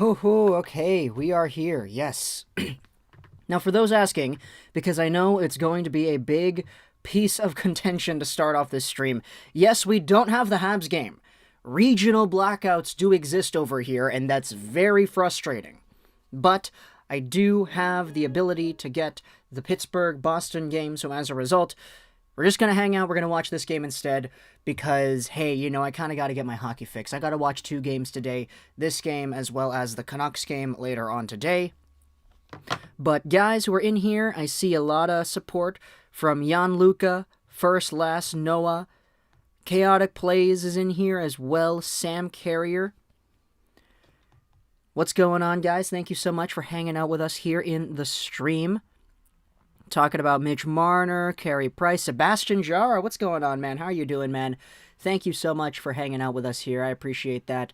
Ho ho, okay, we are here, yes. Now, for those asking, because I know it's going to be a big piece of contention to start off this stream, yes, we don't have the Habs game. Regional blackouts do exist over here, and that's very frustrating. But I do have the ability to get the Pittsburgh-Boston game, so as a result, we're just going to hang out, we're going to watch this game instead, because, hey, you know, I kind of got to get my hockey fix. I got to watch 2 games today, this game as well as the Canucks game later on today. But guys who are in here, I see a lot of support from Gianluca, First Last Noah, Chaotic Plays is in here as well, Sam Carrier. What's going on, guys? Thank you so much for hanging out with us here in the stream. Talking about Mitch Marner, Carey Price, Sebastian Jara. What's going on, man? How are you doing, man? Thank you so much for hanging out with us here. I appreciate that.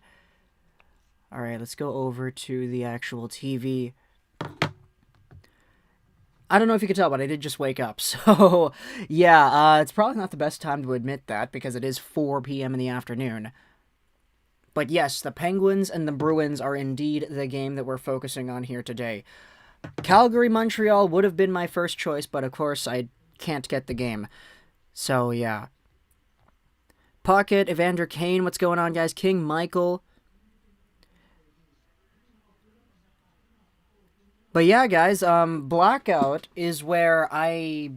All right, let's go over to the actual TV. I don't know if you could tell, but I did just wake up. So, yeah, it's probably not the best time to admit that because it is 4 p.m. in the afternoon. But yes, the Penguins and the Bruins are indeed the game that we're focusing on here today. Calgary, Montreal would have been my first choice, but of course I can't get the game. So, yeah. Pocket, Evander Kane, what's going on, guys? King Michael. But yeah, guys, Blackout is where I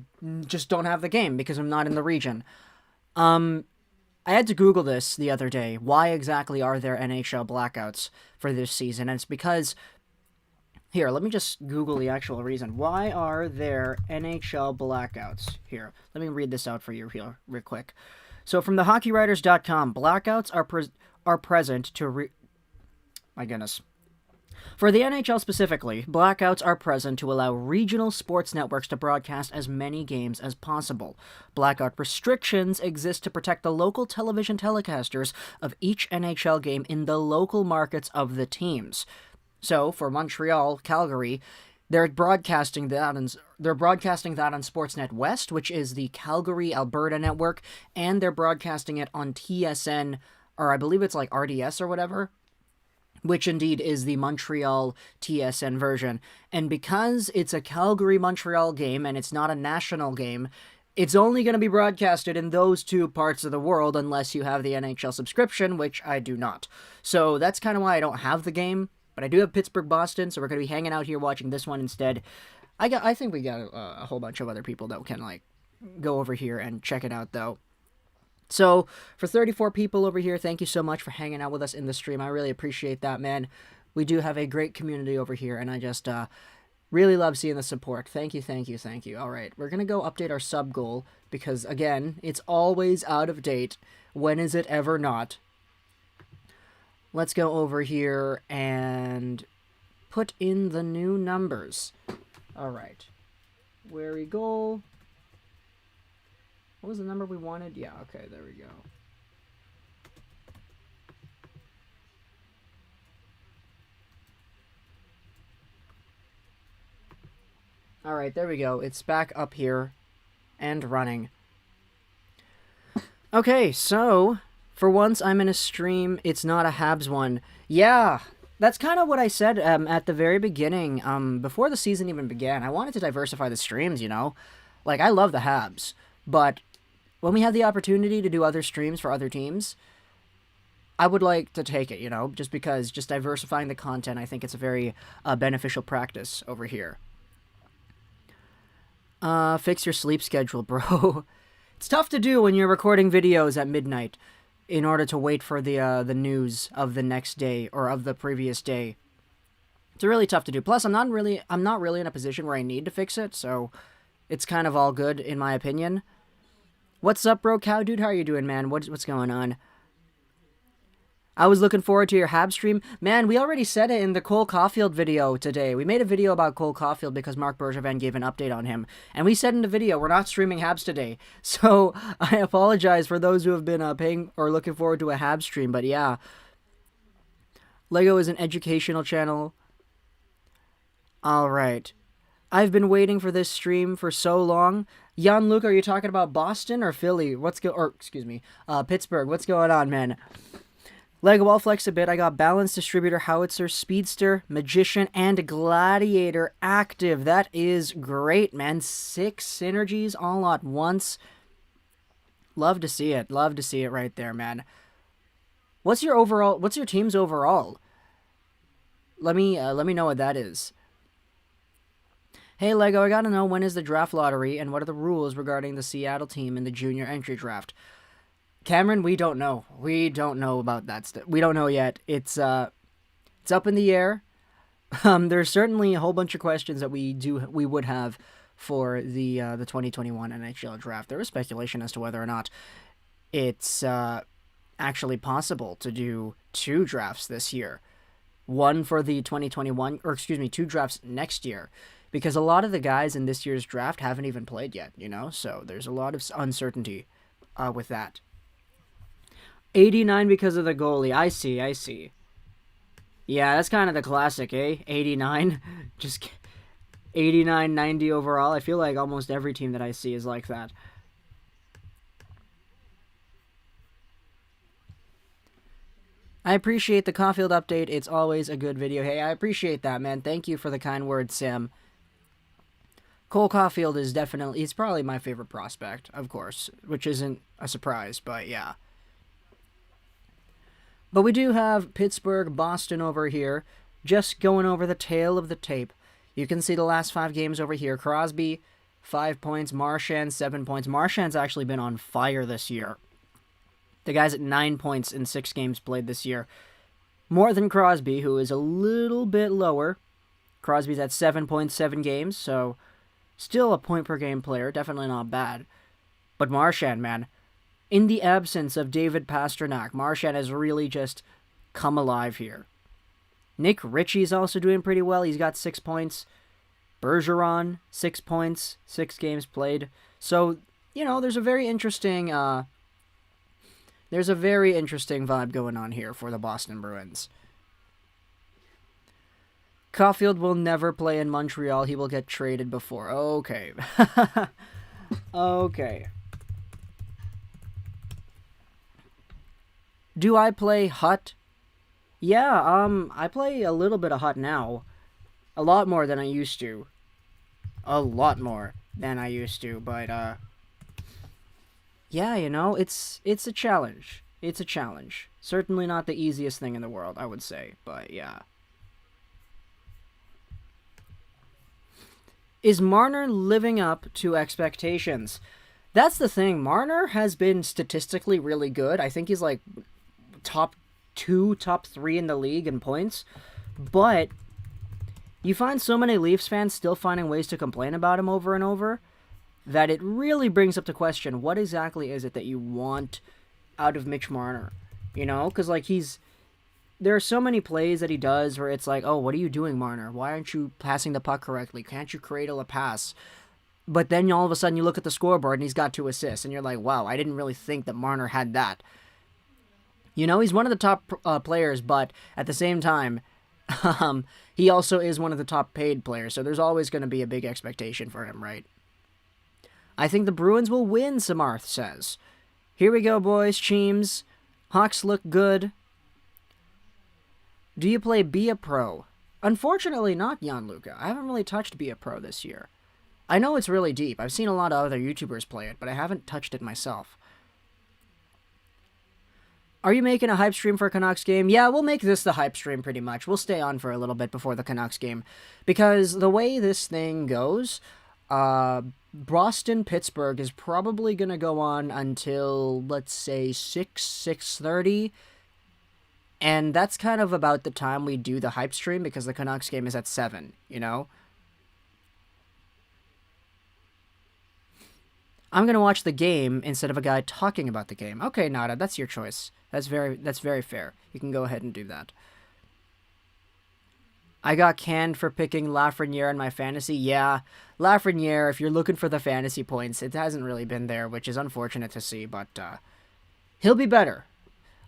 just don't have the game because I'm not in the region. I had to Google this the other day. Why exactly are there NHL blackouts for this season? And it's because... Here, let me just Google the actual reason. Why are there NHL blackouts? Here, let me read this out for you real quick. So, from thehockeywriters.com, blackouts are present to... My goodness. For the NHL specifically, blackouts are present to allow regional sports networks to broadcast as many games as possible. Blackout restrictions exist to protect the local television telecasters of each NHL game in the local markets of the teams. So, for Montreal, Calgary, they're broadcasting that on Sportsnet West, which is the Calgary, Alberta network, and they're broadcasting it on TSN, or I believe it's like RDS or whatever, which indeed is the Montreal TSN version. And because it's a Calgary-Montreal game and it's not a national game, it's only going to be broadcasted in those 2 parts of the world unless you have the NHL subscription, which I do not. So that's kind of why I don't have the game. But I do have Pittsburgh-Boston, so we're going to be hanging out here watching this one instead. I think we got a whole bunch of other people that can, like, go over here and check it out, though. So, for 34 people over here, thank you so much for hanging out with us in the stream. I really appreciate that, man. We do have a great community over here, and I just really love seeing the support. Thank you, thank you, thank you. All right, we're going to go update our sub goal, because, again, it's always out of date. When is it ever not? Let's go over here and put in the new numbers. All right. Where we go? What was the number we wanted? Yeah, okay, there we go. All right, there we go. It's back up here and running. Okay, so... For once, I'm in a stream, it's not a Habs one. Yeah, that's kind of what I said at the very beginning, before the season even began. I wanted to diversify the streams, you know? Like, I love the Habs, but when we have the opportunity to do other streams for other teams, I would like to take it, you know? Just because, just diversifying the content, I think it's a very beneficial practice over here. Fix your sleep schedule, bro. It's tough to do when you're recording videos at midnight. In order to wait for the news of the next day or of the previous day. It's really tough to do. Plus, I'm not really in a position where I need to fix it, so it's kind of all good in my opinion. What's up, bro, cow dude? How are you doing, man? What's going on? I was looking forward to your Habs stream. Man, we already said it in the Cole Caulfield video today. We made a video about Cole Caulfield because Mark Bergevin gave an update on him. And we said in the video, we're not streaming Habs today. So, I apologize for those who have been paying or looking forward to a Habs stream. But yeah, Lego is an educational channel. Alright. I've been waiting for this stream for so long. Jan-Luc, are you talking about Boston or Philly? Pittsburgh. What's going on, man? Lego, I'll flex a bit. I got Balance, Distributor, Howitzer, Speedster, Magician, and Gladiator active. That is great, man. 6 synergies all at once. Love to see it. Love to see it right there, man. What's your team's overall? Let me know what that is. Hey, Lego, I gotta know, when is the draft lottery and what are the rules regarding the Seattle team in the junior entry draft? Cameron, we don't know. We don't know about that. We don't know yet. It's up in the air. There's certainly a whole bunch of questions that we would have for the 2021 NHL draft. There is speculation as to whether or not it's actually possible to do 2 drafts this year. One for the 2021, or excuse me, 2 drafts next year. Because a lot of the guys in this year's draft haven't even played yet, so there's a lot of uncertainty with that. 89 because of the goalie. I see. Yeah, that's kind of the classic, eh? 89. Just 89, 90 overall. I feel like almost every team that I see is like that. I appreciate the Caulfield update. It's always a good video. Hey, I appreciate that, man. Thank you for the kind words, Sam. Cole Caulfield is he's probably my favorite prospect, of course, which isn't a surprise, but yeah. But we do have Pittsburgh, Boston over here, just going over the tail of the tape. You can see the last 5 games over here. Crosby, 5 points. Marchand, 7 points. Marchand's actually been on fire this year. The guy's at 9 points in 6 games played this year. More than Crosby, who is a little bit lower. Crosby's at 7.7 games, so still a point-per-game player. Definitely not bad. But Marchand, man, in the absence of David Pastrnak, Marchand has really just come alive here. Nick Ritchie's also doing pretty well. He's got 6 points. Bergeron, 6 points, 6 games played. So, there's a very interesting vibe going on here for the Boston Bruins. Caulfield will never play in Montreal. He will get traded before. Okay. Okay. Do I play Hut? Yeah, I play a little bit of Hut now. A lot more than I used to. But, yeah, it's a challenge. It's a challenge. Certainly not the easiest thing in the world, I would say, but yeah. Is Marner living up to expectations? That's the thing. Marner has been statistically really good. I think he's like top 2, top 3 in the league in points. But you find so many Leafs fans still finding ways to complain about him over and over that it really brings up the question, what exactly is it that you want out of Mitch Marner? Because there are so many plays that he does where it's like, oh, what are you doing, Marner? Why aren't you passing the puck correctly? Can't you cradle a pass? But then all of a sudden you look at the scoreboard and he's got 2 assists, and you're like, wow, I didn't really think that Marner had that. He's one of the top players, but at the same time, he also is one of the top paid players, so there's always going to be a big expectation for him, right? I think the Bruins will win, Samarth says. Here we go, boys. Cheems. Hawks look good. Do you play Be a Pro? Unfortunately not, Gianluca. I haven't really touched Be a Pro this year. I know it's really deep. I've seen a lot of other YouTubers play it, but I haven't touched it myself. Are you making a hype stream for a Canucks game? Yeah, we'll make this the hype stream pretty much. We'll stay on for a little bit before the Canucks game. Because the way this thing goes, Boston-Pittsburgh is probably going to go on until, let's say, 6:30. And that's kind of about the time we do the hype stream because the Canucks game is at 7, I'm going to watch the game instead of a guy talking about the game. Okay, Nada, that's your choice. That's very fair. You can go ahead and do that. I got canned for picking Lafreniere in my fantasy. Yeah, Lafreniere, if you're looking for the fantasy points, it hasn't really been there, which is unfortunate to see, but he'll be better.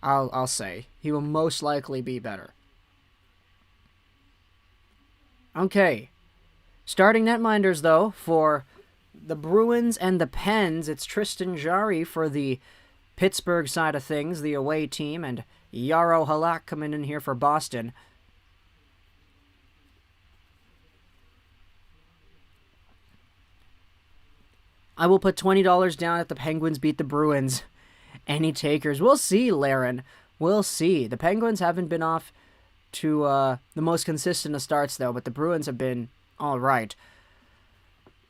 I'll say. He will most likely be better. Okay. Starting netminders, though, for the Bruins and the Pens, it's Tristan Jarry for the Pittsburgh side of things, the away team, and Yarrow Halak coming in here for Boston. I will put $20 down if the Penguins beat the Bruins. Any takers? We'll see, Laren. We'll see. The Penguins haven't been off to the most consistent of starts, though, but the Bruins have been all right.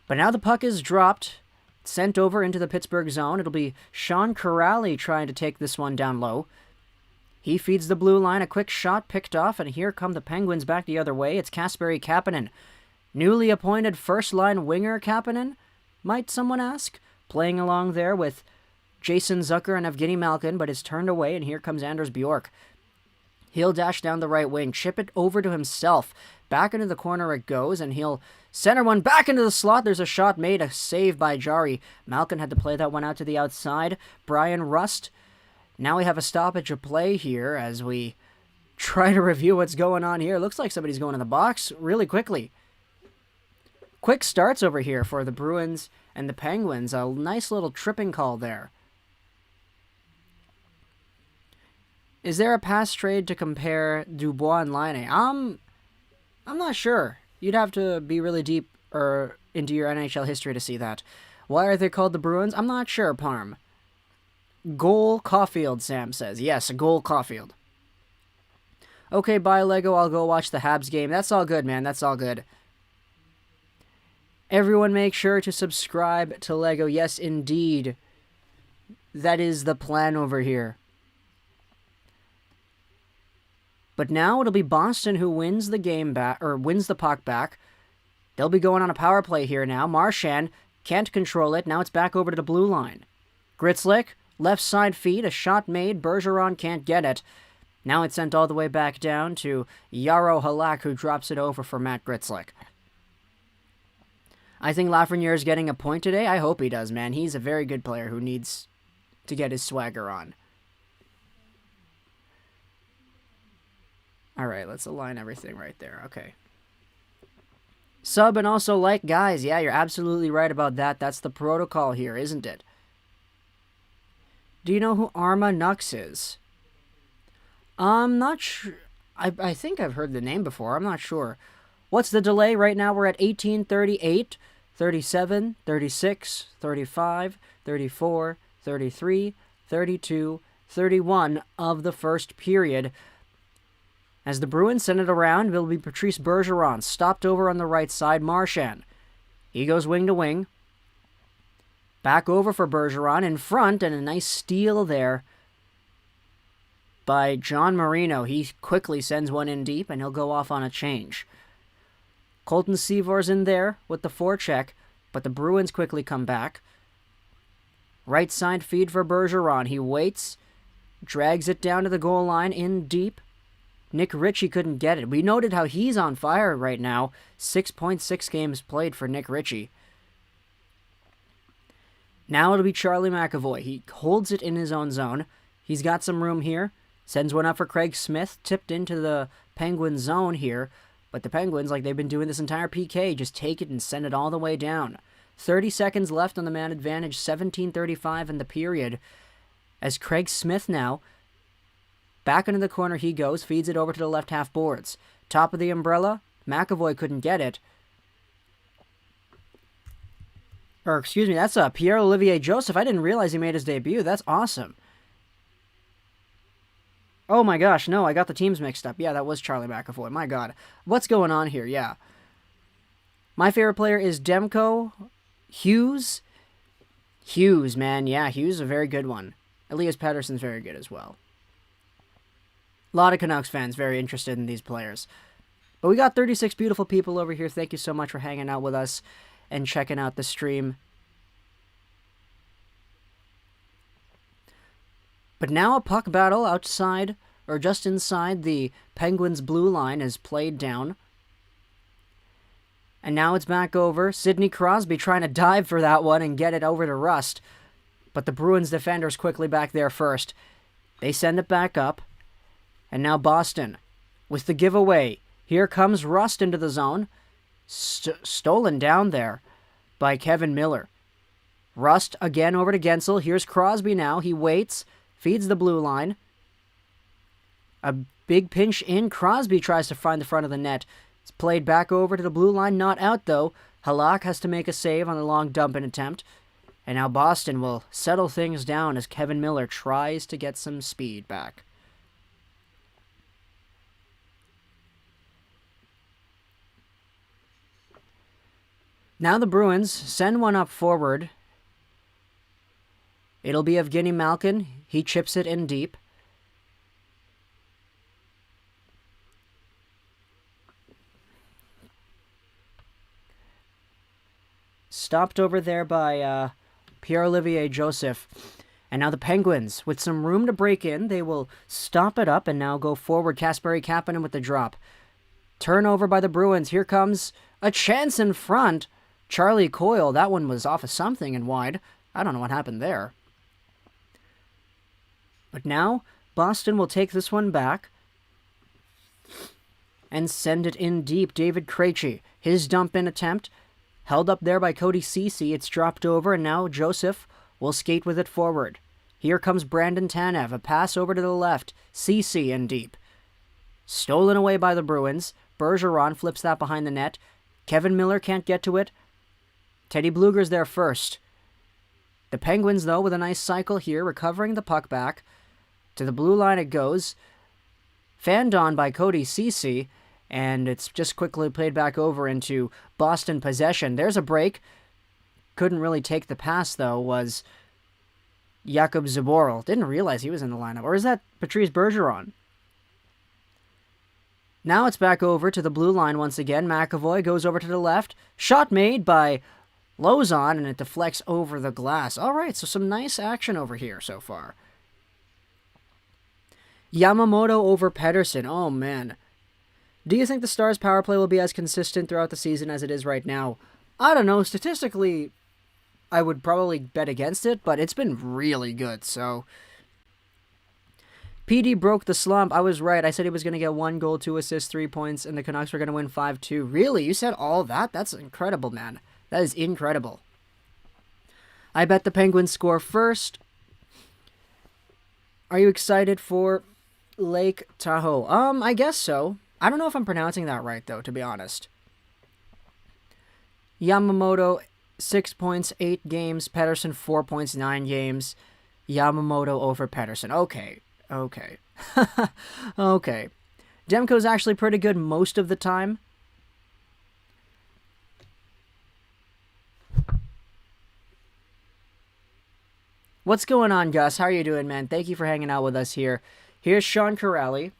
But now the puck is dropped, sent over into the Pittsburgh zone. It'll be Sean Corrali trying to take this one down low. He feeds the blue line, a quick shot picked off, and here come the Penguins back the other way. It's Kasperi Kapanen. Newly appointed first-line winger Kapanen, might someone ask? Playing along there with Jason Zucker and Evgeny Malkin, but is turned away, and here comes Anders Bjork. He'll dash down the right wing, chip it over to himself. Back into the corner it goes, and he'll center one back into the slot. There's a shot made, a save by Jari. Malkin had to play that one out to the outside. Brian Rust. Now we have a stoppage of play here as we try to review what's going on here. Looks like somebody's going in the box really quickly. Quick starts over here for the Bruins and the Penguins. A nice little tripping call there. Is there a pass trade to compare Dubois and Laine? I'm not sure. You'd have to be really deep or into your NHL history to see that. Why are they called the Bruins? I'm not sure, Parm. Goal Caulfield, Sam says. Yes, Goal Caulfield. Okay, bye, Lego. I'll go watch the Habs game. That's all good, man. That's all good. Everyone make sure to subscribe to Lego. Yes, indeed. That is the plan over here. But now it'll be Boston who wins the game back, or wins the puck back. They'll be going on a power play here now. Marchand can't control it. Now it's back over to the blue line. Gritslick, left side feed, a shot made. Bergeron can't get it. Now it's sent all the way back down to Yarrow Halak, who drops it over for Matt Gritslick. I think Lafreniere is getting a point today. I hope he does, man. He's a very good player who needs to get his swagger on. All right, let's align everything right there. Okay. Sub and also like, guys. Yeah, you're absolutely right about that. That's the protocol here, isn't it? Do you know who Arma Nux is? I'm not sure. I think I've heard the name before. I'm not sure. What's the delay? Right now we're at 18:38, 37, 36, 35, 34, 33, 32, 31 of the first period. As the Bruins send it around, will be Patrice Bergeron, stopped over on the right side, Marchand. He goes wing to wing. Back over for Bergeron, in front, and a nice steal there by John Marino. He quickly sends one in deep, and he'll go off on a change. Colton Seavor's in there with the forecheck, but the Bruins quickly come back. Right side feed for Bergeron. He waits, drags it down to the goal line in deep. Nick Ritchie couldn't get it. We noted how he's on fire right now. 6.6 games played for Nick Ritchie. Now it'll be Charlie McAvoy. He holds it in his own zone. He's got some room here. Sends one up for Craig Smith. Tipped into the Penguin zone here. But the Penguins, like they've been doing this entire PK, just take it and send it all the way down. 30 seconds left on the man advantage. 17:35 in the period. As Craig Smith now, back into the corner he goes, feeds it over to the left half boards. Top of the umbrella, McAvoy couldn't get it. Or, excuse me, that's Pierre-Olivier Joseph. I didn't realize he made his debut. That's awesome. Oh my gosh, no, I got the teams mixed up. Yeah, that was Charlie McAvoy. My God. What's going on here? Yeah. My favorite player is Demko Hughes. Hughes, man. Yeah, Hughes is a very good one. Elias Pettersson's very good as well. A lot of Canucks fans very interested in these players. But we got 36 beautiful people over here. Thank you so much for hanging out with us and checking out the stream. But now a puck battle outside, or just inside the Penguins' blue line is played down. And now it's back over. Sidney Crosby trying to dive for that one and get it over to Rust. But the Bruins defenders quickly back there first. They send it back up. And now Boston with the giveaway. Here comes Rust into the zone. Stolen down there by Kevin Miller. Rust again over to Gensel. Here's Crosby now. He waits. Feeds the blue line. A big pinch in. Crosby tries to find the front of the net. It's played back over to the blue line. Not out, though. Halak has to make a save on the long dump-in attempt. And now Boston will settle things down as Kevin Miller tries to get some speed back. Now the Bruins send one up forward. It'll be Evgeny Malkin. He chips it in deep. Stopped over there by Pierre-Olivier Joseph. And now the Penguins, with some room to break in, they will stop it up and now go forward. Kasperi Kapanen with the drop. Turnover by the Bruins. Here comes a chance in front. Charlie Coyle, that one was off of something and wide. I don't know what happened there. But now, Boston will take this one back and send it in deep. David Krejci, his dump-in attempt, held up there by Cody Ceci. It's dropped over, and now Joseph will skate with it forward. Here comes Brandon Tanev, a pass over to the left. Ceci in deep. Stolen away by the Bruins. Bergeron flips that behind the net. Kevin Miller can't get to it. Teddy Bluger's there first. The Penguins, though, with a nice cycle here, recovering the puck back. To the blue line it goes. Fanned on by Cody Ceci, and it's just quickly played back over into Boston possession. There's a break. Couldn't really take the pass, though, was Jakub Zaboral. Didn't realize he was in the lineup. Or is that Patrice Bergeron? Now it's back over to the blue line once again. McAvoy goes over to the left. Shot made by Lozon, and it deflects over the glass. All right, so some nice action over here so far. Yamamoto over Pettersson. Oh, man. Do you think the Stars' power play will be as consistent throughout the season as it is right now? I don't know. Statistically, I would probably bet against it, but it's been really good, so... PD broke the slump. I was right. I said he was going to get 1 goal, 2 assists, 3 points, and the Canucks were going to win 5-2. Really? You said all that? That's incredible, man. That is incredible. I bet the Penguins score first. Are you excited for Lake Tahoe? I guess so. I don't know if I'm pronouncing that right, though, to be honest. Yamamoto, 6 points, 8 games. Pettersson, 4 points, 9 games. Yamamoto over Pettersson. Okay. Okay. Demko's actually pretty good most of the time. What's going on, Gus? How are you doing, man? Thank you for hanging out with us here. Here's Sean Corelli.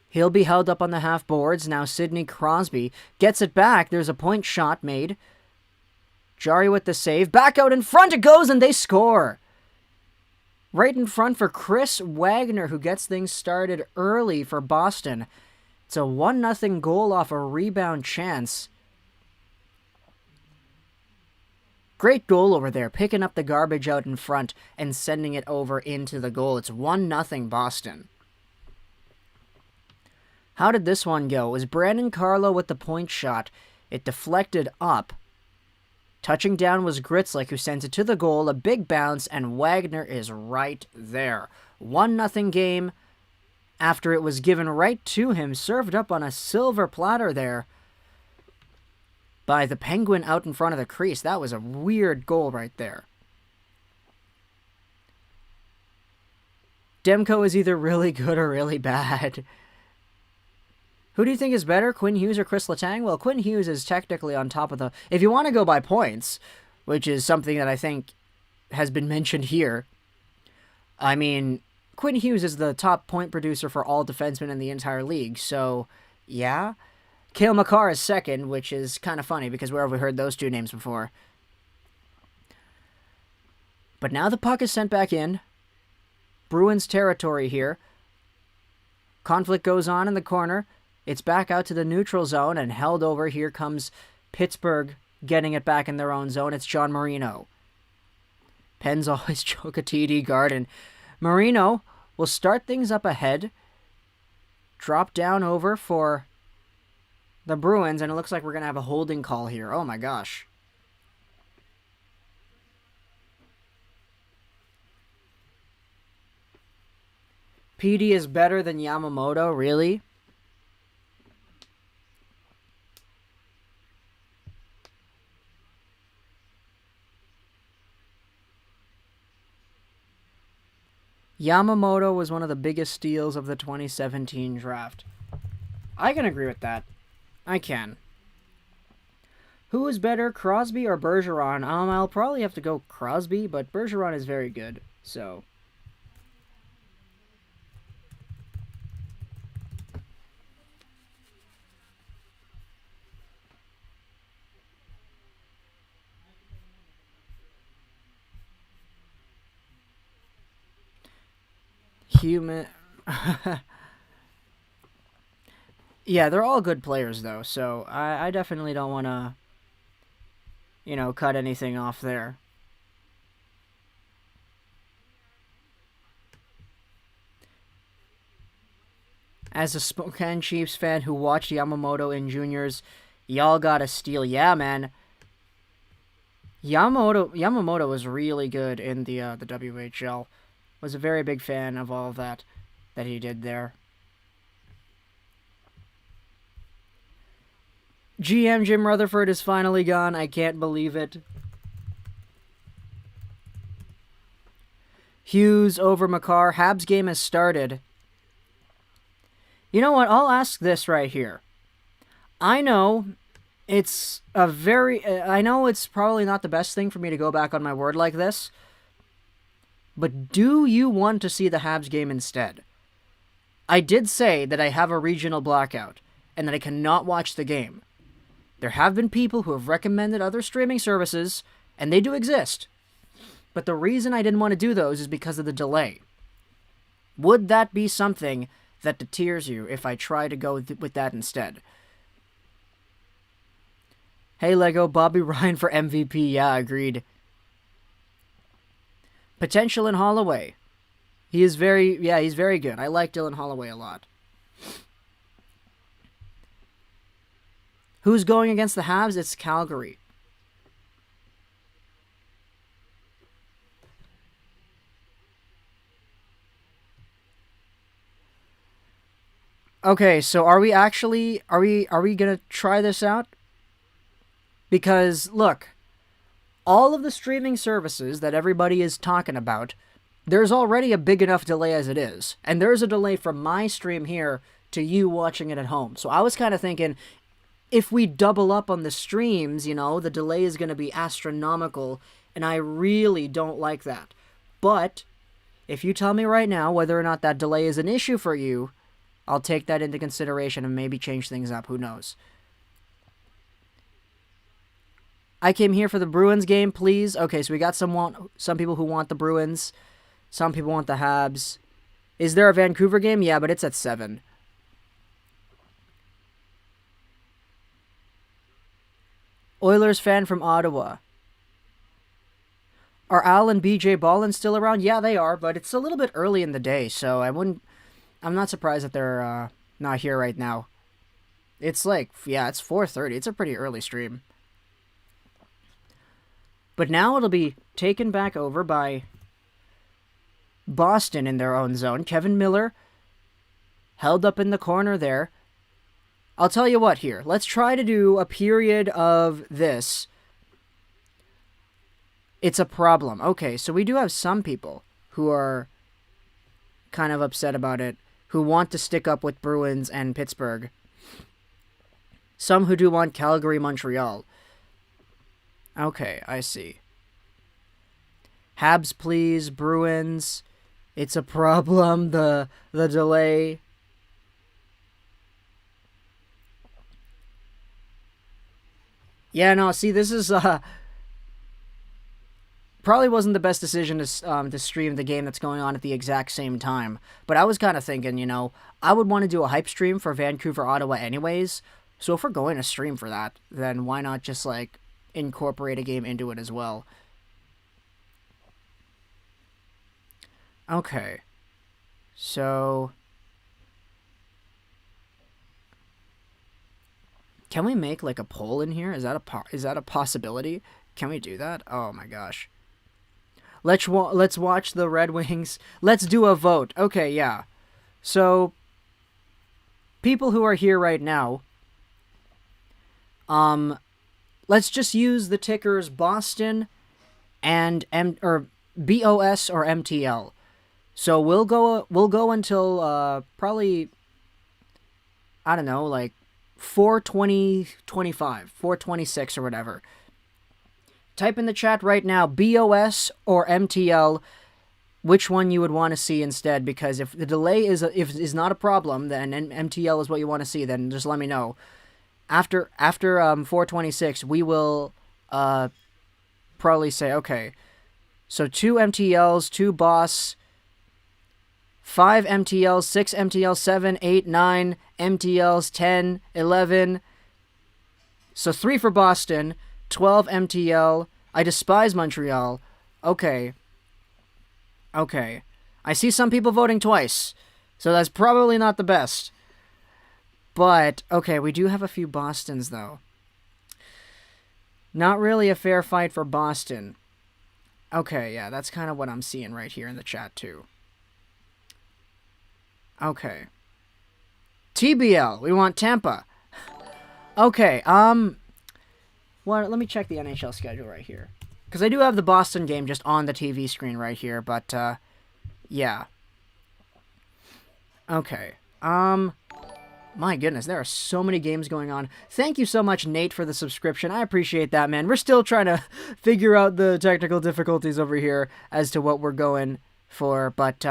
He'll be held up on the half boards. Now Sidney Crosby gets it back. There's a point shot made. Jari with the save. Back out in front it goes, and they score. Right in front for Chris Wagner, who gets things started early for Boston. It's a 1-0 goal off a rebound chance. Great goal over there, picking up the garbage out in front and sending it over into the goal. It's 1-0 Boston. How did this one go? It was Brandon Carlo with the point shot. It deflected up. Touching down was Gritzlick, who sends it to the goal. A big bounce, and Wagner is right there. 1-0 game after it was given right to him, served up on a silver platter there by the Penguin out in front of the crease. That was a weird goal right there. Demko is either really good or really bad. Who do you think is better, Quinn Hughes or Chris Letang? Well, Quinn Hughes is technically on top of the... If you want to go by points, which is something that I think has been mentioned here, I mean, Quinn Hughes is the top point producer for all defensemen in the entire league, so, yeah. Cale Makar is second, which is kind of funny, because where have we heard those two names before? But now the puck is sent back in. Bruins territory here. Conflict goes on in the corner. It's back out to the neutral zone and held over. Here comes Pittsburgh getting it back in their own zone. It's John Marino. Pens always choke a TD guard, and Marino will start things up ahead. Drop down over for the Bruins, and it looks like we're going to have a holding call here. Oh my gosh. PD is better than Yamamoto, really? Yamamoto was one of the biggest steals of the 2017 draft. I can agree with that. I can. Who is better, Crosby or Bergeron? I'll probably have to go Crosby, but Bergeron is very good, so... Human... Yeah, they're all good players, though, so I definitely don't want to, cut anything off there. As a Spokane Chiefs fan who watched Yamamoto in juniors, y'all gotta steal. Yeah, man. Yamamoto was really good in the WHL. Was a very big fan of all of that he did there. GM Jim Rutherford is finally gone. I can't believe it. Hughes over Makar. Habs game has started. You know what? I'll ask this right here. I know it's I know it's probably not the best thing for me to go back on my word like this, but do you want to see the Habs game instead? I did say that I have a regional blackout and that I cannot watch the game. There have been people who have recommended other streaming services, and they do exist. But the reason I didn't want to do those is because of the delay. Would that be something that deters you if I try to go with that instead? Hey Lego, Bobby Ryan for MVP. Yeah, agreed. Potential in Holloway. He's very good. I like Dylan Holloway a lot. Who's going against the Habs? It's Calgary. Okay, so are we gonna try this out? Because look, all of the streaming services that everybody is talking about, there's already a big enough delay as it is. And there's a delay from my stream here to you watching it at home. So I was kind of thinking, if we double up on the streams, the delay is going to be astronomical, and I really don't like that. But if you tell me right now whether or not that delay is an issue for you, I'll take that into consideration and maybe change things up. Who knows? I came here for the Bruins game, please. Okay, so we got some people who want the Bruins. Some people want the Habs. Is there a Vancouver game? Yeah, but it's at 7. Oilers fan from Ottawa. Are Al and BJ Ballin still around? Yeah, they are, but it's a little bit early in the day, so I'm not surprised that they're not here right now. It's it's 4:30. It's a pretty early stream. But now it'll be taken back over by Boston in their own zone. Kevin Miller held up in the corner there. I'll tell you what here. Let's try to do a period of this. It's a problem. Okay, so we do have some people who are kind of upset about it, who want to stick up with Bruins and Pittsburgh. Some who do want Calgary, Montreal. Okay, I see. Habs, please. Bruins. It's a problem. The delay. Yeah, no, see, this is probably wasn't the best decision to stream the game that's going on at the exact same time. But I was kind of thinking, I would want to do a hype stream for Vancouver, Ottawa anyways. So if we're going to stream for that, then why not just, incorporate a game into it as well? Okay. So... can we make a poll in here? Is that a possibility? Can we do that? Oh my gosh. Let's watch the Red Wings. Let's do a vote. Okay, yeah. So, people who are here right now, let's just use the tickers Boston and BOS or MTL. So we'll go until probably, I don't know, like 4:20:25, 4:26 or whatever. Type in the chat right now BOS or MTL, which one you would want to see instead, because if the delay is not a problem, then MTL is what you want to see, then just let me know. After 4:26, we will probably say, okay, so 2 MTLs, 2 BOS, 5 MTLs, 6 MTLs, 7, 8, 9 MTLs, 10, 11. So 3 for Boston, 12 MTL. I despise Montreal. Okay. I see some people voting twice, so that's probably not the best. But, okay, we do have a few Bostons, though. Not really a fair fight for Boston. Okay, yeah, that's kind of what I'm seeing right here in the chat, too. Okay. TBL, we want Tampa. Okay, well, let me check the NHL schedule right here. Because I do have the Boston game just on the TV screen right here, but, yeah. Okay, my goodness, there are so many games going on. Thank you so much, Nate, for the subscription. I appreciate that, man. We're still trying to figure out the technical difficulties over here as to what we're going for, but,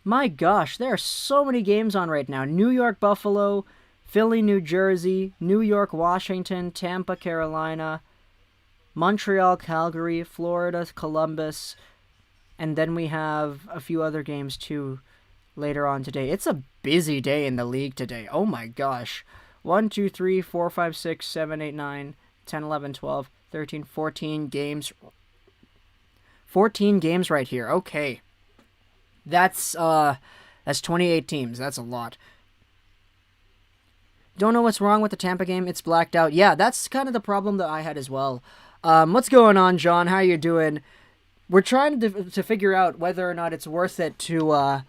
my gosh, there are so many games on right now. New York, Buffalo, Philly, New Jersey, New York, Washington, Tampa, Carolina, Montreal, Calgary, Florida, Columbus, and then we have a few other games too later on today. It's a busy day in the league today. Oh my gosh. 1, 2, 3, 4, 5, 6, 7, 8, 9, 10, 11, 12, 13, 14 games. 14 games right here. Okay. That's 28 teams. That's a lot. Don't know what's wrong with the Tampa game. It's blacked out. Yeah, that's kind of the problem that I had as well. What's going on, John? How you doing? We're trying to figure out whether or not it's worth it to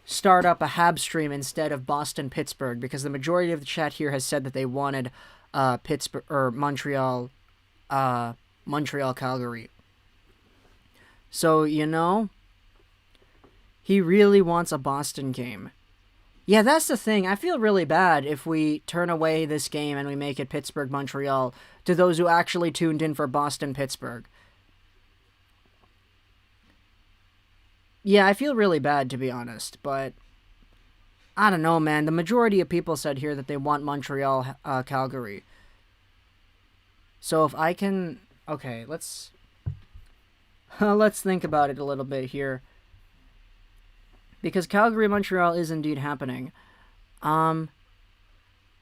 start up a Habs stream instead of Boston-Pittsburgh, because the majority of the chat here has said that they wanted Pittsburgh or Montreal Calgary. So, you know, he really wants a Boston game. Yeah, that's the thing. I feel really bad if we turn away this game and we make it Pittsburgh-Montreal to those who actually tuned in for Boston-Pittsburgh. Yeah, I feel really bad, to be honest, but I don't know, man. The majority of people said here that they want Montreal, Calgary. So if I can... Okay, let's think about it a little bit here. Because Calgary-Montreal is indeed happening.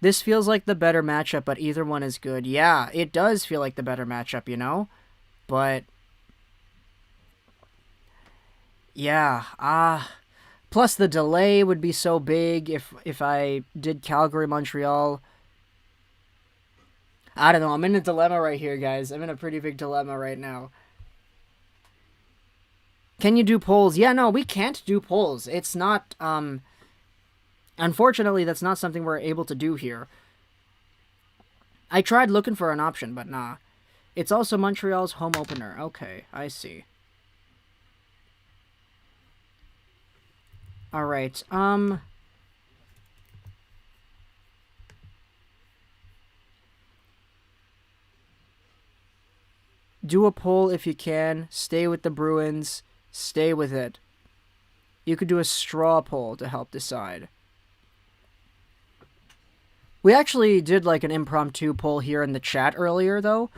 This feels like the better matchup, but either one is good. Yeah, it does feel like the better matchup, you know? But... yeah, plus the delay would be so big if I did Calgary-Montreal. I don't know, I'm in a dilemma right here, guys. I'm in a pretty big dilemma right now. Can you do polls? Yeah, no, we can't do polls. It's not, unfortunately, that's not something we're able to do here. I tried looking for an option, but nah. It's also Montreal's home opener. Okay, I see. Alright, do a poll if you can. Stay with the Bruins. Stay with it. You could do a straw poll to help decide. We actually did, like, an impromptu poll here in the chat earlier, though.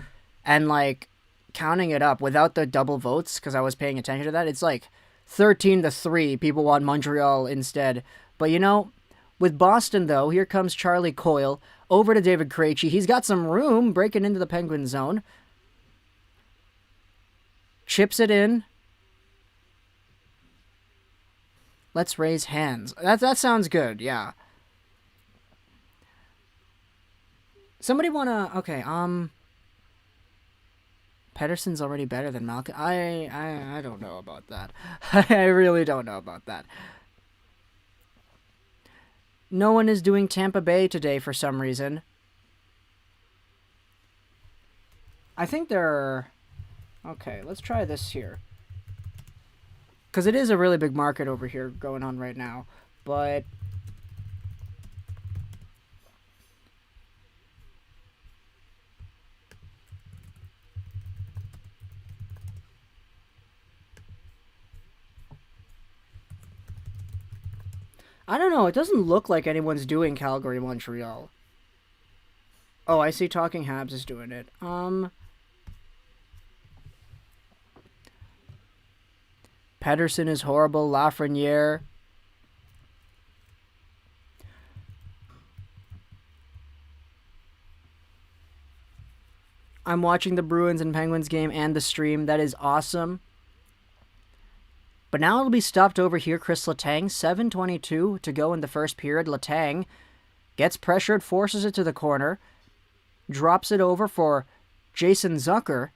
And, like, counting it up without the double votes, because I was paying attention to that, it's like 13-3, people want Montreal instead. But, you know, with Boston, though, here comes Charlie Coyle over to David Krejci. He's got some room breaking into the Penguin zone. Chips it in. Let's raise hands. That sounds good, yeah. Somebody wanna... Okay, Pedersen's already better than Malkin. I don't know about that. I really don't know about that. No one is doing Tampa Bay today for some reason. I think they're... Okay, let's try this here. Because it is a really big market over here going on right now. But... I don't know, it doesn't look like anyone's doing Calgary, Montreal. Oh, I see Talking Habs is doing it. Pedersen is horrible. Lafreniere. I'm watching the Bruins and Penguins game and the stream. That is awesome. But now it'll be stopped over here. Chris Letang, 7:22 to go in the first period. Letang gets pressured, forces it to the corner, drops it over for Jason Zucker,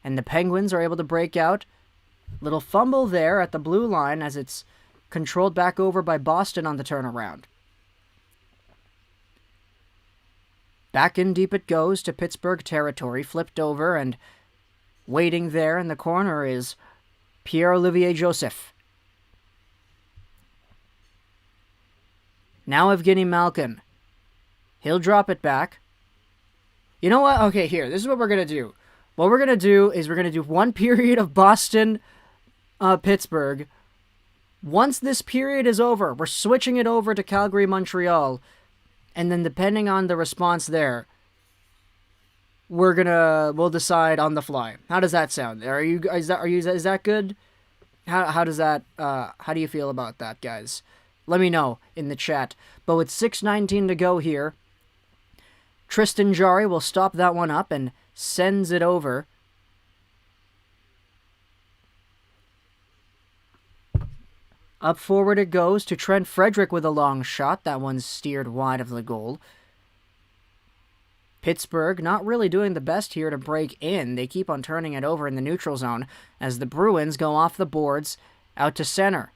and the Penguins are able to break out. Little fumble there at the blue line as it's controlled back over by Boston on the turnaround. Back in deep it goes to Pittsburgh territory, flipped over, and waiting there in the corner is Pierre-Olivier Joseph. Now Evgeny Malkin. He'll drop it back. You know what? Okay, here. This is what we're going to do. What we're going to do is we're going to do one period of Boston, Pittsburgh. Once this period is over, we're switching it over to Calgary, Montreal. And then depending on the response there, we'll decide on the fly. How does that sound? Is that good? How does that how do you feel about that, guys? Let me know in the chat. But with 6:19 to go here, Tristan Jarry will stop that one up and sends it over. Up forward it goes to Trent Frederick with a long shot. That one's steered wide of the goal. Pittsburgh not really doing the best here to break in. They keep on turning it over in the neutral zone as the Bruins go off the boards out to center.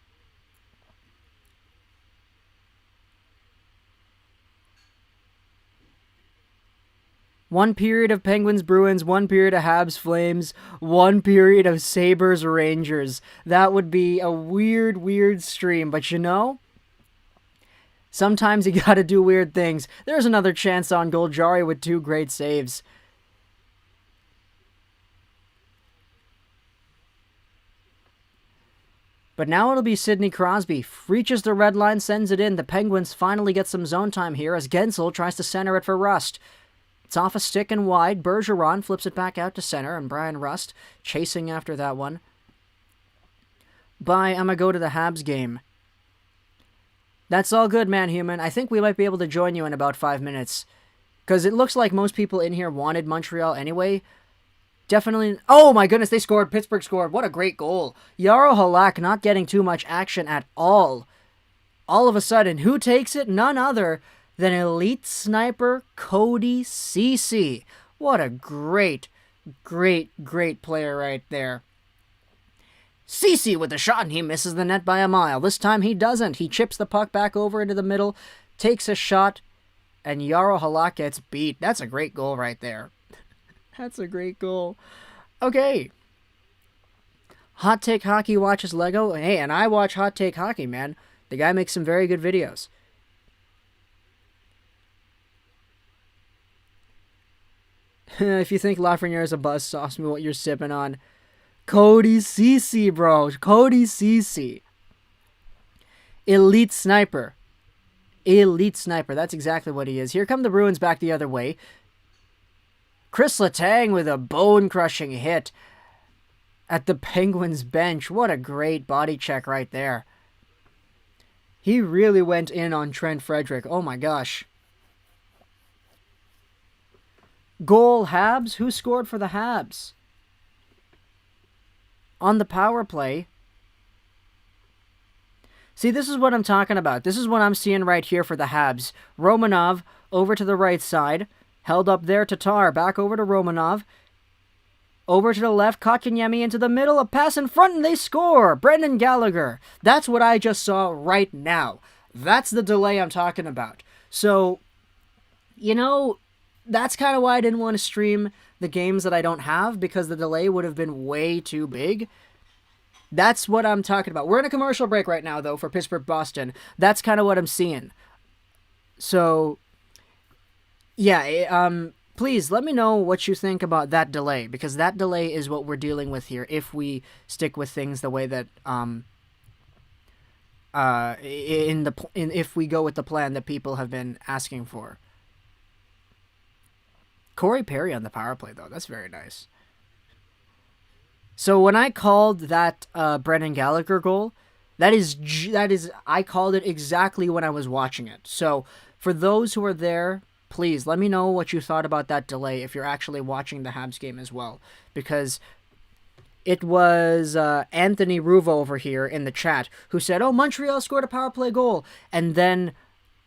One period of Penguins-Bruins, one period of Habs-Flames, one period of Sabres-Rangers. That would be a weird, weird stream. But you know, sometimes you gotta do weird things. There's another chance on goal. Jarry with 2 great saves. But now it'll be Sidney Crosby. Reaches the red line, sends it in. The Penguins finally get some zone time here as Gensel tries to center it for Rust. It's off a stick and wide. Bergeron flips it back out to center, and Brian Rust chasing after that one. Bye, I'm gonna go to the Habs game. That's all good, man, human. I think we might be able to join you in about 5 minutes. Because it looks like most people in here wanted Montreal anyway. Definitely... Oh my goodness, they scored. Pittsburgh scored. What a great goal. Jaro Halak not getting too much action at all. All of a sudden, who takes it? None other than elite sniper Cody Ceci. What a great, great, great player right there. Ceci with the shot, and he misses the net by a mile. This time he doesn't. He chips the puck back over into the middle, takes a shot, and Jaro Halak gets beat. That's a great goal right there. That's a great goal. Okay. Hot Take Hockey watches Lego. Hey, and I watch Hot Take Hockey, man. The guy makes some very good videos. If you think Lafreniere is a buzz, sauce me what you're sipping on. Cody Ceci, bro. Cody Ceci. Elite sniper. Elite sniper. That's exactly what he is. Here come the Bruins back the other way. Chris Letang with a bone-crushing hit at the Penguins bench. What a great body check right there. He really went in on Trent Frederick. Oh my gosh. Goal Habs? Who scored for the Habs? On the power play. See, this is what I'm talking about. This is what I'm seeing right here for the Habs. Romanov over to the right side. Held up there, Tatar. Back over to Romanov. Over to the left, Kotkaniemi into the middle. A pass in front, and they score. Brendan Gallagher. That's what I just saw right now. That's the delay I'm talking about. So, you know, that's kind of why I didn't want to stream the games that I don't have, because the delay would have been way too big. That's what I'm talking about. We're in a commercial break right now, though, for Pittsburgh Boston. That's kind of what I'm seeing. So, yeah, please let me know what you think about that delay, because that delay is what we're dealing with here if we stick with things the way that if we go with the plan that people have been asking for. Corey Perry on the power play, though. That's very nice. So when I called that Brendan Gallagher goal, that is I called it exactly when I was watching it. So for those who are there, please let me know what you thought about that delay if you're actually watching the Habs game as well, because it was Anthony Ruvo over here in the chat who said, "Oh, Montreal scored a power play goal," and then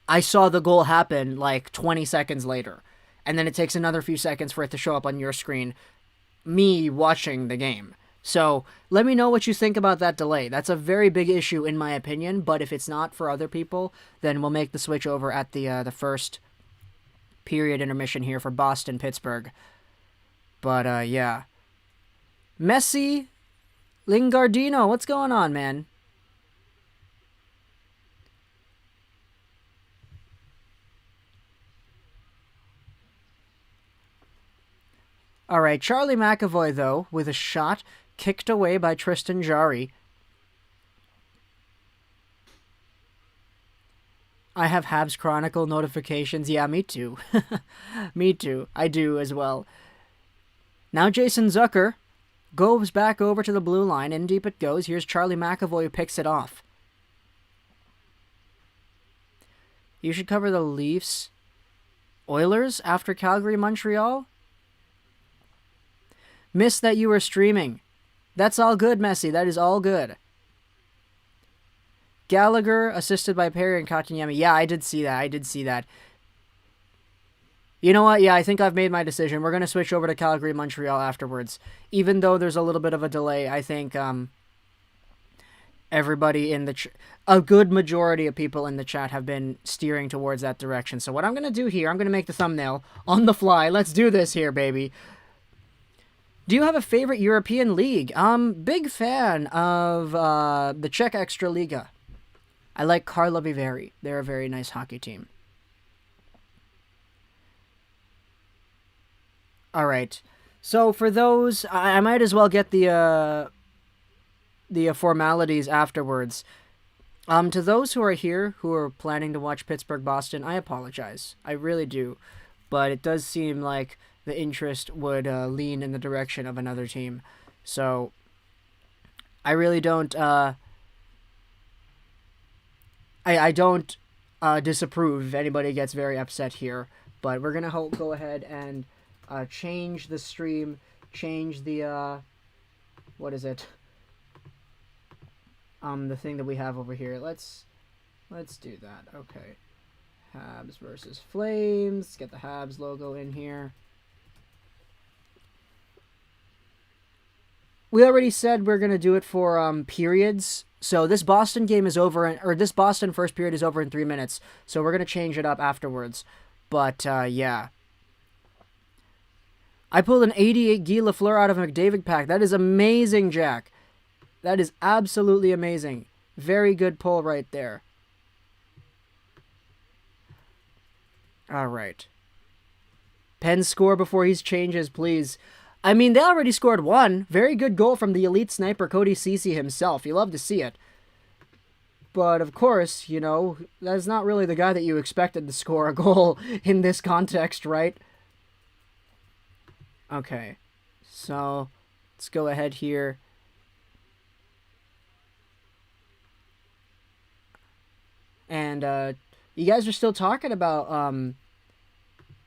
I saw the goal happen like 20 seconds later, and then it takes another few seconds for it to show up on your screen, me watching the game. So let me know what you think about that delay. That's a very big issue in my opinion, but if it's not for other people, then we'll make the switch over at the first period intermission here for Boston-Pittsburgh. But yeah. Messi Lingardino, what's going on, man? All right, Charlie McAvoy, though, with a shot kicked away by Tristan Jarry. I have Habs Chronicle notifications. Yeah, me too. Me too. I do as well. Now Jason Zucker goes back over to the blue line. In deep it goes. Here's Charlie McAvoy who picks it off. You should cover the Leafs Oilers after Calgary Montreal. Missed that you were streaming. That's all good, Messi. That is all good. Gallagher assisted by Perry and Katanyemi. Yeah, I did see that. You know what? Yeah, I think I've made my decision. We're going to switch over to Calgary Montreal afterwards. Even though there's a little bit of a delay, I think everybody in the a good majority of people in the chat have been steering towards that direction. So what I'm going to do here, I'm going to make the thumbnail on the fly. Let's do this here, baby. Do you have a favorite European league? Big fan of the Czech Extraliga. I like Karlovy Vary. They're a very nice hockey team. All right. So for those, I might as well get the formalities afterwards. To those who are here who are planning to watch Pittsburgh Boston, I apologize. I really do, but it does seem like the interest would lean in the direction of another team. So I really don't. I don't disapprove if anybody gets very upset here, but we're gonna go ahead and change the stream, change the what is it? The thing that we have over here. Let's do that. Okay, Habs versus Flames. Get the Habs logo in here. We already said we're gonna do it for periods. So this Boston game is over, this Boston first period is over in 3 minutes. So we're gonna change it up afterwards. But yeah, I pulled an 88 Guy Lafleur out of a McDavid pack. That is amazing, Jack. That is absolutely amazing. Very good pull right there. All right. Pen score before he changes, please. I mean, they already scored one. Very good goal from the elite sniper, Cody Ceci himself. You love to see it. But, of course, you know, that's not really the guy that you expected to score a goal in this context, right? Okay. So, let's go ahead here. And, you guys are still talking about,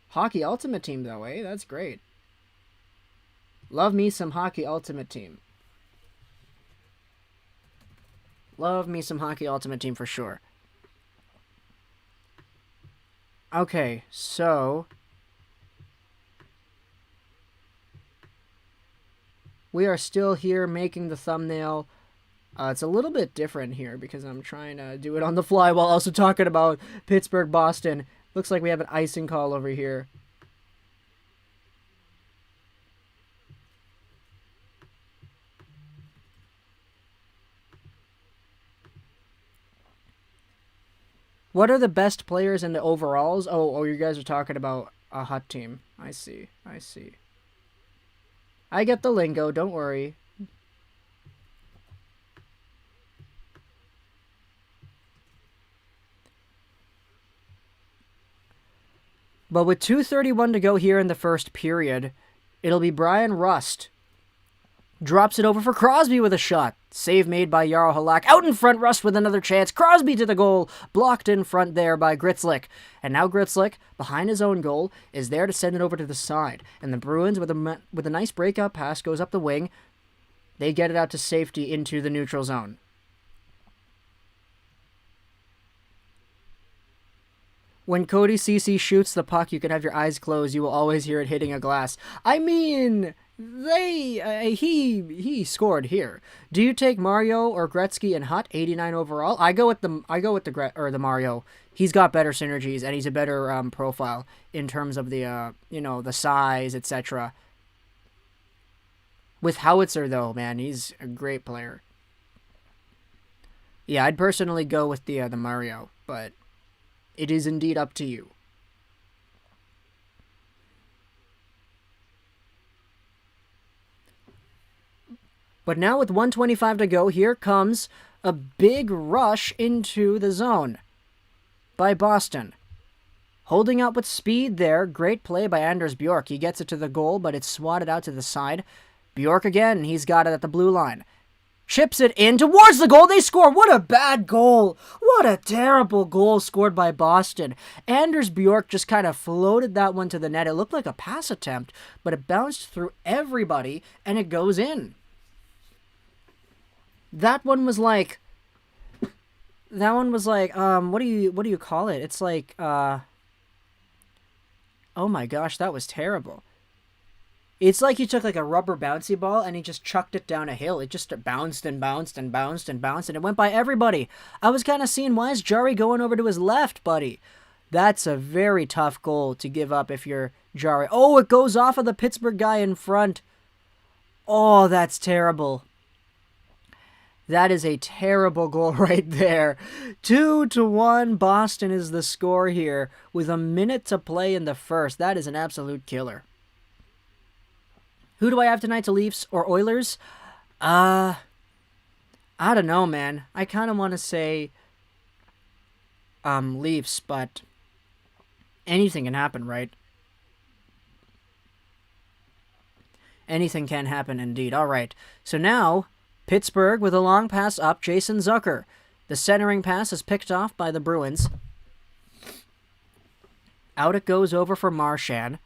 Hockey Ultimate Team, though, eh? That's great. Love me some Hockey Ultimate Team. Love me some Hockey Ultimate Team for sure. Okay, so we are still here making the thumbnail It's a little bit different here because I'm trying to do it on the fly while also talking about Pittsburgh, Boston. Looks like we have an icing call over here. What are the best players in the overalls? Oh, you guys are talking about a hot team. I see. I get the lingo, don't worry. But with 2:31 to go here in the first period, it'll be Brian Rust. Drops it over for Crosby with a shot. Save made by Jarl Halak. Out in front, Rust with another chance. Crosby to the goal. Blocked in front there by Gritslick. And now Gritslick, behind his own goal, is there to send it over to the side. And the Bruins, with a nice breakout pass, goes up the wing. They get it out to safety into the neutral zone. When Cody Ceci shoots the puck, you can have your eyes closed. You will always hear it hitting a glass. I mean, he scored here. Do you take Mario or Gretzky and Hutt 89 overall? I go with the Mario. He's got better synergies and he's a better profile in terms of the the size, etc. With Howitzer though, man, he's a great player. Yeah, I'd personally go with the Mario, but it is indeed up to you. But now with 1:25 to go, here comes a big rush into the zone by Boston. Holding up with speed there. Great play by Anders Bjork. He gets it to the goal, but it's swatted out to the side. Bjork again. He's got it at the blue line. Chips it in towards the goal. They score. What a bad goal. What a terrible goal scored by Boston. Anders Bjork just kind of floated that one to the net. It looked like a pass attempt, but it bounced through everybody and it goes in. That one was like, what do you call it? It's like, oh my gosh, that was terrible. It's like he took like a rubber bouncy ball and he just chucked it down a hill. It just bounced and bounced and bounced and bounced and it went by everybody. I was kind of seeing, why is Jari going over to his left, buddy? That's a very tough goal to give up if you're Jari. Oh, it goes off of the Pittsburgh guy in front. Oh, that's terrible. That is a terrible goal right there. 2-1, Boston is the score here with a minute to play in the first. That is an absolute killer. Who do I have tonight to Leafs or Oilers? I don't know, man. I kind of want to say Leafs, but anything can happen, right? Anything can happen indeed. All right. So now, Pittsburgh with a long pass up, Jason Zucker. The centering pass is picked off by the Bruins. Out it goes over for Marchand.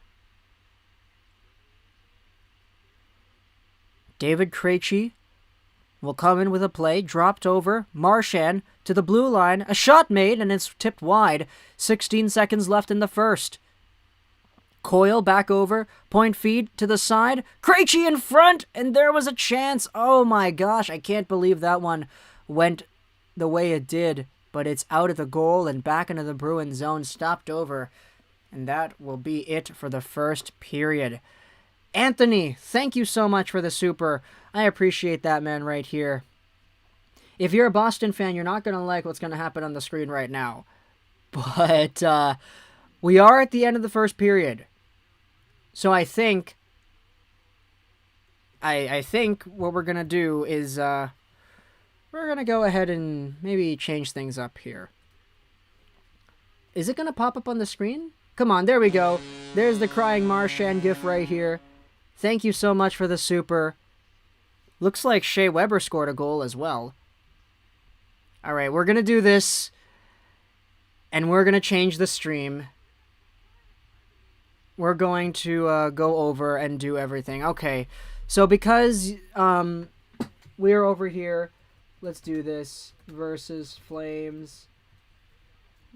David Krejci will come in with a play, dropped over, Marchand to the blue line, a shot made, and it's tipped wide. 16 seconds left in the first. Coyle back over, point feed to the side, Krejci in front, and there was a chance. Oh my gosh, I can't believe that one went the way it did, but it's out of the goal and back into the Bruins zone, stopped over, and that will be it for the first period. Anthony, thank you so much for the super. I appreciate that, man, right here. If you're a Boston fan, you're not going to like what's going to happen on the screen right now. But we are at the end of the first period. So I think what we're going to do is we're going to go ahead and maybe change things up here. Is it going to pop up on the screen? Come on, there we go. There's the crying Marchand gif right here. Thank you so much for the super. Looks like Shea Weber scored a goal as well. All right, we're going to do this. And we're going to change the stream. We're going to go over and do everything. Okay, so because we're over here, let's do this. Versus Flames.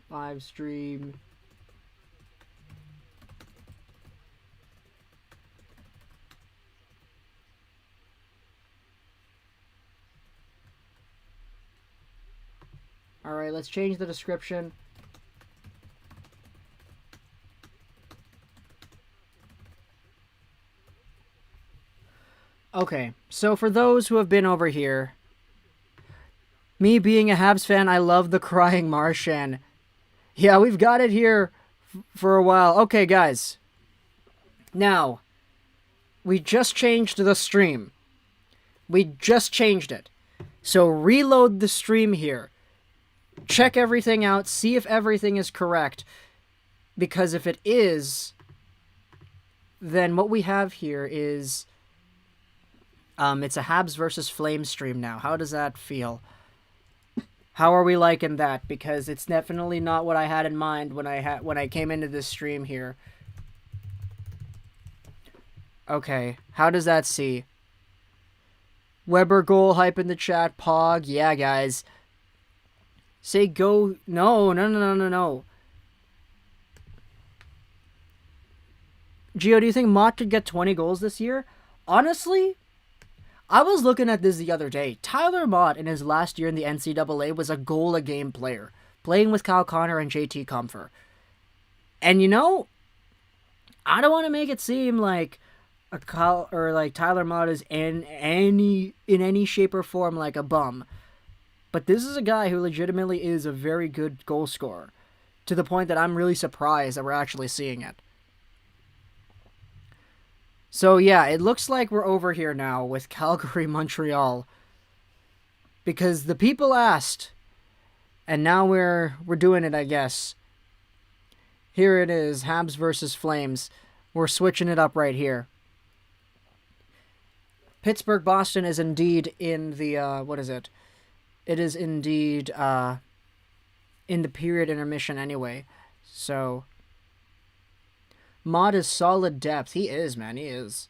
Live stream. Alright, let's change the description. Okay, so for those who have been over here, me being a Habs fan, I love the crying Martian. Yeah, we've got it here for a while. Okay, guys. Now, we just changed the stream. We just changed it. So reload the stream here. Check everything out. See if everything is correct. Because if it is, then what we have here is... it's a Habs versus Flames stream now. How does that feel? How are we liking that? Because it's definitely not what I had in mind when I came into this stream here. Okay, how does that see? Weber goal hype in the chat. Pog, yeah, guys. Say go. No. Gio, do you think Mott could get 20 goals this year? Honestly, I was looking at this the other day. Tyler Mott in his last year in the NCAA was a goal-a-game player, playing with Kyle Connor and JT Compher. And you know, I don't want to make it seem like Tyler Mott is in any shape or form like a bum. But this is a guy who legitimately is a very good goal scorer, to the point that I'm really surprised that we're actually seeing it. So yeah, it looks like we're over here now with Calgary, Montreal. Because the people asked, and now we're doing it, I guess. Here it is, Habs versus Flames. We're switching it up right here. Pittsburgh, Boston is indeed in the, what is it? It is indeed, in the period intermission anyway. So... Mott is solid depth. He is, man. He is.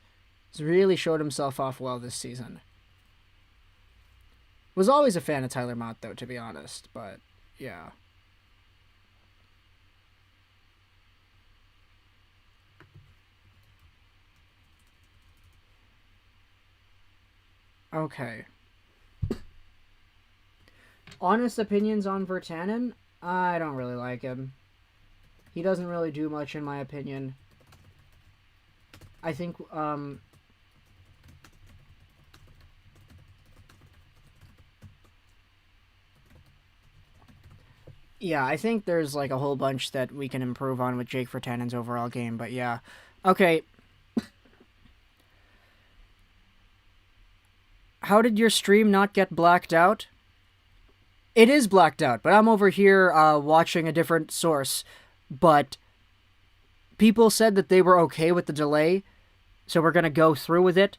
He's really showed himself off well this season. Was always a fan of Tyler Mott, though, to be honest. But, yeah. Okay. Honest opinions on Virtanen? I don't really like him. He doesn't really do much, in my opinion. I think, yeah, I think there's, like, a whole bunch that we can improve on with Jake Virtanen's overall game, but yeah. Okay. How did your stream not get blacked out? It is blacked out, but I'm over here, watching a different source. But people said that they were okay with the delay, so we're going to go through with it.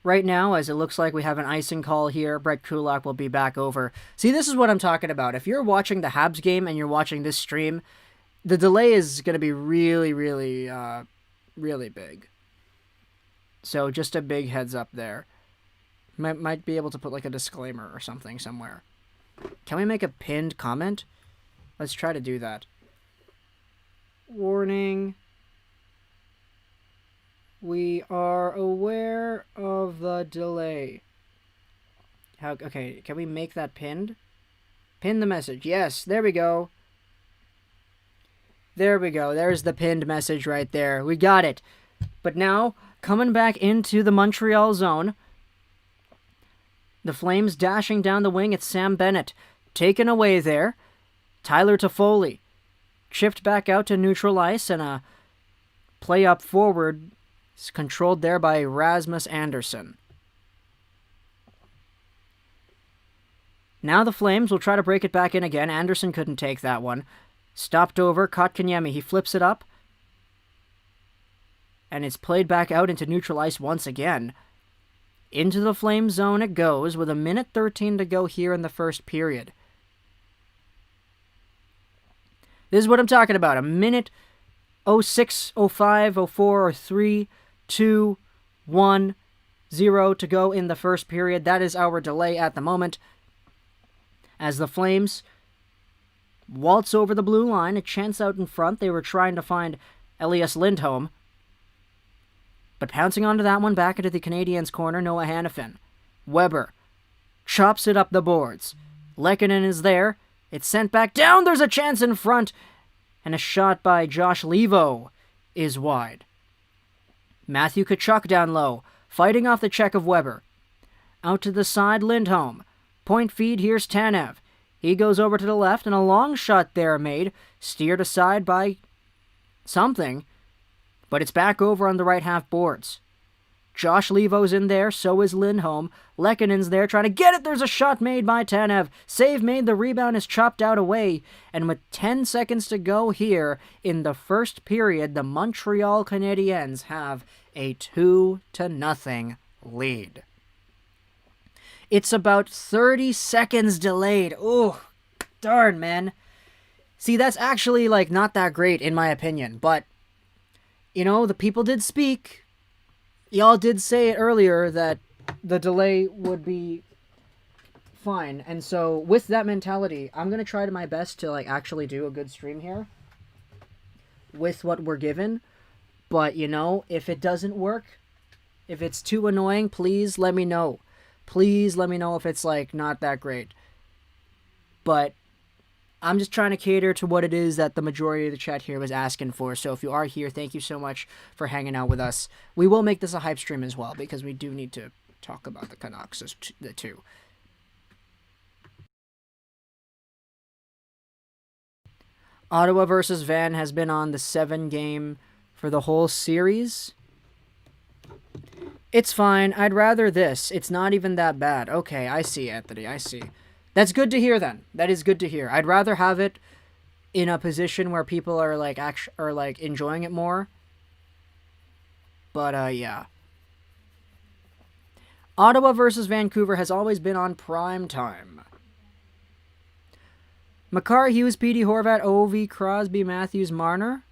Right now, as it looks like we have an icing call here, Brett Kulak will be back over. See, this is what I'm talking about. If you're watching the Habs game and you're watching this stream, the delay is going to be really, really, really big. So just a big heads up there. Might be able to put like a disclaimer or something somewhere. Can we make a pinned comment? Let's try to do that. Warning. We are aware of the delay. Okay, can we make that pinned? Pin the message. Yes, there we go. There we go. There's the pinned message right there. We got it. But now, coming back into the Montreal zone, the Flames dashing down the wing. It's Sam Bennett. Taken away there. Tyler Toffoli. Chipped back out to neutral ice, and a play up forward is controlled there by Rasmus Andersson. Now the Flames will try to break it back in again. Andersson couldn't take that one. Stopped over. Kotkaniemi. He flips it up. And it's played back out into neutral ice once again. Into the Flames zone it goes with 1:13 to go here in the first period. This is what I'm talking about. 1:06, 05, 04, 3, 2, 1, 0 to go in the first period. That is our delay at the moment. As the Flames waltz over the blue line, a chance out in front. They were trying to find Elias Lindholm. But pouncing onto that one back into the Canadiens' corner, Noah Hannafin. Weber chops it up the boards. Lehkonen is there. It's sent back down. There's a chance in front. And a shot by Josh Levo is wide. Matthew Tkachuk down low, fighting off the check of Weber. Out to the side, Lindholm. Point feed, here's Tanev. He goes over to the left, and a long shot there made, steered aside by something, but it's back over on the right half boards. Josh Levo's in there, so is Lindholm. Lehkonen's there trying to get it. There's a shot made by Tanev. Save made, the rebound is chopped out away. And with 10 seconds to go here in the first period, the Montreal Canadiens have a 2-0 lead. It's about 30 seconds delayed. Oh, darn, man. See, that's actually, not that great in my opinion. But, the people did speak. Y'all did say it earlier that the delay would be fine. And so, with that mentality, I'm going to try to my best to, actually do a good stream here with what we're given. But, if it doesn't work, if it's too annoying, please let me know. Please let me know if it's, not that great. But I'm just trying to cater to what it is that the majority of the chat here was asking for. So if you are here, thank you so much for hanging out with us. We will make this a hype stream as well, because we do need to talk about the Canucks, the two. Ottawa versus Van has been on the 7-game for the whole series. It's fine. I'd rather this. It's not even that bad. Okay, I see, Anthony. I see. That's good to hear, then. That is good to hear. I'd rather have it in a position where people are, enjoying it more. But, yeah. Ottawa versus Vancouver has always been on prime time. Makar, Hughes, Petey, Horvat, Ovi, Crosby, Matthews, Marner.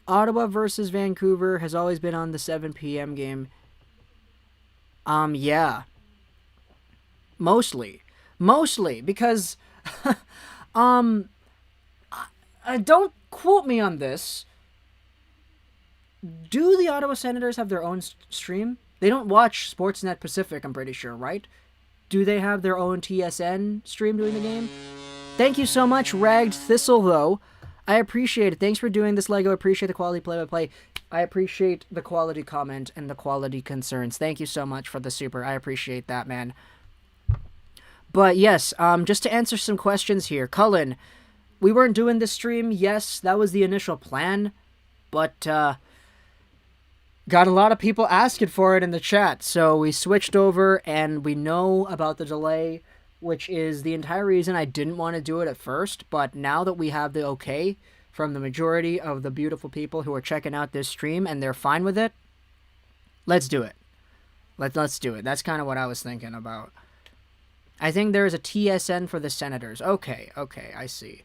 Ottawa versus Vancouver has always been on the 7 p.m. game. Yeah. Mostly, because, don't quote me on this. Do the Ottawa Senators have their own stream? They don't watch Sportsnet Pacific, I'm pretty sure, right? Do they have their own TSN stream during the game? Thank you so much, Ragged Thistle, though. I appreciate it. Thanks for doing this, Lego. I appreciate the quality play-by-play. I appreciate the quality comment and the quality concerns. Thank you so much for the super. I appreciate that, man. But yes, just to answer some questions here. Cullen, we weren't doing this stream. Yes, that was the initial plan. But, got a lot of people asking for it in the chat. So we switched over, and we know about the delay, which is the entire reason I didn't want to do it at first. But now that we have the okay from the majority of the beautiful people who are checking out this stream and they're fine with it, let's do it. Let's do it. That's kind of what I was thinking about. I think there is a TSN for the Senators. Okay, I see.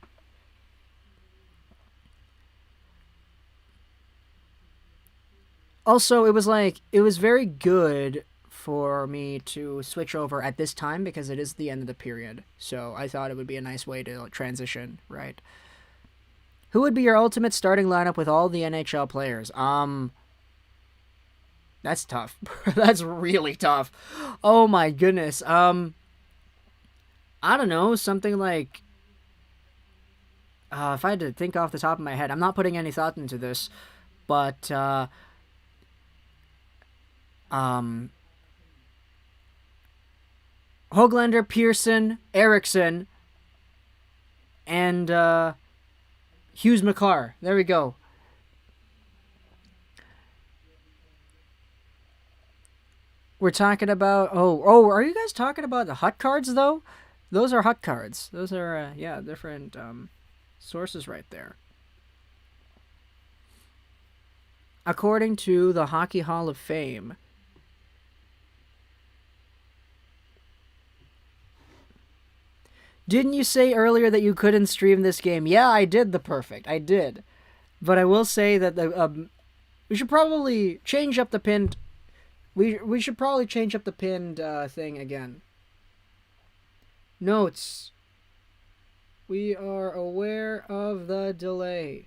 Also, it was very good for me to switch over at this time because it is the end of the period. So I thought it would be a nice way to transition, right? Who would be your ultimate starting lineup with all the NHL players? That's tough. That's really tough. Oh my goodness. I don't know, something like if I had to think off the top of my head, I'm not putting any thought into this, but Höglander, Pearson, Eriksson, and Hughes Makar. There we go. We're talking about... Oh, are you guys talking about the hut cards, though? Those are hut cards. Those are, yeah, different sources right there. According to the Hockey Hall of Fame... Didn't you say earlier that you couldn't stream this game? Yeah, I did, the perfect. I did. But I will say that we should probably change up the pinned... We should probably change up the pinned thing again. Notes. We are aware of the delay.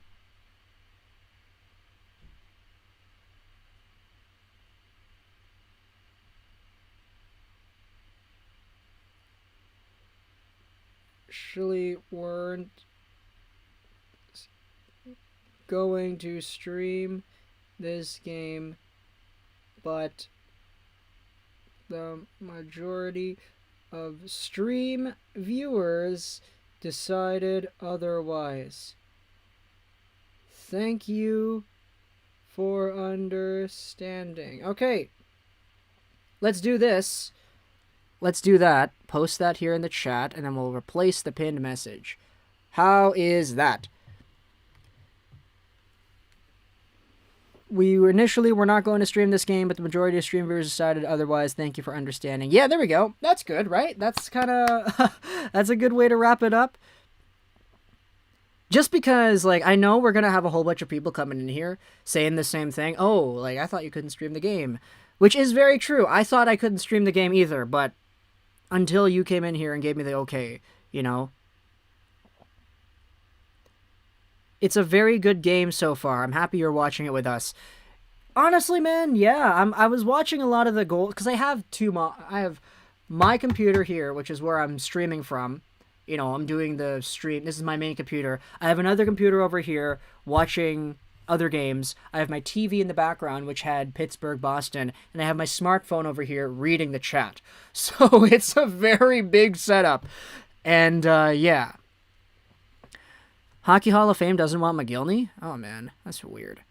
actually weren't going to stream this game, but the majority of stream viewers decided otherwise. Thank you for understanding. Okay, let's do this. Let's do that. Post that here in the chat, and then we'll replace the pinned message. How is that? We initially were not going to stream this game, but the majority of stream viewers decided otherwise. Thank you for understanding. Yeah, there we go. That's good, right? That's kind of... that's a good way to wrap it up. Just because, like, I know we're going to have a whole bunch of people coming in here saying the same thing. Oh, like, I thought you couldn't stream the game. Which is very true. I thought I couldn't stream the game either, but until you came in here and gave me the okay, you know? It's a very good game so far. I'm happy you're watching it with us. Honestly, man, yeah, I was watching a lot of the goals, because I have I have my computer here, which is where I'm streaming from. You know, I'm doing the stream. This is my main computer. I have another computer over here watching other games. I have my TV in the background, which had Pittsburgh, Boston, and I have my smartphone over here reading the chat. So it's a very big setup. And, yeah. Hockey Hall of Fame doesn't want McGillney? Oh, man. That's weird.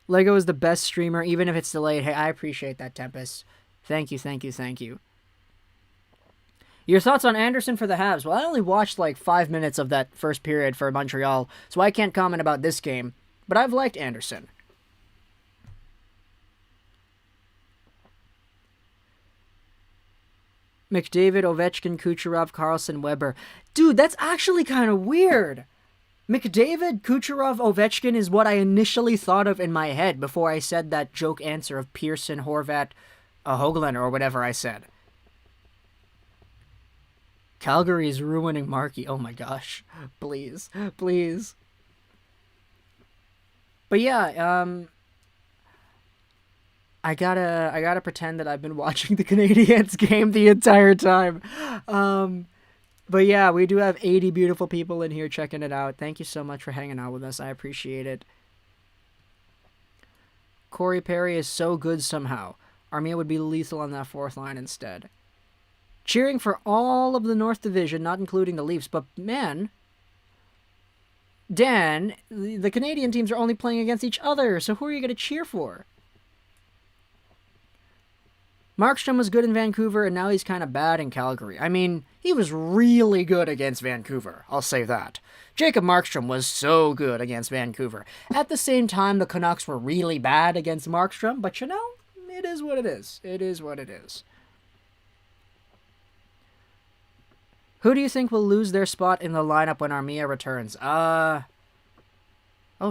Lego is the best streamer, even if it's delayed. Hey, I appreciate that, Tempest. Thank you, thank you, thank you. Your thoughts on Anderson for the Habs? Well, I only watched like 5 minutes of that first period for Montreal, so I can't comment about this game. But I've liked Anderson. McDavid, Ovechkin, Kucherov, Carlson, Weber. Dude, that's actually kind of weird. McDavid, Kucherov, Ovechkin is what I initially thought of in my head before I said that joke answer of Pearson, Horvat, Höglander, or whatever I said. Calgary is ruining Markey. Oh my gosh. Please. Please. But yeah, I gotta pretend that I've been watching the Canadiens game the entire time. But yeah, we do have 80 beautiful people in here checking it out. Thank you so much for hanging out with us. I appreciate it. Corey Perry is so good somehow. Armia would be lethal on that fourth line instead. Cheering for all of the North Division, not including the Leafs. But man, Dan, the Canadian teams are only playing against each other. So who are you going to cheer for? Markstrom was good in Vancouver, and now he's kind of bad in Calgary. I mean, he was really good against Vancouver. I'll say that. Jacob Markstrom was so good against Vancouver. At the same time, the Canucks were really bad against Markstrom. But you know, it is what it is. It is what it is. Who do you think will lose their spot in the lineup when Armia returns? Oh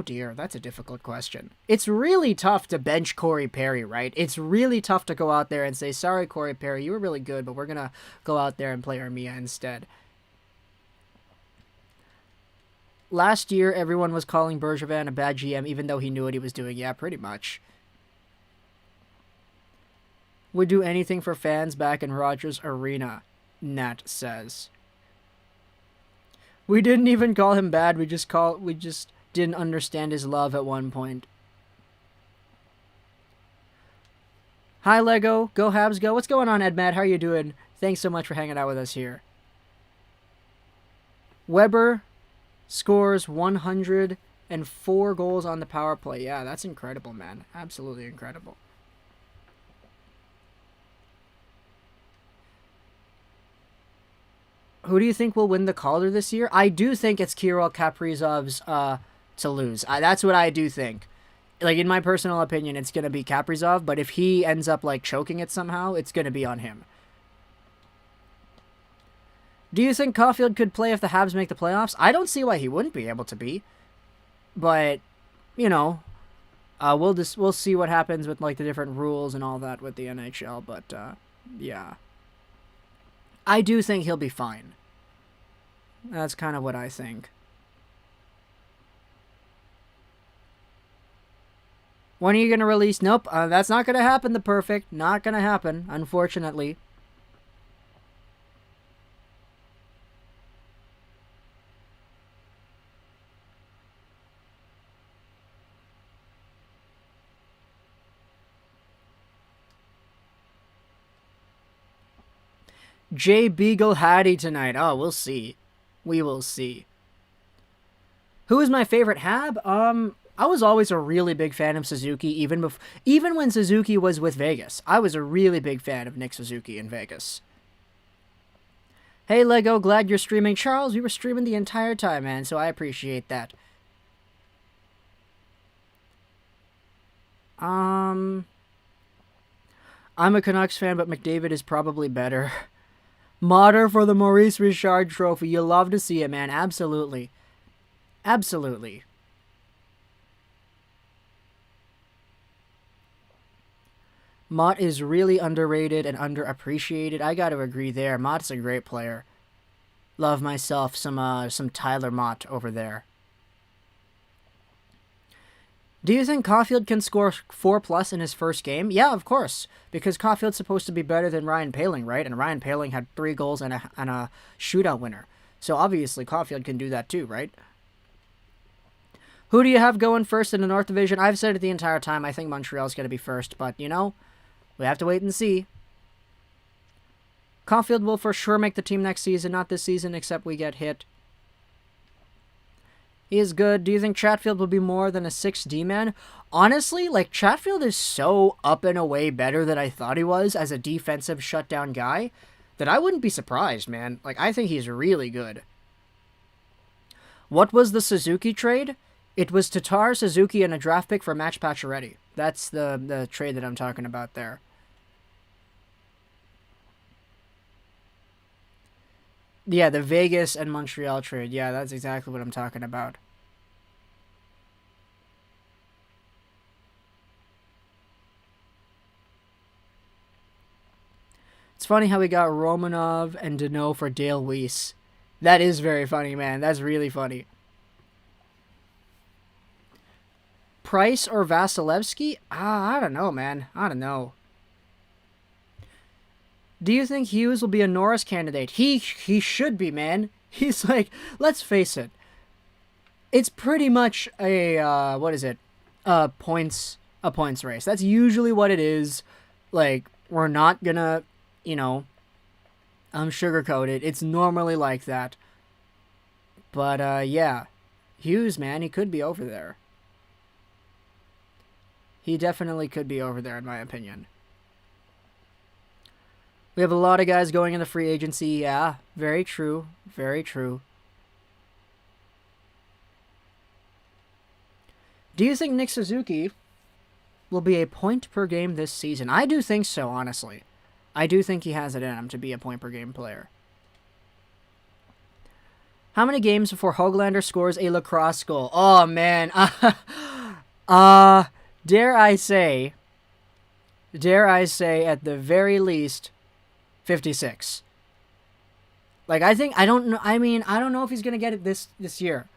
dear, that's a difficult question. It's really tough to bench Corey Perry, right? It's really tough to go out there and say, sorry, Corey Perry, you were really good, but we're going to go out there and play Armia instead. Last year, everyone was calling Bergevin a bad GM, even though he knew what he was doing. Yeah, pretty much. Would do anything for fans back in Rogers Arena, Nat says. We didn't even call him bad. We just didn't understand his love at one point. Hi, Lego. Go Habs, go. What's going on, Edmad? How are you doing? Thanks so much for hanging out with us here. Weber scores 104 goals on the power play. Yeah, that's incredible, man. Absolutely incredible. Who do you think will win the Calder this year? I do think it's Kirill Kaprizov's to lose. That's what I do think. Like, in my personal opinion, it's going to be Kaprizov, but if he ends up, like, choking it somehow, it's going to be on him. Do you think Caulfield could play if the Habs make the playoffs? I don't see why he wouldn't be able to be. But, you know, we'll see what happens with, like, the different rules and all that with the NHL, but, yeah. I do think he'll be fine. That's kind of what I think. When are you going to release? Nope, that's not going to happen, the perfect. Not going to happen, unfortunately. Jay Beagle Hattie tonight. Oh, we'll see. We will see. Who is my favorite Hab? I was always a really big fan of Suzuki, even when Suzuki was with Vegas. I was a really big fan of Nick Suzuki in Vegas. Hey Lego, glad you're streaming. Charles, we were streaming the entire time, man, so I appreciate that. I'm a Canucks fan, but McDavid is probably better. Modder for the Maurice Richard Trophy. You love to see it, man. Absolutely. Absolutely. Mott is really underrated and underappreciated. I got to agree there. Mott's a great player. Love myself some Tyler Mott over there. Do you think Caulfield can score 4+ in his first game? Yeah, of course, because Caulfield's supposed to be better than Ryan Poehling, right? And Ryan Poehling had 3 goals and a shootout winner. So obviously Caulfield can do that too, right? Who do you have going first in the North Division? I've said it the entire time. I think Montreal's going to be first, but, you know, we have to wait and see. Caulfield will for sure make the team next season, not this season, except we get hit. He is good. Do you think Chatfield will be more than a 6D man? Honestly, like, Chatfield is so up and away better than I thought he was as a defensive shutdown guy that I wouldn't be surprised, man. Like, I think he's really good. What was the Suzuki trade? It was Tatar, Suzuki, and a draft pick for Match Pacioretty. That's the trade that I'm talking about there. Yeah, the Vegas and Montreal trade. Yeah, that's exactly what I'm talking about. It's funny how we got Romanov and Deneau for Dale Weiss. That is very funny, man. That's really funny. Price or Vasilevsky? I don't know, man. I don't know. Do you think Hughes will be a Norris candidate? He should be, man. He's like, let's face it. It's pretty much a, what is it? A points race. That's usually what it is. Like, we're not gonna, you know, sugarcoat it. It's normally like that. But, yeah. Hughes, man, he could be over there. He definitely could be over there, in my opinion. We have a lot of guys going in the free agency. Yeah, very true. Very true. Do you think Nick Suzuki will be a point per game this season? I do think so, honestly. I do think he has it in him to be a point per game player. How many games before Höglander scores a lacrosse goal? Oh, man. Dare I say, at the very least, 56. Like, I don't know if he's going to get it this year.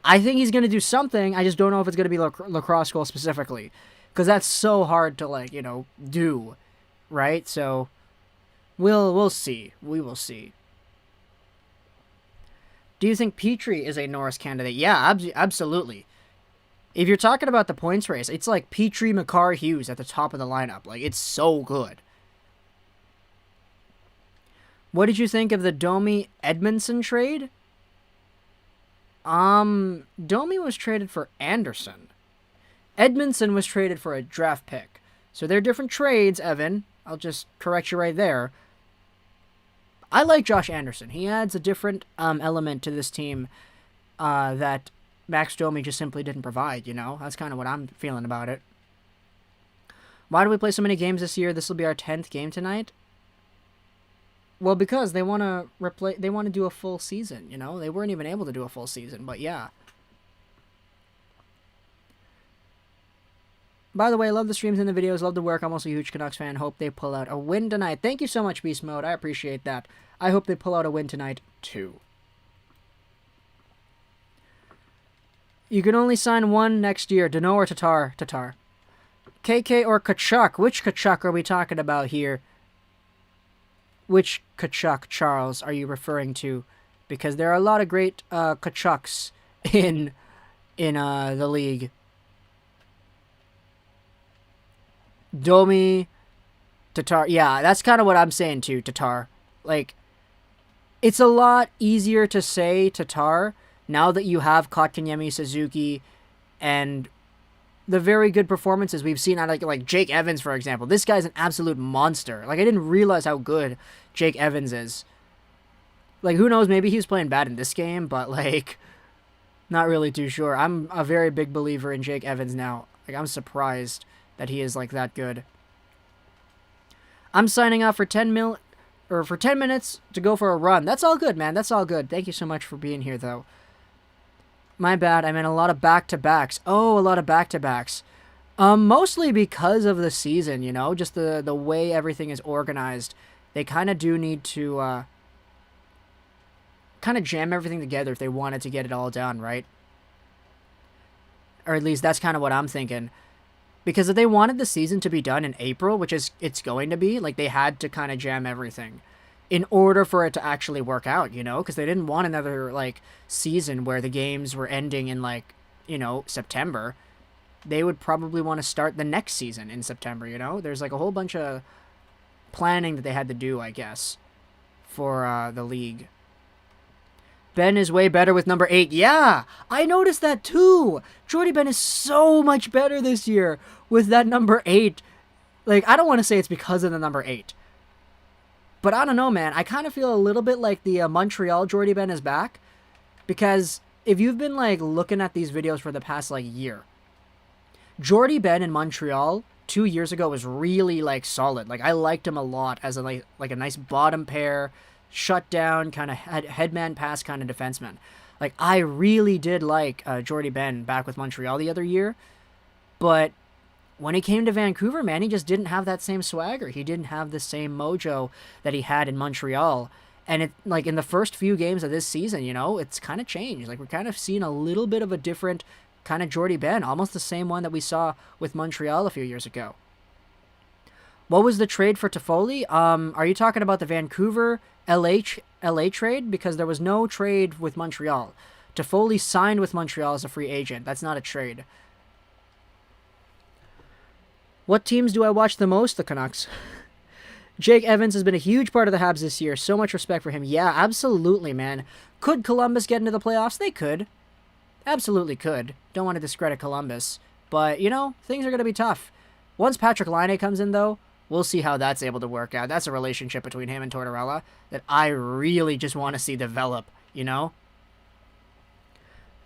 I think he's going to do something. I just don't know if it's going to be lacrosse goal specifically. Because that's so hard to, like, you know, do. Right? So, we'll see. We will see. Do you think Petrie is a Norris candidate? Yeah, absolutely. If you're talking about the points race, it's like Petrie, Makar, Hughes at the top of the lineup. Like, it's so good. What did you think of the Domi Edmondson trade? Domi was traded for Anderson. Edmondson was traded for a draft pick. So they're different trades, Evan. I'll just correct you right there. I like Josh Anderson. He adds a different element to this team that Max Domi just simply didn't provide, you know? That's kind of what I'm feeling about it. Why do we play so many games this year? This will be our 10th game tonight. Well, because they want to do a full season, you know? They weren't even able to do a full season, but yeah. By the way, love the streams and the videos, love the work. I'm also a huge Canucks fan. Hope they pull out a win tonight. Thank you so much, Beast Mode. I appreciate that. I hope they pull out a win tonight, too. You can only sign one next year. Deneau or Tatar? Tatar. KK or Kachuk? Which Kachuk are we talking about here? Which Kachuk, Charles, are you referring to? Because there are a lot of great Kachuks in the league. Domi, Tatar. Yeah, that's kind of what I'm saying too, Tatar. Like, it's a lot easier to say Tatar now that you have Kotkaniemi, Suzuki, and the very good performances we've seen out of like Jake Evans, for example. This guy's an absolute monster. Like, I didn't realize how good Jake Evans is. Like, who knows, maybe he was playing bad in this game, but like, not really too sure. I'm a very big believer in Jake Evans now. Like, I'm surprised that he is like that good. I'm signing off for 10 minutes to go for a run. That's all good, man. That's all good. Thank you so much for being here, though. My bad. I meant a lot of back-to-backs. Oh, a lot of back-to-backs. Mostly because of the season, you know, just the way everything is organized. They kind of do need to kind of jam everything together if they wanted to get it all done, right? Or at least that's kind of what I'm thinking. Because if they wanted the season to be done in April, which is it's going to be, like, they had to kind of jam everything in order for it to actually work out, you know? Because they didn't want another, like, season where the games were ending in, like, you know, September. They would probably want to start the next season in September, you know? There's, like, a whole bunch of planning that they had to do, I guess, for the league. Ben is way better with number 8. Yeah, I noticed that too. Jordy Ben is so much better this year with that number 8. Like, I don't want to say it's because of the number 8. But I don't know, man. I kind of feel a little bit like the Montreal Jordy Ben is back. Because if you've been, like, looking at these videos for the past, like, year, Jordy Ben in Montreal 2 years ago was really, like, solid. Like, I liked him a lot as a, like a nice bottom pair, shut down, kind of headman pass kind of defenseman. Like, I really did like Jordy Ben back with Montreal the other year. But when he came to Vancouver, man, he just didn't have that same swagger. He didn't have the same mojo that he had in Montreal. And it, like, in the first few games of this season, you know, it's kind of changed. Like, we're kind of seeing a little bit of a different kind of Jordy Ben, almost the same one that we saw with Montreal a few years ago. What was the trade for Toffoli? Are you talking about the Vancouver LA trade? Because there was no trade with Montreal. Toffoli signed with Montreal as a free agent. That's not a trade. What teams do I watch the most? The Canucks. Jake Evans has been a huge part of the Habs this year. So much respect for him. Yeah, absolutely, man. Could Columbus get into the playoffs? They could. Absolutely could. Don't want to discredit Columbus. But, you know, things are going to be tough. Once Patrick Laine comes in, though, we'll see how that's able to work out. That's a relationship between him and Tortorella that I really just want to see develop, you know?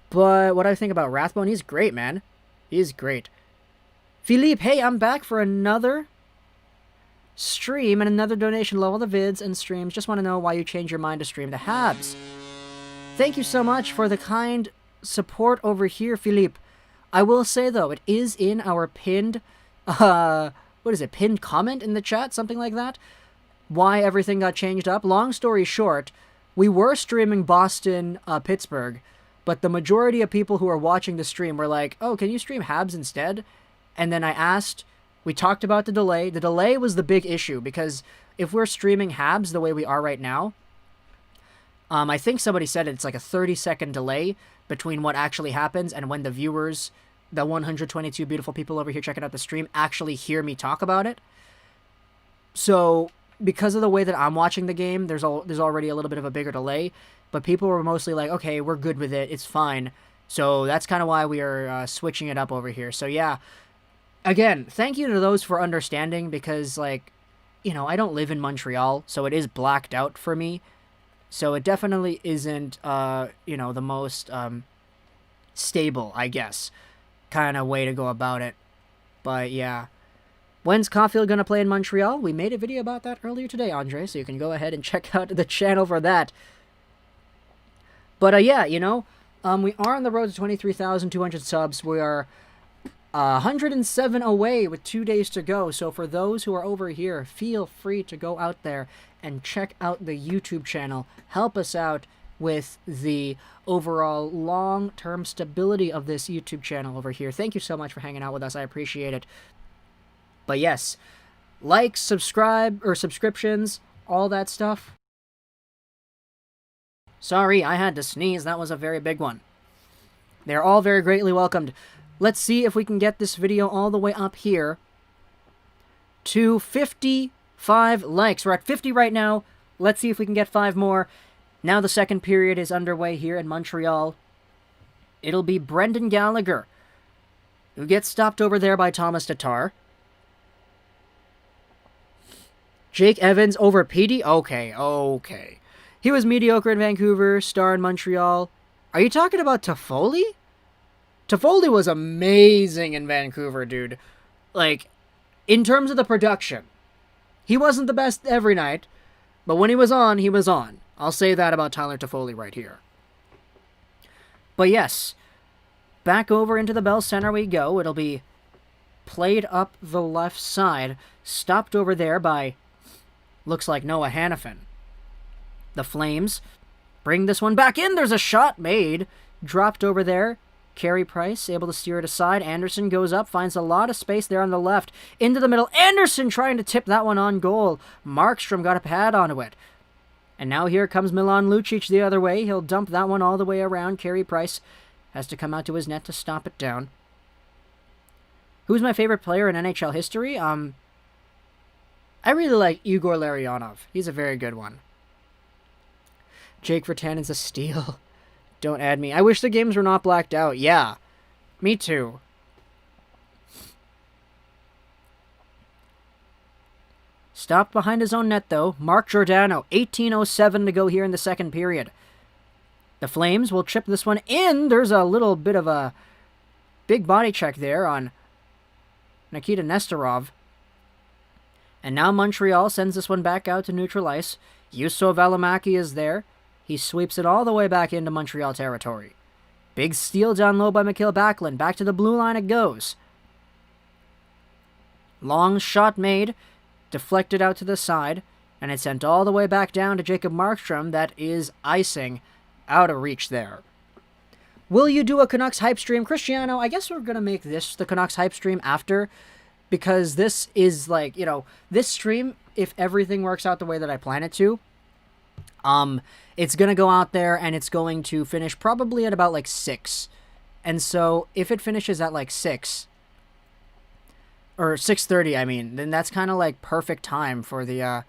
But what do I think about Rathbone? He's great, man. He's great. Philippe, hey, I'm back for another stream and another donation. Love all the vids and streams. Just want to know why you changed your mind to stream the Habs. Thank you so much for the kind support over here, Philippe. I will say, though, it is in our pinned, pinned comment in the chat, something like that, why everything got changed up. Long story short, we were streaming Boston, Pittsburgh, but the majority of people who are watching the stream were like, oh, can you stream Habs instead? And then I asked, we talked about the delay. The delay was the big issue, because if we're streaming Habs the way we are right now, I think somebody said it's like a 30-second delay between what actually happens and when the viewers, the 122 beautiful people over here checking out the stream, actually hear me talk about it. So because of the way that I'm watching the game, there's already a little bit of a bigger delay, but people were mostly like, okay, we're good with it, it's fine. So that's kind of why we are switching it up over here. So yeah, again, thank you to those for understanding, because, like, you know, I don't live in Montreal, so it is blacked out for me. So it definitely isn't, you know, the most stable, I guess, kind of way to go about it. But yeah. When's Caulfield going to play in Montreal? We made a video about that earlier today, Andre, so you can go ahead and check out the channel for that. But yeah, you know, we are on the road to 23,200 subs. We are 107 away with 2 days to go. So for those who are over here, feel free to go out there and check out the YouTube channel. Help us out with the overall long-term stability of this YouTube channel over here. Thank you so much for hanging out with us. I appreciate it. But yes, likes, subscribe, or subscriptions, all that stuff. Sorry, I had to sneeze. That was a very big one. They're all very greatly welcomed. Let's see if we can get this video all the way up here to 55 likes. We're at 50 right now. Let's see if we can get 5 more. Now the second period is underway here in Montreal. It'll be Brendan Gallagher, who gets stopped over there by Thomas Tatar. Jake Evans over Petey? Okay. He was mediocre in Vancouver, star in Montreal. Are you talking about Toffoli? Toffoli was amazing in Vancouver, dude. Like, in terms of the production, he wasn't the best every night, but when he was on, he was on. I'll say that about Tyler Toffoli right here. But yes, back over into the Bell Center we go. It'll be played up the left side, stopped over there by, looks like Noah Hannafin. The Flames bring this one back in. There's a shot made. Dropped over there. Carey Price able to steer it aside. Anderson goes up, finds a lot of space there on the left. Into the middle. Anderson trying to tip that one on goal. Markstrom got a pad onto it. And now here comes Milan Lucic the other way. He'll dump that one all the way around. Carey Price has to come out to his net to stop it down. Who's my favorite player in NHL history? I really like Igor Larionov. He's a very good one. Jake Virtanen's a steal. Don't add me. I wish the games were not blacked out. Yeah, me too. Stopped behind his own net, though. Mark Giordano, 18:07 to go here in the second period. The Flames will chip this one in. There's a little bit of a big body check there on Nikita Nestorov. And now Montreal sends this one back out to neutral ice. Juuso Välimäki is there. He sweeps it all the way back into Montreal territory. Big steal down low by Mikhail Backlund. Back to the blue line it goes. Long shot made. Deflected out to the side. And it's sent all the way back down to Jacob Markstrom. That is icing out of reach there. Will you do a Canucks hype stream? Cristiano, I guess we're going to make this the Canucks hype stream after. Because this is like, this stream, if everything works out the way that I plan it to, it's going to go out there and it's going to finish probably at about like 6. And so if it finishes at like 6, or 6:30, I mean, then that's kind of like perfect time for the,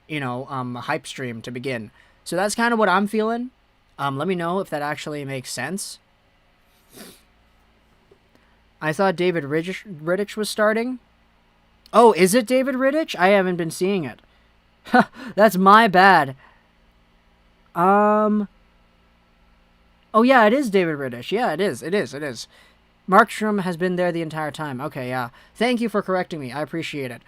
hype stream to begin. So that's kind of what I'm feeling. Let me know if that actually makes sense. I thought David Rittich was starting. Oh, is it David Rittich? I haven't been seeing it. That's my bad. Oh, yeah, it is David Rittich. Yeah, it is. Markstrom has been there the entire time. Okay, yeah. Thank you for correcting me. I appreciate it.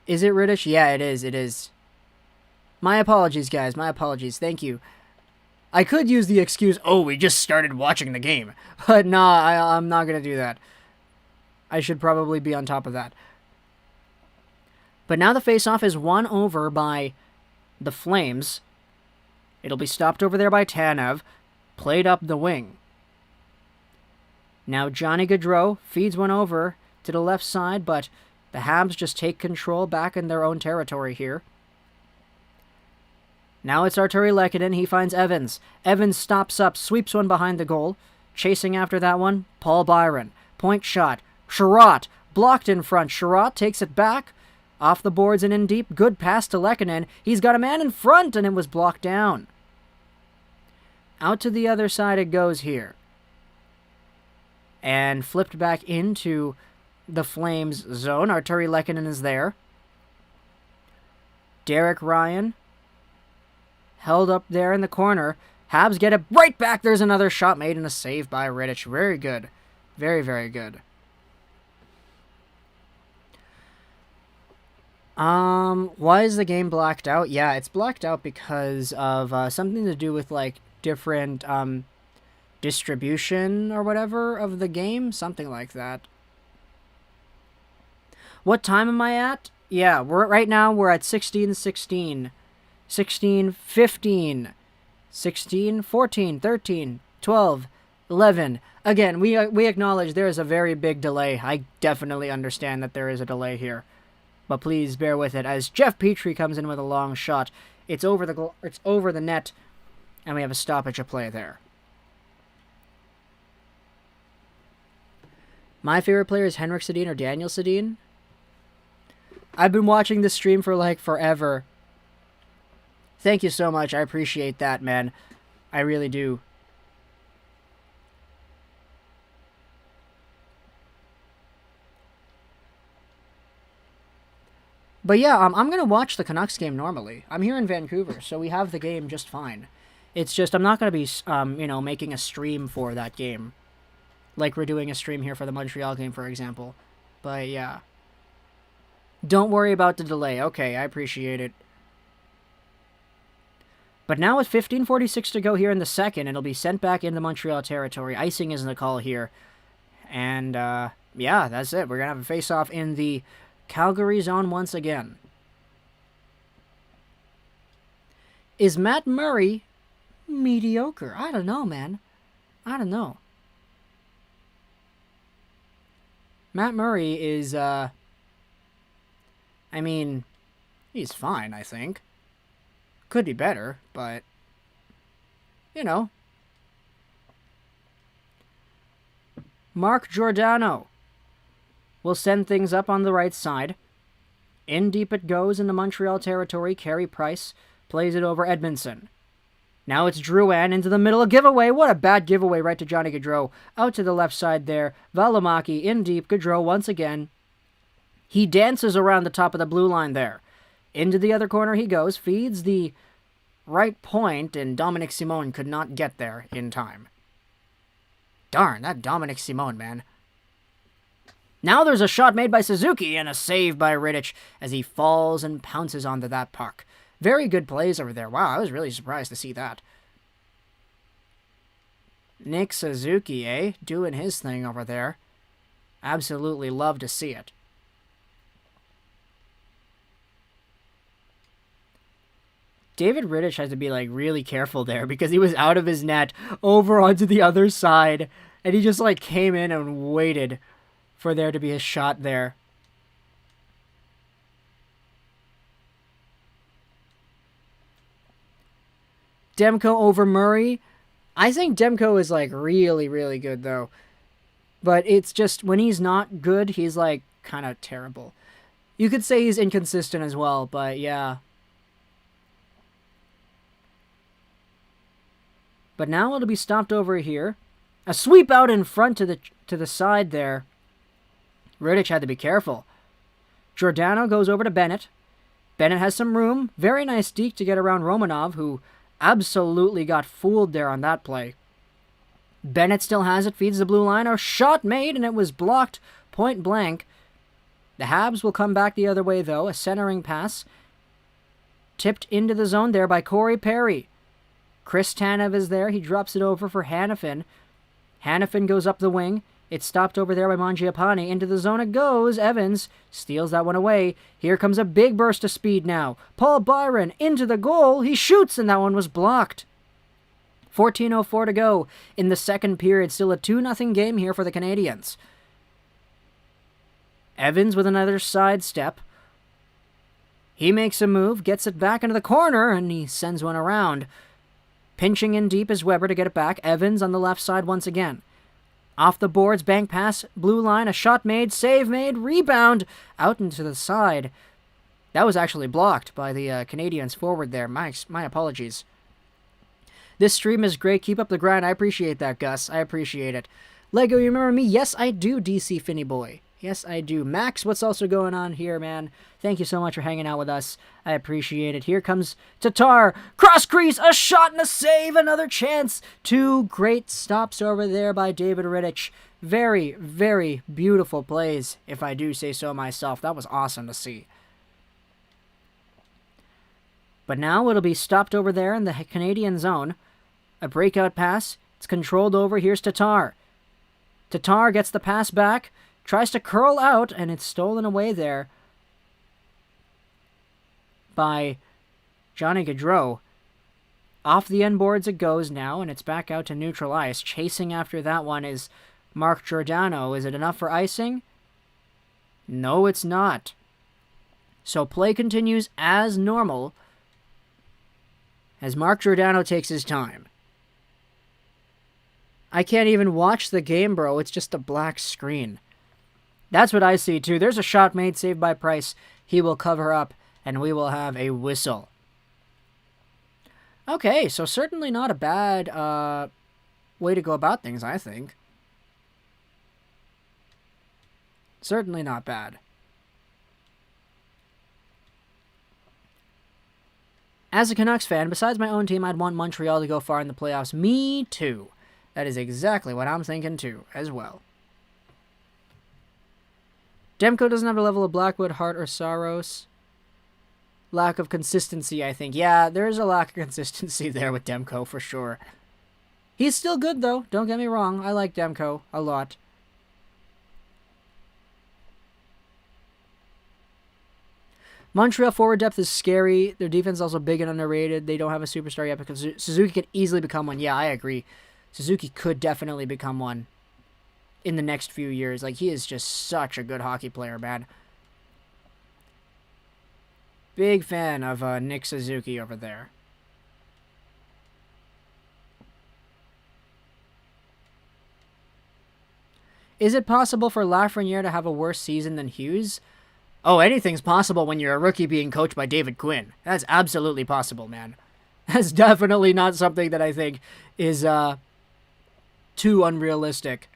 Is it Rittich? Yeah, it is. My apologies, guys. My apologies. Thank you. I could use the excuse, we just started watching the game. But nah, I'm not going to do that. I should probably be on top of that. But now the faceoff is won over by the Flames. It'll be stopped over there by Tanev. Played up the wing. Now Johnny Gaudreau feeds one over to the left side, but the Habs just take control back in their own territory here. Now it's Arturi Lehkonen. He finds Evans. Evans stops up, sweeps one behind the goal. Chasing after that one, Paul Byron. Point shot. Sherratt blocked in front. Sherratt takes it back. Off the boards and in deep. Good pass to Lehkonen. He's got a man in front, and it was blocked down. Out to the other side it goes here. And flipped back into the Flames zone. Arturi Lehkonen is there. Derek Ryan held up there in the corner. Habs get it right back. There's another shot made and a save by Rittich. Very good. Very, very good. Why is the game blacked out? Yeah, it's blacked out because of something to do with like different distribution or whatever of the game. Something like that. What time am I at? Yeah, right now we're at 16:16. 16, 15, 16, 14, 13, 12, 11. Again, we acknowledge there is a very big delay. I definitely understand that there is a delay here. But please bear with it as Jeff Petrie comes in with a long shot. It's over the net, and we have a stoppage of play there. My favorite player is Henrik Sedin or Daniel Sedin. I've been watching this stream for like forever. Thank you so much. I appreciate that, man. I really do. But yeah, I'm going to watch the Canucks game normally. I'm here in Vancouver, so we have the game just fine. It's just I'm not going to be, making a stream for that game. Like we're doing a stream here for the Montreal game, for example. But yeah. Don't worry about the delay. Okay, I appreciate it. But now with 15:46 to go here in the second, it'll be sent back into Montreal territory. Icing is the call here. And, yeah, that's it. We're going to have a face-off in the Calgary zone once again. Is Matt Murray mediocre? I don't know, man. I don't know. Matt Murray is, he's fine, I think. Could be better, but, Mark Giordano will send things up on the right side. In deep it goes into Montreal territory. Carey Price plays it over Edmondson. Now it's Drouin into the middle. A giveaway. What a bad giveaway right to Johnny Gaudreau. Out to the left side there. Valimaki in deep. Gaudreau once again. He dances around the top of the blue line there. Into the other corner he goes. Feeds the right point, and Dominic Simone could not get there in time. Darn, that Dominic Simone, man. Now there's a shot made by Suzuki and a save by Rittich as he falls and pounces onto that puck. Very good plays over there. Wow, I was really surprised to see that. Nick Suzuki, doing his thing over there. Absolutely love to see it. David Rittich has to be, really careful there because he was out of his net over onto the other side, and he just, came in and waited for there to be a shot there. Demko over Murray. I think Demko is, really, really good, though. But it's just, when he's not good, he's, kind of terrible. You could say he's inconsistent as well, but yeah. But now it'll be stopped over here. A sweep out in front to the side there. Rittich had to be careful. Giordano goes over to Bennett. Bennett has some room. Very nice deke to get around Romanov, who absolutely got fooled there on that play. Bennett still has it, feeds the blue line. A shot made, and it was blocked point blank. The Habs will come back the other way, though. A centering pass. Tipped into the zone there by Corey Perry. Chris Tanev is there. He drops it over for Hanifin. Hanifin goes up the wing. It's stopped over there by Mangiapane. Into the zone it goes. Evans steals that one away. Here comes a big burst of speed now. Paul Byron into the goal. He shoots, and that one was blocked. 14:04 to go in the second period. Still a 2-0 game here for the Canadiens. Evans with another sidestep. He makes a move, gets it back into the corner, and he sends one around. Pinching in deep is Weber to get it back. Evans on the left side once again. Off the boards, bank pass, blue line, a shot made, save made, rebound, out into the side. That was actually blocked by the Canadiens forward there. My apologies. This stream is great. Keep up the grind. I appreciate that, Gus. I appreciate it. Lego, you remember me? Yes, I do, DC Finney Boy. Yes, I do. Max, what's also going on here, man? Thank you so much for hanging out with us. I appreciate it. Here comes Tatar. Cross crease, a shot and a save. Another chance. Two great stops over there by David Rittich. Very, very beautiful plays, if I do say so myself. That was awesome to see. But now it'll be stopped over there in the Canadian zone. A breakout pass. It's controlled over. Here's Tatar. Tatar gets the pass back. Tries to curl out, and it's stolen away there by Johnny Gaudreau. Off the end boards it goes now, and it's back out to neutral ice. Chasing after that one is Mark Giordano. Is it enough for icing? No, it's not. So play continues as normal as Mark Giordano takes his time. I can't even watch the game, bro. It's just a black screen. That's what I see too. There's a shot made, saved by Price. He will cover up, and we will have a whistle. Okay, so certainly not a bad way to go about things, I think. Certainly not bad. As a Canucks fan, besides my own team, I'd want Montreal to go far in the playoffs. Me too. That is exactly what I'm thinking too, as well. Demko doesn't have a level of Blackwood, Hart, or Saros. Lack of consistency, I think. Yeah, there is a lack of consistency there with Demko, for sure. He's still good, though. Don't get me wrong. I like Demko a lot. Montreal forward depth is scary. Their defense is also big and underrated. They don't have a superstar yet because Suzuki could easily become one. Yeah, I agree. Suzuki could definitely become one in the next few years. Like, he is just such a good hockey player, man. Big fan of Nick Suzuki over there. Is it possible for Lafreniere to have a worse season than Hughes? Oh, anything's possible when you're a rookie being coached by David Quinn. That's absolutely possible, man. That's definitely not something that I think is too unrealistic.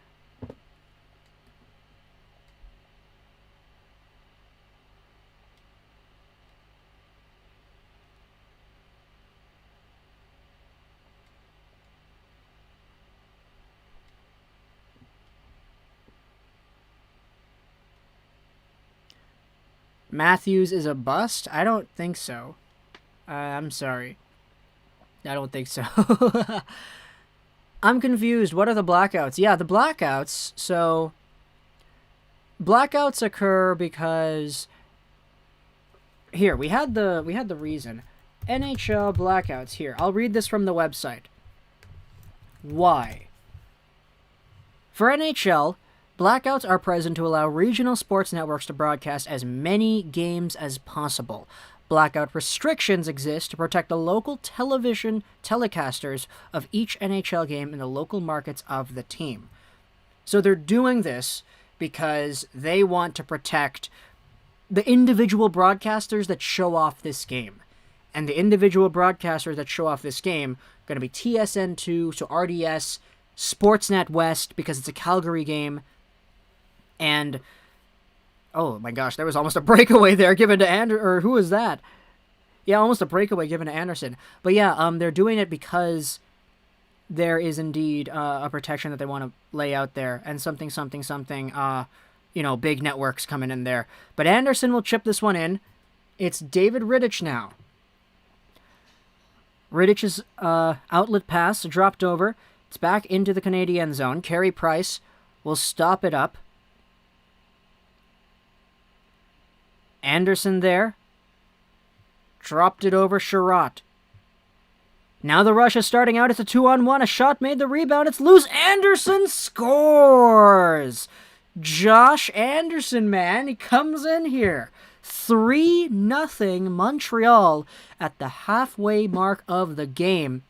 Matthews is a bust? I don't think so. I'm sorry. I don't think so. I'm confused. What are the blackouts? Yeah, the blackouts. So, blackouts occur because here we had the reason. NHL blackouts here. I'll read this from the website. Why? For NHL, blackouts are present to allow regional sports networks to broadcast as many games as possible. Blackout restrictions exist to protect the local television telecasters of each NHL game in the local markets of the team. So they're doing this because they want to protect the individual broadcasters that show off this game. And the individual broadcasters that show off this game are going to be TSN2, so RDS, Sportsnet West, because it's a Calgary game, and oh my gosh, there was almost a breakaway there given to or who was that? Yeah, almost a breakaway given to Anderson. But yeah, they're doing it because there is indeed a protection that they want to lay out there, and something, big networks coming in there. But Anderson will chip this one in. It's David Rittich now. Rittich's outlet pass dropped over. It's back into the Canadian zone. Carey Price will stop it up. Anderson there. Dropped it over Sherratt. Now the rush is starting out. It's a 2-on-1. A shot made the rebound. It's loose. Anderson scores! Josh Anderson, man. He comes in here. 3-0 Montreal at the halfway mark of the game.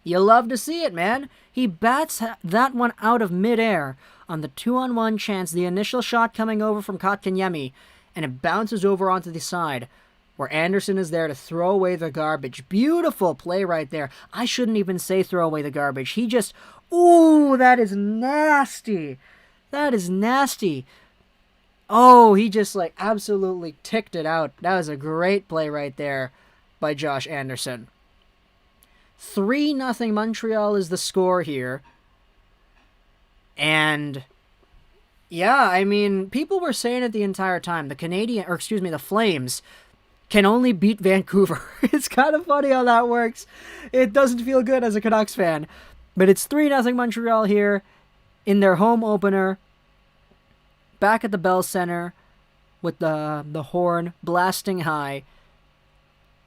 You love to see it, man. He bats that one out of midair on the 2-on-1 chance. The initial shot coming over from Kotkaniemi, and it bounces over onto the side where Anderson is there to throw away the garbage. Beautiful play right there. I shouldn't even say throw away the garbage. He just, ooh, that is nasty. That is nasty. Oh, he just absolutely ticked it out. That was a great play right there by Josh Anderson. 3-0 Montreal is the score here. And yeah, I mean, people were saying it the entire time. The Flames can only beat Vancouver. It's kind of funny how that works. It doesn't feel good as a Canucks fan. But it's 3-0 Montreal here in their home opener. Back at the Bell Center with the horn blasting high.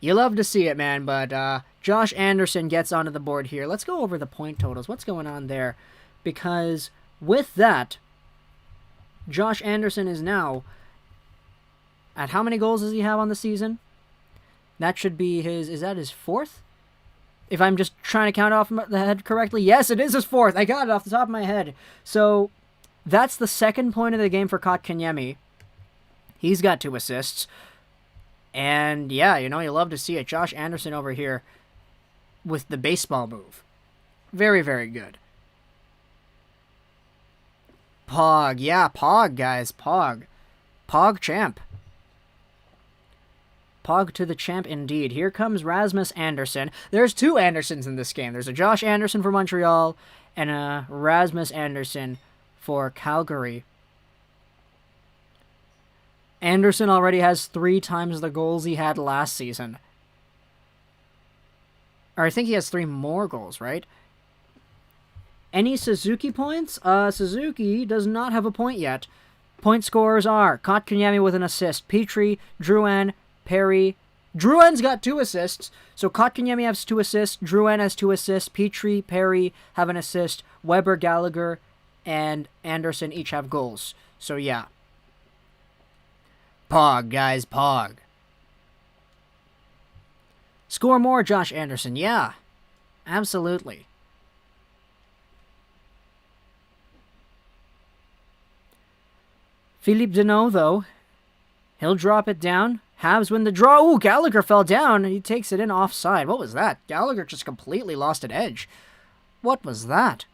You love to see it, man, but Josh Anderson gets onto the board here. Let's go over the point totals. What's going on there? Because with that, Josh Anderson is now at how many goals does he have on the season? That should be is that his fourth? If I'm just trying to count off the head correctly. Yes, it is his fourth. I got it off the top of my head. So That's the second point of the game for Kotkaniemi. He's got 2 assists. And yeah, you love to see it. Josh Anderson over here with the baseball move. Very, very good. Pog. Yeah, Pog, guys. Pog. Pog champ. Pog to the champ indeed. Here comes Rasmus Andersson. There's 2 Andersons in this game. There's a Josh Anderson for Montreal and a Rasmus Andersson for Calgary. Anderson already has 3 times the goals he had last season. Or I think he has 3 more goals, right? Any Suzuki points? Suzuki does not have a point yet. Point scorers are Kotkaniemi with an assist, Petrie, Drouin, Perry. Drouin's got 2 assists, so Kotkaniemi has 2 assists, Drouin has 2 assists, Petrie, Perry have an assist, Weber, Gallagher, and Anderson each have goals. So yeah. Pog, guys, Pog. Score more, Josh Anderson. Yeah, absolutely. Philippe Deneau, though, he'll drop it down. Habs win the draw. Ooh, Gallagher fell down, and he takes it in offside. What was that? Gallagher just completely lost an edge. What was that?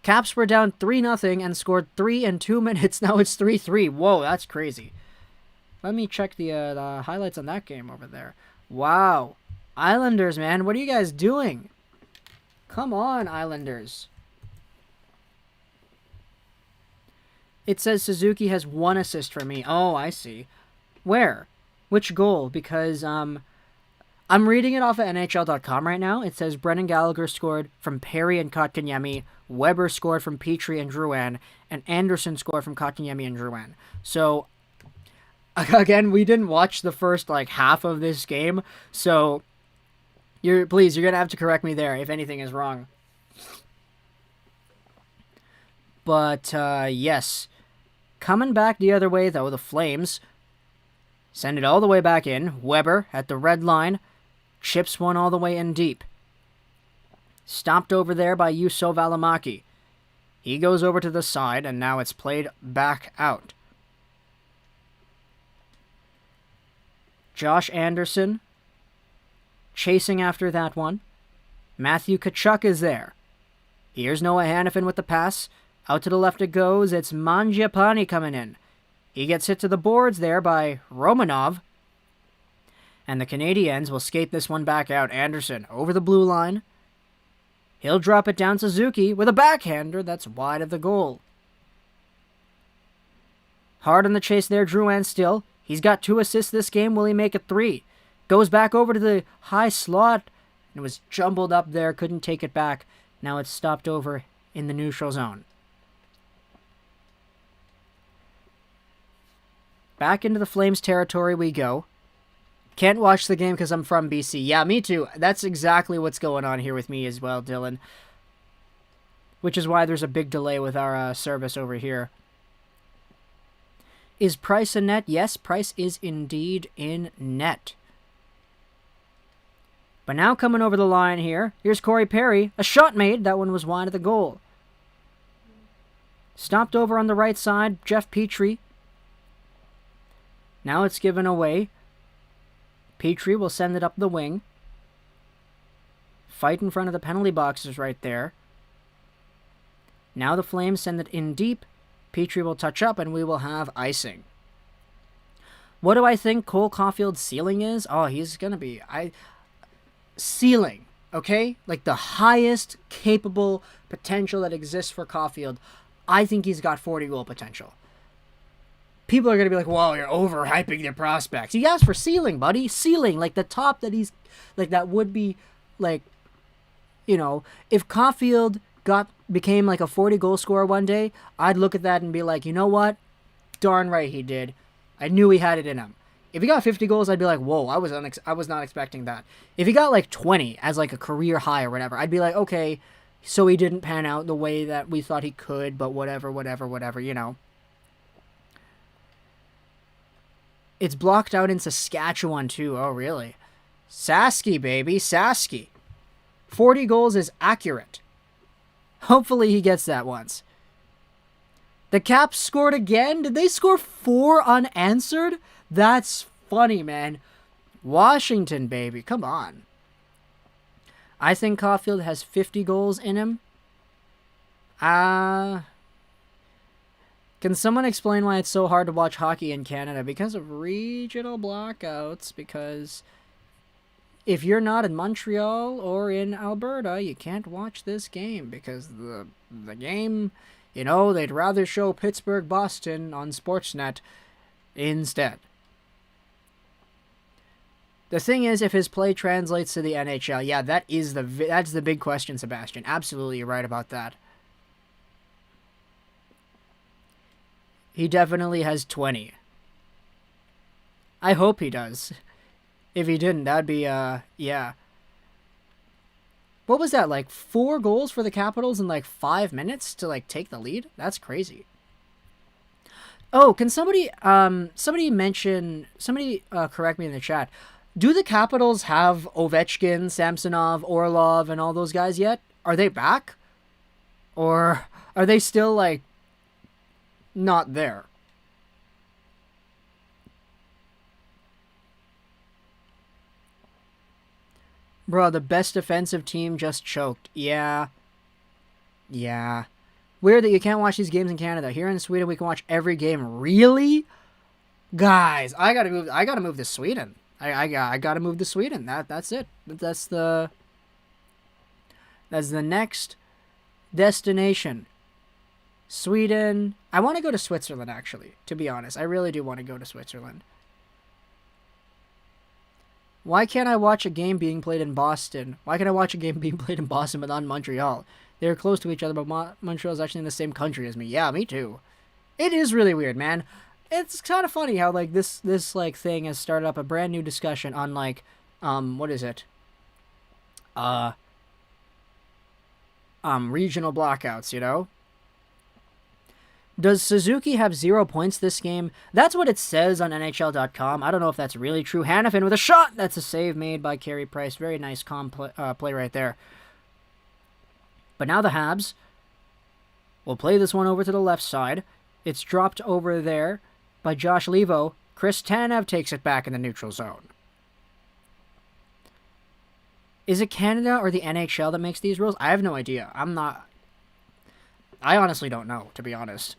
Caps were down 3-0 and scored 3 in 2 minutes. Now it's 3-3. Whoa, that's crazy. Let me check the highlights on that game over there. Wow. Islanders, man. What are you guys doing? Come on, Islanders. It says Suzuki has 1 assist for me. Oh, I see. Where? Which goal? Because I'm reading it off of NHL.com right now. It says Brendan Gallagher scored from Perry and Kotkaniemi, Weber scored from Petrie and Drouin, and Anderson scored from Kotkaniemi and Drouin. So, again, we didn't watch the first half of this game, so you're gonna have to correct me there if anything is wrong. But yes, coming back the other way though, the Flames send it all the way back in. Weber at the red line chips one all the way in deep. Stopped over there by Juuso Välimäki. He goes over to the side, and now it's played back out. Josh Anderson chasing after that one. Matthew Tkachuk is there. Here's Noah Hannafin with the pass. Out to the left it goes. It's Mangiapane coming in. He gets hit to the boards there by Romanov. And the Canadiens will skate this one back out. Anderson over the blue line. He'll drop it down Suzuki with a backhander that's wide of the goal. Hard on the chase there, Drouin still. He's got 2 assists this game. Will he make it 3? Goes back over to the high slot. It was jumbled up there. Couldn't take it back. Now it's stopped over in the neutral zone. Back into the Flames territory we go. Can't watch the game because I'm from BC. Yeah, me too. That's exactly what's going on here with me as well, Dylan. Which is why there's a big delay with our service over here. Is Price in net? Yes, Price is indeed in net. But now coming over the line here, here's Corey Perry. A shot made. That one was wide of the goal. Stopped over on the right side, Jeff Petrie. Now it's given away. Petrie will send it up the wing. Fight in front of the penalty boxes right there. Now the Flames send it in deep. Petrie will touch up and we will have icing. What do I think Cole Caulfield's ceiling is? Oh, he's going to be... Ceiling, okay? Like the highest capable potential that exists for Caulfield. I think he's got 40 goal potential. People are going to be like, whoa, you're overhyping their prospects. You asked for ceiling, buddy. Ceiling, like the top that he's... Like that would be, like, you know, if Caulfield became like a 40 goal scorer one day, I'd look at that and be like, you know what? Darn right he did. I knew he had it in him. If he got 50 goals, I'd be like, whoa, I was not expecting that. If he got like 20 as like a career high or whatever, I'd be like, okay, so he didn't pan out the way that we thought he could, but whatever, you know. It's blocked out in Saskatchewan, too. Oh, really? Sasky, baby. Sasky. 40 goals is accurate. Hopefully he gets that once. The Caps scored again? Did they score 4 unanswered? That's funny, man. Washington, baby. Come on. I think Caulfield has 50 goals in him. Can someone explain why it's so hard to watch hockey in Canada? Because of regional blackouts. Because if you're not in Montreal or in Alberta, you can't watch this game. Because the game, you know, they'd rather show Pittsburgh, Boston on Sportsnet instead. The thing is, if his play translates to the NHL, yeah, that's the big question, Sebastian. Absolutely, you're right about that. He definitely has 20. I hope he does. If he didn't, that'd be, yeah. What was that, like 4 goals for the Capitals in like 5 minutes to like take the lead? That's crazy. Oh, can somebody correct me in the chat. Do the Capitals have Ovechkin, Samsonov, Orlov, and all those guys yet? Are they back? Or are they still, like, not there? Bro, the best defensive team just choked. Yeah. Yeah. Weird that you can't watch these games in Canada. Here in Sweden, we can watch every game. Really? Guys, I gotta move to Sweden. I gotta move to Sweden. That's it. That's the next destination. Sweden. I want to go to Switzerland, actually, to be honest. I really do want to go to Switzerland. Why can't I watch a game being played in Boston? Why can't I watch a game being played in Boston but not in Montreal? They're close to each other, but Montreal's actually in the same country as me. Yeah, me too. It is really weird, man. It's kind of funny how, like, this like, thing has started up a brand new discussion on, like, what is it? Regional blackouts, you know? Does Suzuki have 0 points this game? That's what it says on NHL.com. I don't know if that's really true. Hanifin with a shot! That's a save made by Carey Price. Very nice play right there. But now the Habs will play this one over to the left side. It's dropped over there by Josh Levo. Chris Tanev takes it back in the neutral zone. Is it Canada or the NHL that makes these rules? I have no idea. I honestly don't know, to be honest.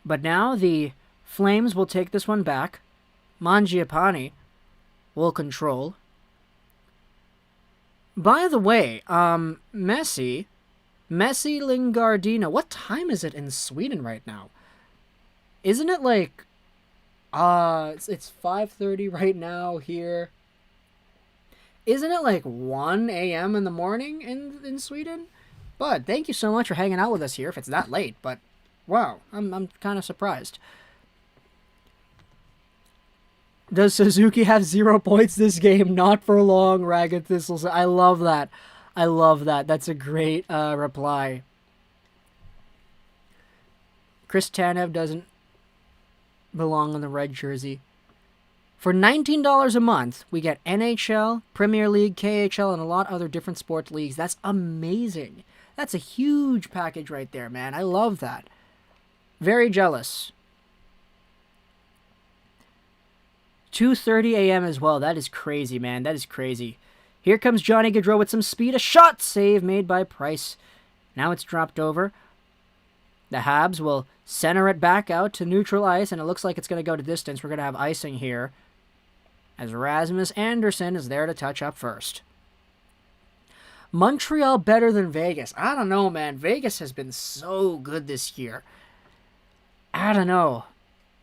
But now the Flames will take this one back. Mangiapane will control. By the way, Messi Lingardino. What time is it in Sweden right now? Isn't it like, it's 5:30 right now here. Isn't it like 1 a.m. in the morning in Sweden? But thank you so much for hanging out with us here if it's that late. But wow, I'm kind of surprised. Does Suzuki have 0 points this game? Not for long, Ragged Thistles. I love that. I love that. That's a great reply. Chris Tanev doesn't belong on the red jersey. For $19 a month, we get NHL, Premier League, KHL, and a lot of other different sports leagues. That's amazing. That's a huge package right there, man. I love that. Very jealous. 2:30 a.m. as well. That is crazy, man. That is crazy. Here comes Johnny Gaudreau with some speed. A shot save made by Price. Now it's dropped over. The Habs will center it back out to neutral ice, and it looks like it's going to go to distance. We're going to have icing here, as Rasmus Andersson is there to touch up first. Montreal better than Vegas. I don't know, man. Vegas has been so good this year. I don't know.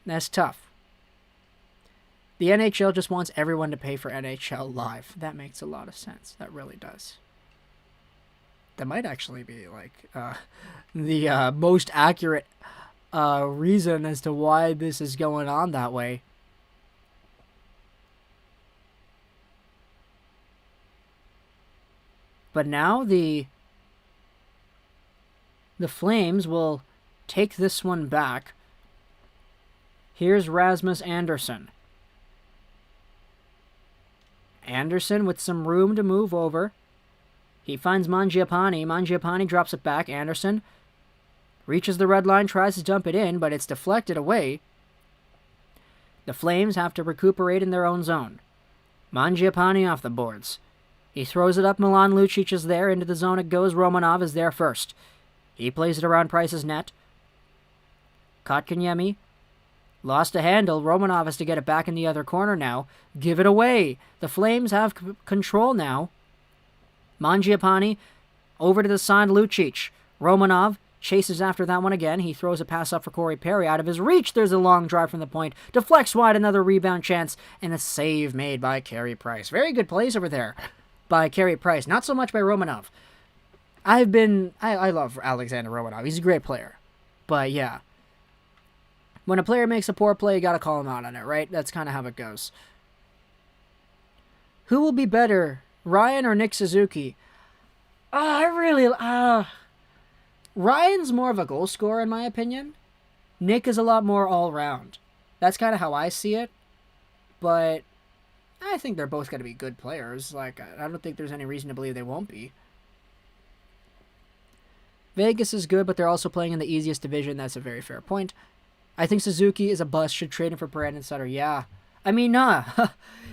That's tough. The NHL just wants everyone to pay for NHL Live. That makes a lot of sense. That really does. That might actually be, like, the most accurate reason as to why this is going on that way. But now the Flames will take this one back. Here's Rasmus Andersson. Andersson with some room to move over. He finds Mangiapane. Mangiapane drops it back. Andersson Reaches the red line, tries to dump it in, but it's deflected away. The Flames have to recuperate in their own zone. Mangiapane off the boards. He throws it up. Milan Lucic is there. Into the zone it goes. Romanov is there first. He plays it around Price's net. Kotkaniemi lost a handle. Romanov has to get it back in the other corner now. Give it away. The Flames have control now. Mangiapane over to the side. Lucic. Romanov chases after that one again. He throws a pass up for Corey Perry. Out of his reach, there's a long drive from the point. Deflects wide, another rebound chance, and a save made by Carey Price. Very good plays over there by Carey Price. Not so much by Romanov. I love Alexander Romanov. He's a great player. But yeah, when a player makes a poor play, you gotta call him out on it, right? That's kind of how it goes. Who will be better, Ryan or Nick Suzuki? Ryan's more of a goal scorer, in my opinion. Nick is a lot more all-round. That's kind of how I see it. But I think they're both going to be good players. Like, I don't think there's any reason to believe they won't be. Vegas is good, but they're also playing in the easiest division. That's a very fair point. I think Suzuki is a bust. Should trade him for Brandon Sutter. Yeah. I mean,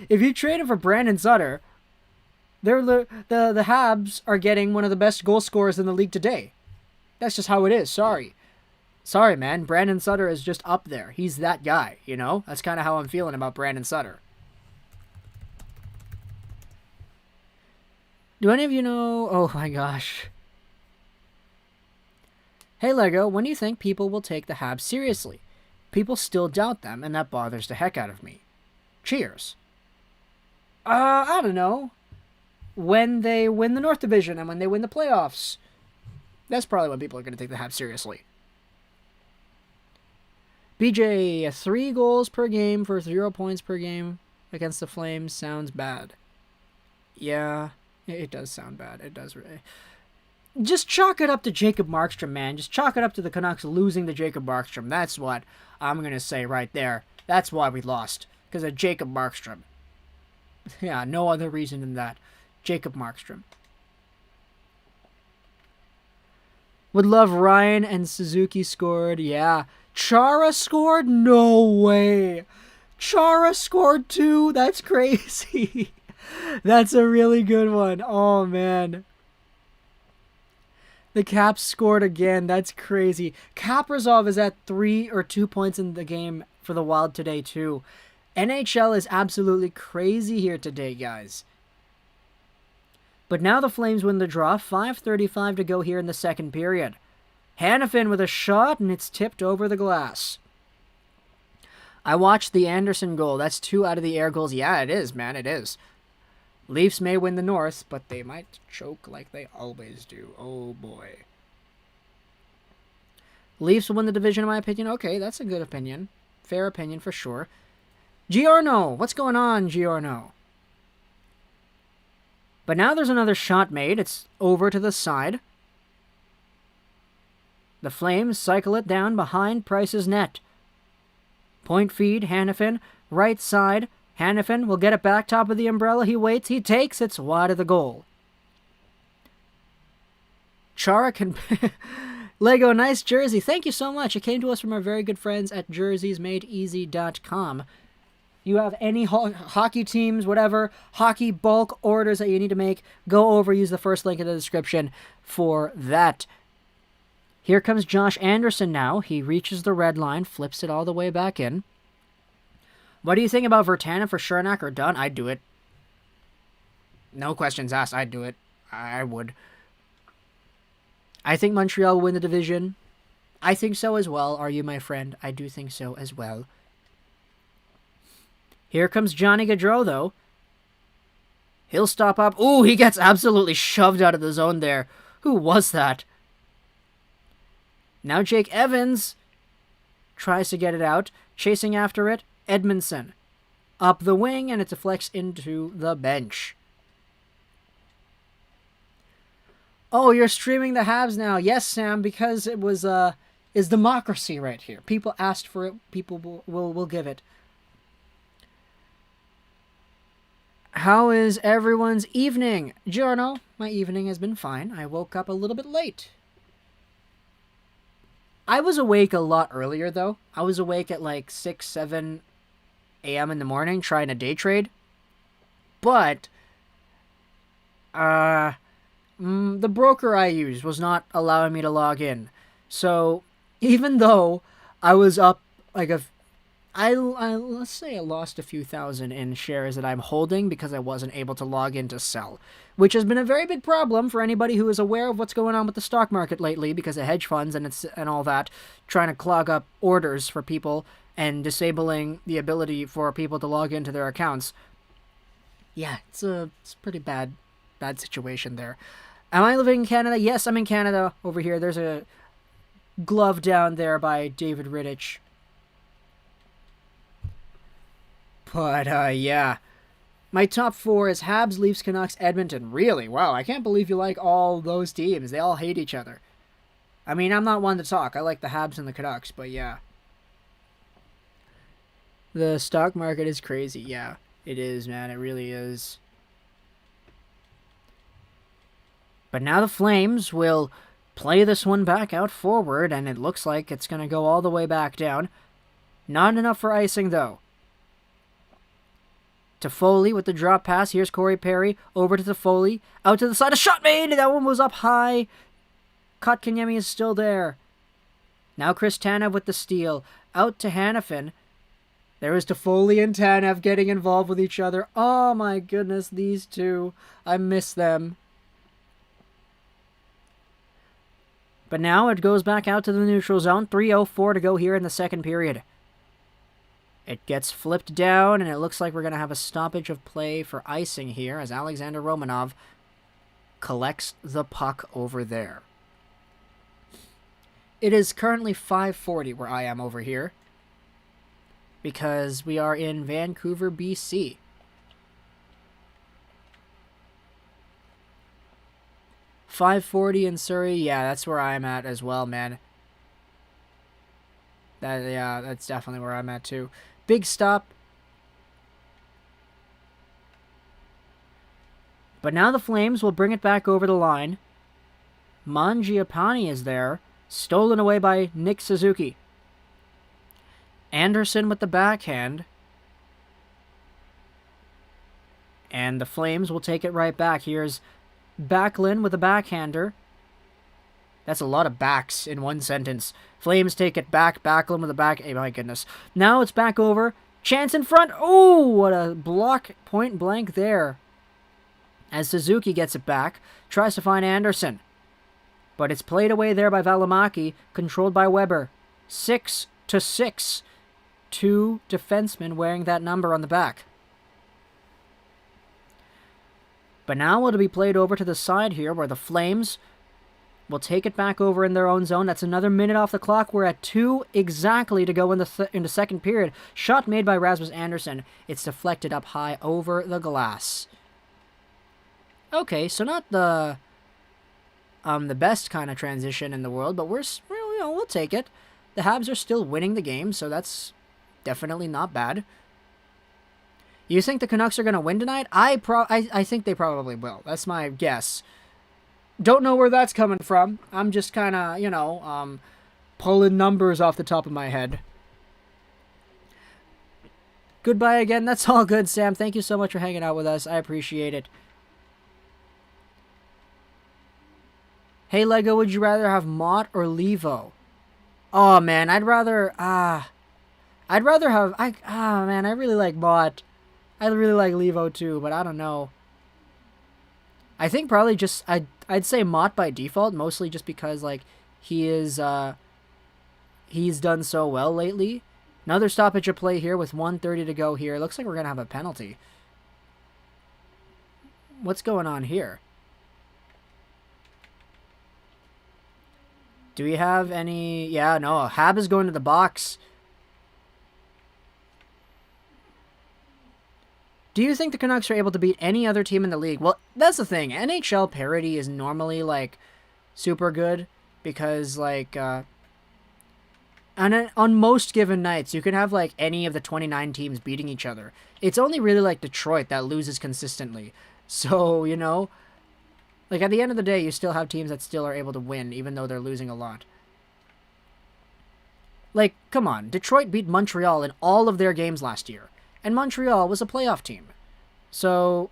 if you trade him for Brandon Sutter, the Habs are getting one of the best goal scorers in the league today. That's just how it is. Sorry, man. Brandon Sutter is just up there. He's that guy, you know? That's kind of how I'm feeling about Brandon Sutter. Do any of you know... Oh, my gosh. Hey, Lego, when do you think people will take the Habs seriously? People still doubt them, and that bothers the heck out of me. Cheers. I don't know. When they win the North Division and when they win the playoffs. That's probably when people are going to take the Habs seriously. BJ, 3 goals per game for 0 points per game against the Flames sounds bad. Yeah, it does sound bad. It does really. Just chalk it up to Jacob Markstrom, man. Just chalk it up to the Canucks losing to Jacob Markstrom. That's what I'm going to say right there. That's why we lost. Because of Jacob Markstrom. Yeah, no other reason than that. Jacob Markstrom. Would love Ryan and Suzuki scored. Yeah. Chara scored? No way. Chara scored too? That's crazy. That's a really good one. Oh, man. The Caps scored again. That's crazy. Kaprizov is at 3 or 2 points in the game for the Wild today, too. NHL is absolutely crazy here today, guys. But now the Flames win the draw. 5:35 to go here in the second period. Hanifin with a shot, and it's tipped over the glass. I watched the Anderson goal. That's 2 out of the air goals. Yeah, it is, man. It is. Leafs may win the North, but they might choke like they always do. Oh, boy. Leafs will win the division, in my opinion. Okay, that's a good opinion. Fair opinion for sure. Giorno. What's going on, Giorno? But now there's another shot made. It's over to the side. The Flames cycle it down behind Price's net. Point feed, Hanifin. Right side. Hanifin will get it back top of the umbrella. He waits. He takes. It's wide of the goal. Chara can... Lego, nice jersey. Thank you so much. It came to us from our very good friends at jerseysmadeeasy.com. You have any hockey teams, whatever, hockey bulk orders that you need to make, go over, use the first link in the description for that. Here comes Josh Anderson now. He reaches the red line, flips it all the way back in. What do you think about Virtanen for Chernak or Dunn? I'd do it. No questions asked. I'd do it. I would. I think Montreal will win the division. I think so as well. Are you my friend? I do think so as well. Here comes Johnny Gaudreau, though. He'll stop up. Ooh, he gets absolutely shoved out of the zone there. Who was that? Now Jake Evans tries to get it out. Chasing after it, Edmondson. Up the wing, and it deflects into the bench. Oh, you're streaming the Habs now. Yes, Sam, because it was is democracy right here. People asked for it. People will give it. How is everyone's evening? Giorno, my evening has been fine. I woke up a little bit late. I was awake a lot earlier, though. I was awake at like 6, 7 a.m. in the morning trying to day trade. But, the broker I used was not allowing me to log in. So, even though I was up like let's say I lost a few thousand in shares that I'm holding because I wasn't able to log in to sell, which has been a very big problem for anybody who is aware of what's going on with the stock market lately because of hedge funds and all that, trying to clog up orders for people and disabling the ability for people to log into their accounts. Yeah, it's a pretty bad situation there. Am I living in Canada? Yes, I'm in Canada over here. There's a glove down there by David Rittich. But, yeah. My top 4 is Habs, Leafs, Canucks, Edmonton. Really? Wow, I can't believe you like all those teams. They all hate each other. I mean, I'm not one to talk. I like the Habs and the Canucks, but yeah. The stock market is crazy. Yeah, it is, man. It really is. But now the Flames will play this one back out forward, and it looks like it's going to go all the way back down. Not enough for icing, though. Toffoli with the drop pass. Here's Corey Perry. Over to Toffoli. Out to the side. A shot made! That one was up high. Kotkaniemi is still there. Now Chris Tanev with the steal. Out to Hanifin. There is Toffoli and Tanev getting involved with each other. Oh my goodness, these two. I miss them. But now it goes back out to the neutral zone. 3:04 to go here in the second period. It gets flipped down, and it looks like we're going to have a stoppage of play for icing here as Alexander Romanov collects the puck over there. It is currently 5:40 where I am over here because we are in Vancouver, BC. .540 in Surrey, yeah, that's where I'm at as well, man. Yeah, that's definitely where I'm at too. Big stop. But now the Flames will bring it back over the line. Mangiapane is there. Stolen away by Nick Suzuki. Anderson with the backhand. And the Flames will take it right back. Here's Backlund with a backhander. That's a lot of backs in one sentence. Flames take it back. Backlund with a back. Hey, my goodness. Now it's back over. Chance in front. Oh, what a block point blank there. As Suzuki gets it back. Tries to find Anderson. But it's played away there by Valimaki. Controlled by Weber. 6-6. 2 defensemen wearing that number on the back. But now it'll be played over to the side here where the Flames will take it back over in their own zone. That's another minute off the clock. We're at 2 exactly to go in the second period. Shot made by Rasmus Anderson. It's deflected up high over the glass. Okay, so not the best kind of transition in the world, but we'll take it. The Habs are still winning the game, so that's definitely not bad. You think the Canucks are going to win tonight? I think they probably will. That's my guess. Don't know where that's coming from. I'm just kind of, pulling numbers off the top of my head. Goodbye again. That's all good, Sam. Thank you so much for hanging out with us. I appreciate it. Hey, Lego, would you rather have Mott or Levo? Oh, man, I really like Mott. I really like Levo too, but I don't know. I think probably just I'd say Mott by default, mostly just because like he's done so well lately. Another stoppage of play here with 1:30 to go here. Looks like we're gonna have a penalty. What's going on here? Do we have any? Yeah, no. Hab is going to the box. Do you think the Canucks are able to beat any other team in the league? Well, that's the thing. NHL parity is normally, like, super good because, like, on most given nights, you can have, like, any of the 29 teams beating each other. It's only really, like, Detroit that loses consistently. So, like, at the end of the day, you still have teams that still are able to win, even though they're losing a lot. Like, come on, Detroit beat Montreal in all of their games last year, and Montreal was a playoff team. So,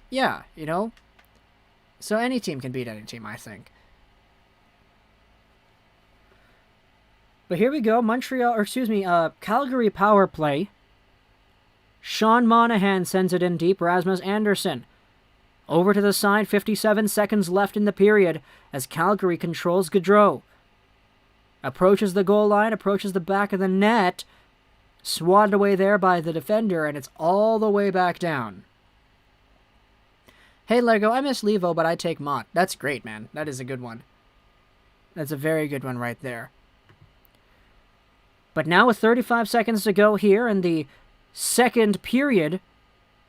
yeah, you know? So any team can beat any team, I think. But here we go, Calgary power play. Sean Monahan sends it in deep, Rasmus Andersson. Over to the side, 57 seconds left in the period as Calgary controls Gaudreau. Approaches the goal line, approaches the back of the net. Swatted away there by the defender, and it's all the way back down. Hey, Lego, I miss Levo, but I take Mott. That's great, man. That is a good one. That's a very good one right there. But now with 35 seconds to go here in the second period,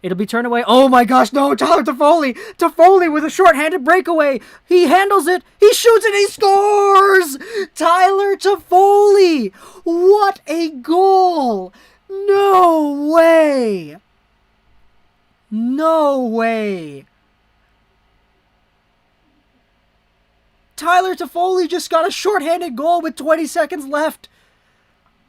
it'll be turned away. Oh my gosh, no, Tyler Toffoli! Toffoli with a shorthanded breakaway! He handles it, he shoots it, he scores! Tyler Toffoli! What a goal! No way! No way! Tyler Toffoli just got a shorthanded goal with 20 seconds left!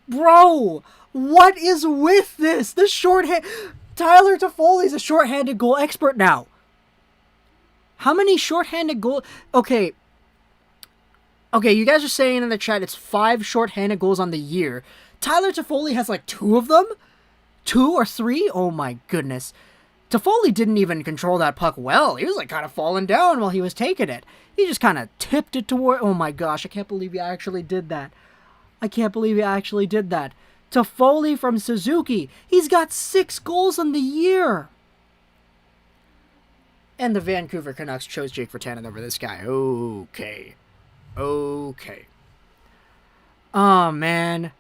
Bro! What is with this? Tyler Toffoli's a shorthanded goal expert now. How many shorthanded goals? Okay, you guys are saying in the chat it's 5 shorthanded goals on the year. Tyler Toffoli has like 2 of them? 2 or 3? Oh my goodness. Toffoli didn't even control that puck well. He was like kind of falling down while he was taking it. He just kind of tipped it toward... Oh my gosh, I can't believe he actually did that. Toffoli from Suzuki. He's got 6 goals on the year. And the Vancouver Canucks chose Jake Virtanen over this guy. Okay. Oh, man.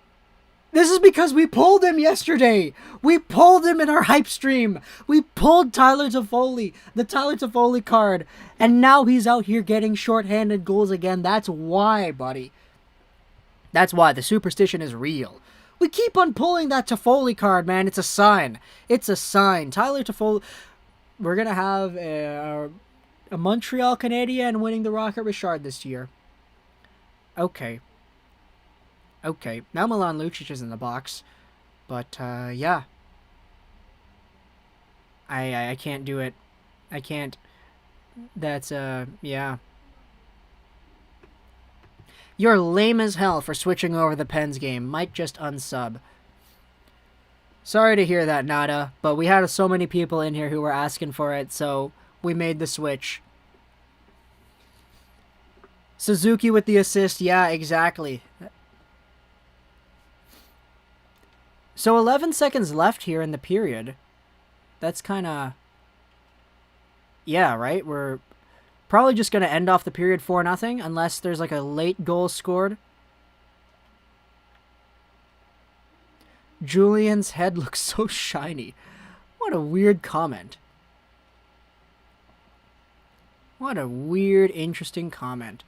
This is because we pulled him yesterday. We pulled him in our hype stream. We pulled Tyler Toffoli, the Tyler Toffoli card. And now he's out here getting shorthanded goals again. That's why, buddy. That's why. The superstition is real. We keep on pulling that Toffoli card, man. It's a sign. Tyler Toffoli. We're going to have a Montreal Canadiens winning the Rocket Richard this year. Okay. Now Milan Lucic is in the box. But, yeah. I can't do it. I can't. That's, yeah. You're lame as hell for switching over the Pens game. Might just unsub. Sorry to hear that, Nada, but we had so many people in here who were asking for it, so we made the switch. Suzuki with the assist. Yeah, exactly. So 11 seconds left here in the period. That's kind of... Yeah, right? We're probably just going to end off the period 4-0 unless there's like a late goal scored. Julian's head looks so shiny. What a weird comment. What a weird, interesting comment.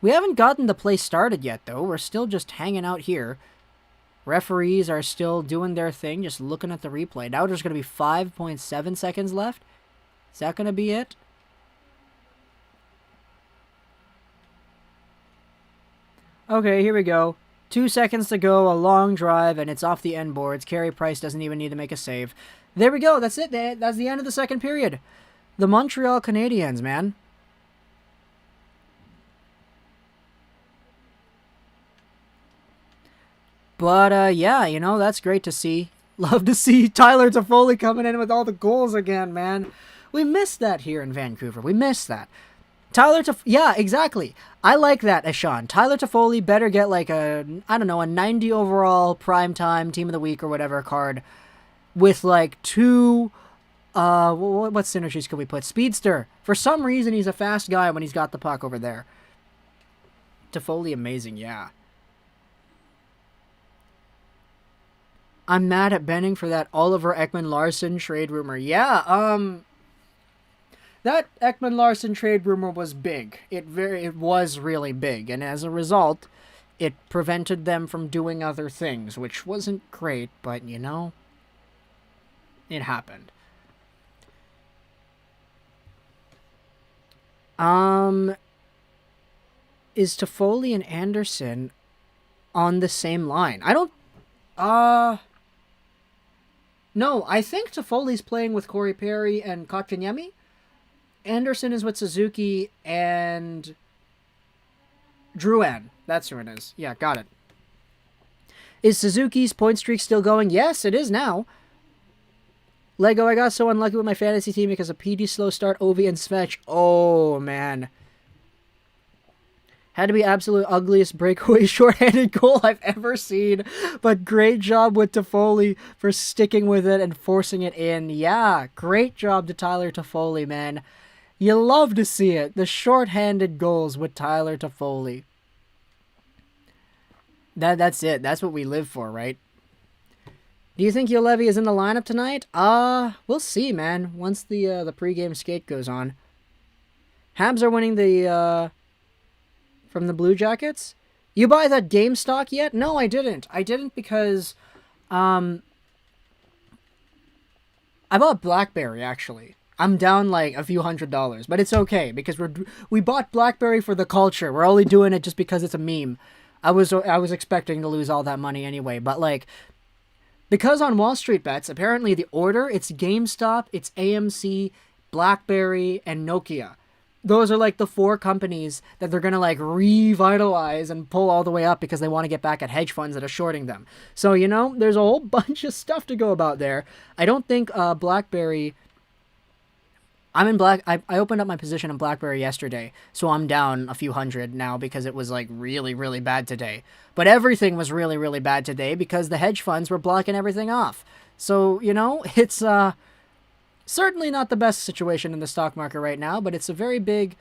We haven't gotten the play started yet, though. We're still just hanging out here. Referees are still doing their thing, just looking at the replay. Now there's going to be 5.7 seconds left. Is that going to be it? Okay, here we go. 2 seconds to go, a long drive, and it's off the end boards. Carey Price doesn't even need to make a save. There we go. That's it. That's the end of the second period. The Montreal Canadiens, man. But, yeah, you know, that's great to see. Love to see Tyler Toffoli coming in with all the goals again, man. We missed that here in Vancouver. We missed that. Yeah, exactly. I like that, Ashan. Tyler Toffoli better get like a 90 overall primetime team of the week or whatever card with like 2, what synergies could we put? Speedster. For some reason, he's a fast guy when he's got the puck over there. Toffoli, amazing, yeah. I'm mad at Benning for that Oliver Ekman-Larsson trade rumor. Yeah, that Ekman-Larsson trade rumor was big. It was really big, and as a result, it prevented them from doing other things, which wasn't great, but, you know, it happened. Is Toffoli and Anderson... on the same line. I don't... Uh... No, I think Toffoli's playing with Corey Perry and Kotkaniemi. Anderson is with Suzuki and Drouin. That's who it is. Yeah, got it. Is Suzuki's point streak still going? Yes, it is now. Lego, I got so unlucky with my fantasy team because of PD slow start, Ovi, and Svech. Oh, man. Had to be absolute ugliest breakaway shorthanded goal I've ever seen. But great job with Toffoli for sticking with it and forcing it in. Yeah, great job to Tyler Toffoli, man. You love to see it. The shorthanded goals with Tyler Toffoli. That's it. That's what we live for, right? Do you think Juolevi is in the lineup tonight? We'll see, man. Once the pregame skate goes on. Habs are winning the from the Blue Jackets. You buy that game stock yet? No, I didn't. I didn't because I bought BlackBerry actually. I'm down like a few $100s, but it's okay because we bought BlackBerry for the culture. We're only doing it just because it's a meme. I was expecting to lose all that money anyway, but like because on Wall Street Bets, apparently the order, it's GameStop, it's AMC, BlackBerry, and Nokia. Those are like the 4 companies that they're going to like revitalize and pull all the way up because they want to get back at hedge funds that are shorting them. So, you know, there's a whole bunch of stuff to go about there. I don't think BlackBerry... I opened up my position in BlackBerry yesterday, so I'm down a few hundred now because it was like really, really bad today. But everything was really, really bad today because the hedge funds were blocking everything off. So, you know, it's certainly not the best situation in the stock market right now, but it's a very big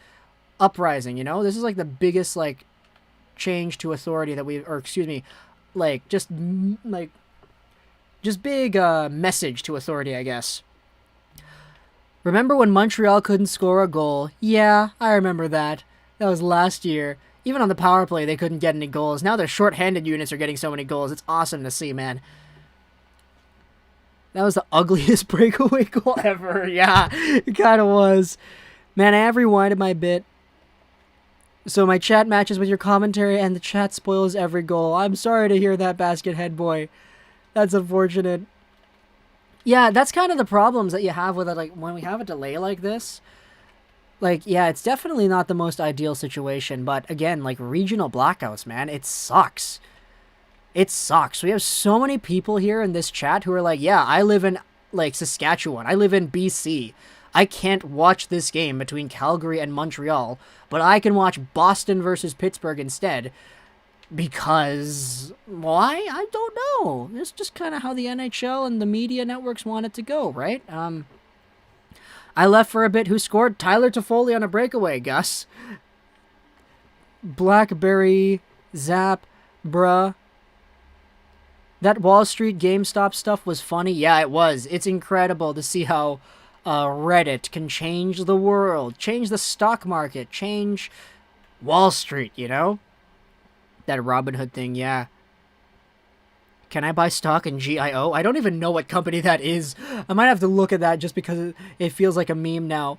uprising, you know? This is like the biggest like change to authority that just big message to authority, I guess. Remember when Montreal couldn't score a goal? Yeah, I remember that. That was last year. Even on the power play, they couldn't get any goals. Now their shorthanded units are getting so many goals. It's awesome to see, man. That was the ugliest breakaway goal ever. Yeah, it kind of was. Man, I have rewinded my bit. So my chat matches with your commentary, and the chat spoils every goal. I'm sorry to hear that, Basket Head Boy. That's unfortunate. Yeah, that's kind of the problems that you have with it, like, when we have a delay like this. Like, yeah, it's definitely not the most ideal situation, but again, like, regional blackouts, man, it sucks. It sucks. We have so many people here in this chat who are like, yeah, I live in, like, Saskatchewan. I live in BC. I can't watch this game between Calgary and Montreal, but I can watch Boston versus Pittsburgh instead. Because, why? I don't know. It's just kind of how the NHL and the media networks want it to go, right? I left for a bit. Who scored? Tyler Toffoli on a breakaway, Gus. Blackberry, Zap, bruh. That Wall Street GameStop stuff was funny. Yeah, it was. It's incredible to see how Reddit can change the world, change the stock market, change Wall Street, you know? That Robinhood thing, yeah. Can I buy stock in GIO? I don't even know what company that is. I might have to look at that just because it feels like a meme now.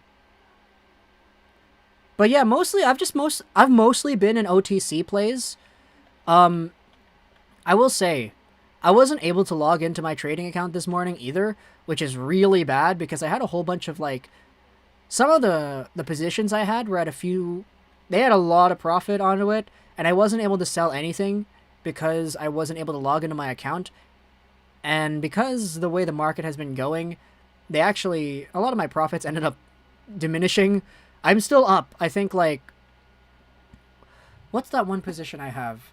But yeah, mostly I've mostly been in OTC plays. I will say, I wasn't able to log into my trading account this morning either, which is really bad because I had a whole bunch of like some of the positions I had were at they had a lot of profit onto it. And I wasn't able to sell anything because I wasn't able to log into my account. And because the way the market has been going, a lot of my profits ended up diminishing. I'm still up. I think like, what's that one position I have?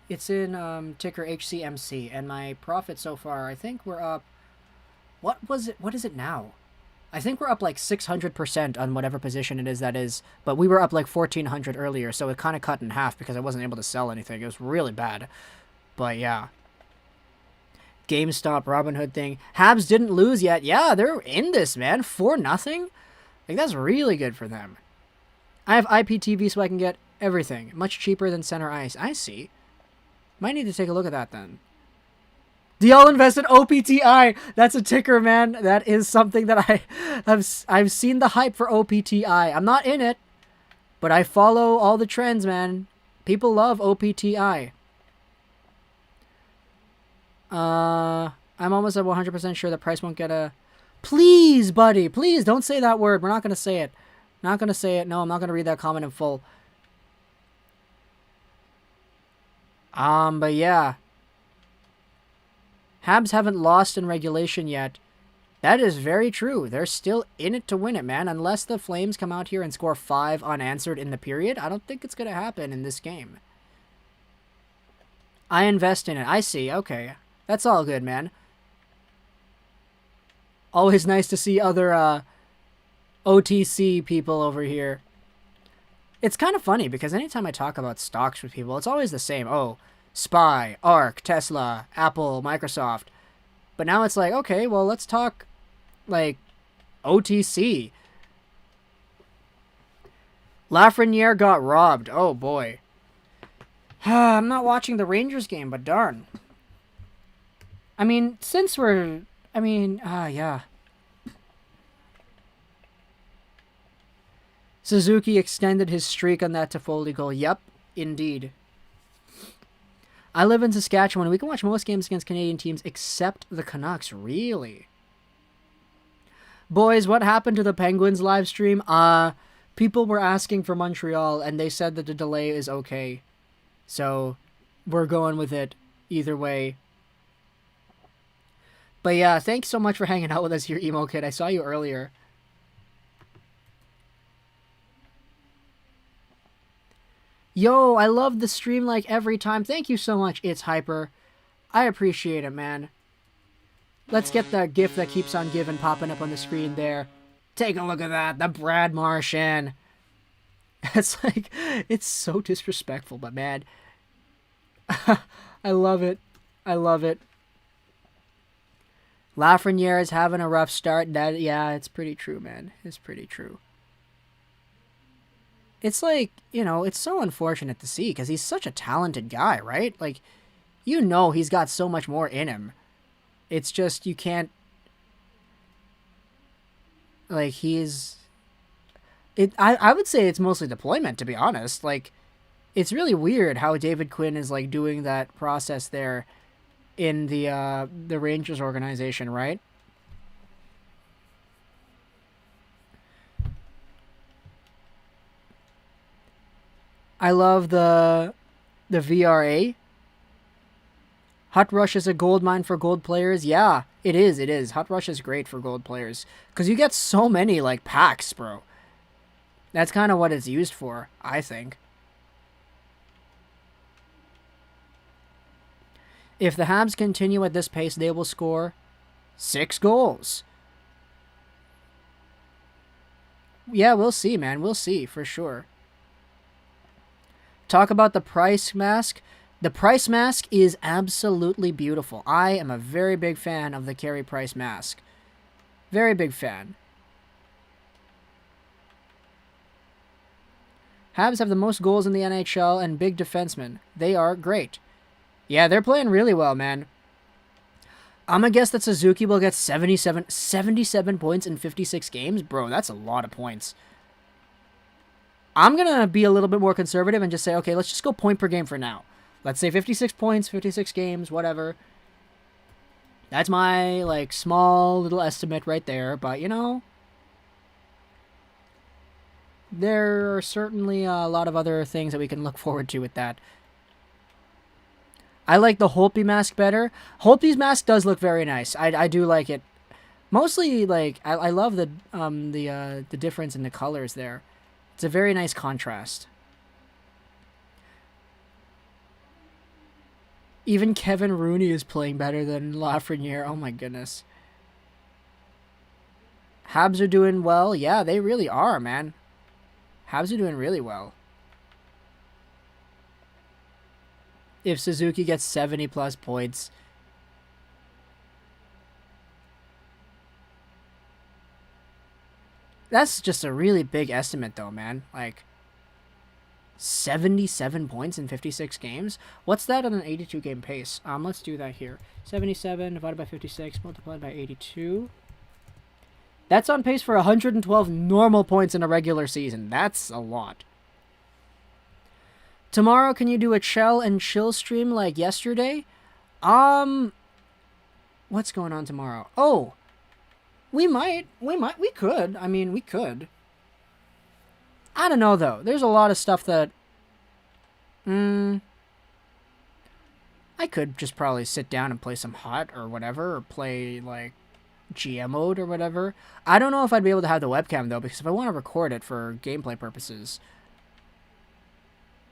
It's in ticker HCMC. And my profit so far, I think we're up, what is it now? I think we're up like 600% on whatever position it is that is, but we were up like 1,400 earlier, so it kind of cut in half because I wasn't able to sell anything. It was really bad. But yeah. GameStop, Robinhood thing. Habs didn't lose yet. Yeah, they're in this, man. 4-0. Like, that's really good for them. I have IPTV so I can get everything. Much cheaper than center ice. I see. Might need to take a look at that then. Do y'all invest in OPTI? That's a ticker, man. That is something that I've seen the hype for OPTI. I'm not in it, but I follow all the trends, man. People love OPTI. I'm almost at 100% sure that Price won't get a... Please, buddy, please don't say that word. We're not going to say it. Not going to say it. No, I'm not going to read that comment in full. But yeah. Habs haven't lost in regulation yet. That is very true. They're still in it to win it, man. Unless the Flames come out here and score 5 unanswered in the period, I don't think it's going to happen in this game. I invest in it. I see. Okay. That's all good, man. Always nice to see other OTC people over here. It's kind of funny because anytime I talk about stocks with people, it's always the same. Oh, SPY, ARK, Tesla, Apple, Microsoft. But now it's like, okay, well, let's talk, like, OTC. Lafreniere got robbed. Oh, boy. I'm not watching the Rangers game, but darn. I mean, since we're... yeah. Suzuki extended his streak on that Toffoli goal. Yep, indeed. I live in Saskatchewan. We can watch most games against Canadian teams except the Canucks. Really? Boys, what happened to the Penguins live stream? People were asking for Montreal, and they said that the delay is okay. So, we're going with it either way. But yeah, thanks so much for hanging out with us here, Emo Kid. I saw you earlier. Yo, I love the stream like every time. Thank you so much, It's Hyper. I appreciate it, man. Let's get that GIF that keeps on giving popping up on the screen there. Take a look at that, the Brad Martian. It's like, it's so disrespectful, but man. I love it. I love it. Lafreniere is having a rough start. Yeah, it's pretty true, man. It's pretty true. It's like, it's so unfortunate to see because he's such a talented guy, right? Like, he's got so much more in him. It's just, you can't, like, I would say it's mostly deployment, to be honest. Like, it's really weird how David Quinn is, like, doing that process there in the Rangers organization, right? I love the VRA. Hot Rush is a gold mine for gold players. Yeah, it is. It is. Hot Rush is great for gold players because you get so many like packs, bro. That's kind of what it's used for, I think. If the Habs continue at this pace, they will score 6 goals. Yeah, we'll see, man. We'll see, for sure. Talk about the Price mask. The Price mask is absolutely beautiful. I am a very big fan of the Carey Price mask. Very big fan. Habs have the most goals in the NHL and big defensemen. They are great. Yeah, they're playing really well, man. I'm going to guess that Suzuki will get 77 points in 56 games. Bro, that's a lot of points. I'm going to be a little bit more conservative and just say, okay, let's just go point per game for now. Let's say 56 points, 56 games, whatever. That's my, like, small little estimate right there. But, there are certainly a lot of other things that we can look forward to with that. I like the Holtby mask better. Holtby's mask does look very nice. I do like it. Mostly, like, I love the difference in the colors there. It's a very nice contrast. Even Kevin Rooney is playing better than Lafreniere. Oh my goodness. Habs are doing well. Yeah, they really are, man. Habs are doing really well. If Suzuki gets 70 plus points. That's just a really big estimate though, man. Like 77 points in 56 games. What's that on an 82 game pace? Let's do that here. 77 divided by 56 multiplied by 82. That's on pace for 112 normal points in a regular season. That's a lot. Tomorrow, can you do a Chell and Chill stream like yesterday? What's going on tomorrow? Oh, we could. I mean, we could. I don't know, though. There's a lot of stuff that... I could just probably sit down and play some HOT or whatever, or play, like, GM mode or whatever. I don't know if I'd be able to have the webcam, though, because if I want to record it for gameplay purposes...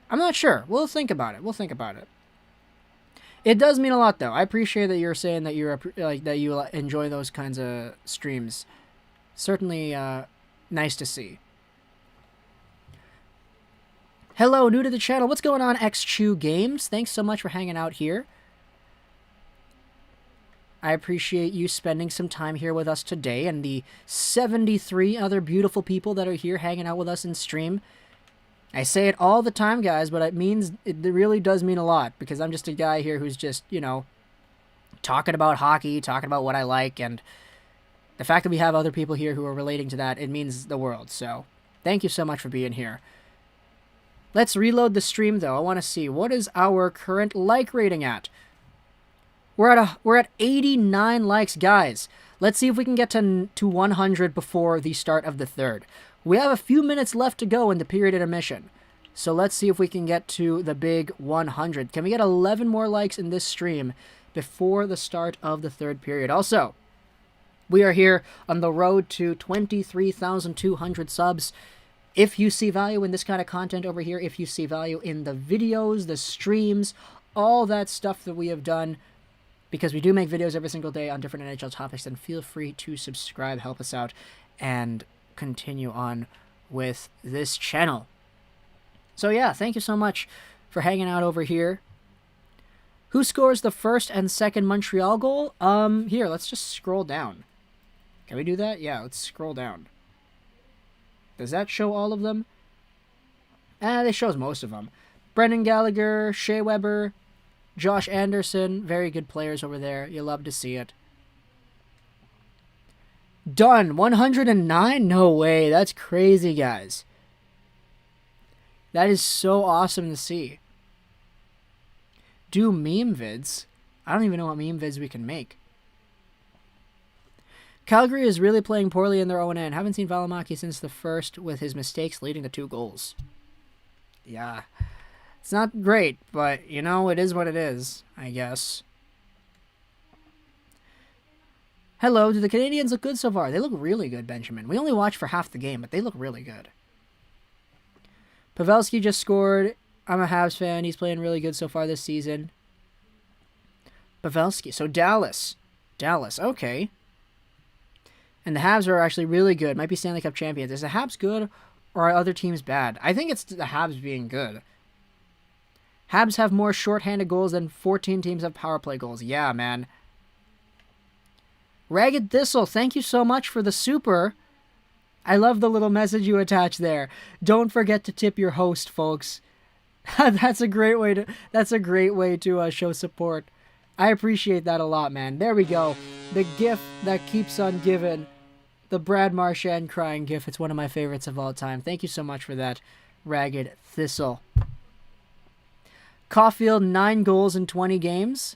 I'm not sure. We'll think about it. It does mean a lot, though. I appreciate that you're saying that that you enjoy those kinds of streams. Certainly nice to see. Hello, new to the channel. What's going on, XChew Games? Thanks so much for hanging out here. I appreciate you spending some time here with us today, and the 73 other beautiful people that are here hanging out with us in stream. I say it all the time, guys, but it really does mean a lot, because I'm just a guy here who's just, you know, talking about hockey, talking about what I like, and the fact that we have other people here who are relating to that, it means the world. So, thank you so much for being here. Let's reload the stream, though. I want to see, what is our current like rating at? We're at 89 likes, guys. Let's see if we can get to 100 before the start of the third. We have a few minutes left to go in the period intermission. So let's see if we can get to the big 100. Can we get 11 more likes in this stream before the start of the third period? Also, we are here on the road to 23,200 subs. If you see value in this kind of content over here, if you see value in the videos, the streams, all that stuff that we have done, because we do make videos every single day on different NHL topics, then feel free to subscribe, help us out, and continue on with this channel. So yeah, thank you so much for hanging out over here. Who scores the first and second Montreal goal? Here, let's just scroll down. Can we do that? Yeah, let's scroll down. Does that show all of them? It shows most of them. Brendan Gallagher, Shea Weber, Josh Anderson, very good players over there. You love to see it. Done. 109? No way. That's crazy, guys. That is so awesome to see. Do meme vids? I don't even know what meme vids we can make. Calgary is really playing poorly in their own end. Haven't seen Valimaki since the first, with his mistakes leading to 2 goals. Yeah. It's not great, but, you know, it is what it is, I guess. Hello, do the Canadiens look good so far? They look really good, Benjamin. We only watched for half the game, but they look really good. Pavelski just scored. I'm a Habs fan. He's playing really good so far this season. Pavelski. So Dallas. Okay. And the Habs are actually really good. Might be Stanley Cup champions. Is the Habs good, or are other teams bad? I think it's the Habs being good. Habs have more shorthanded goals than 14 teams have power play goals. Yeah, man. Ragged Thistle, thank you so much for the super. I love the little message you attached there. Don't forget to tip your host, folks. That's a great way to show support. I appreciate that a lot, man. There we go. The gif that keeps on giving. The Brad Marchand crying gif. It's one of my favorites of all time. Thank you so much for that, Ragged Thistle. Caulfield, 9 goals in 20 games.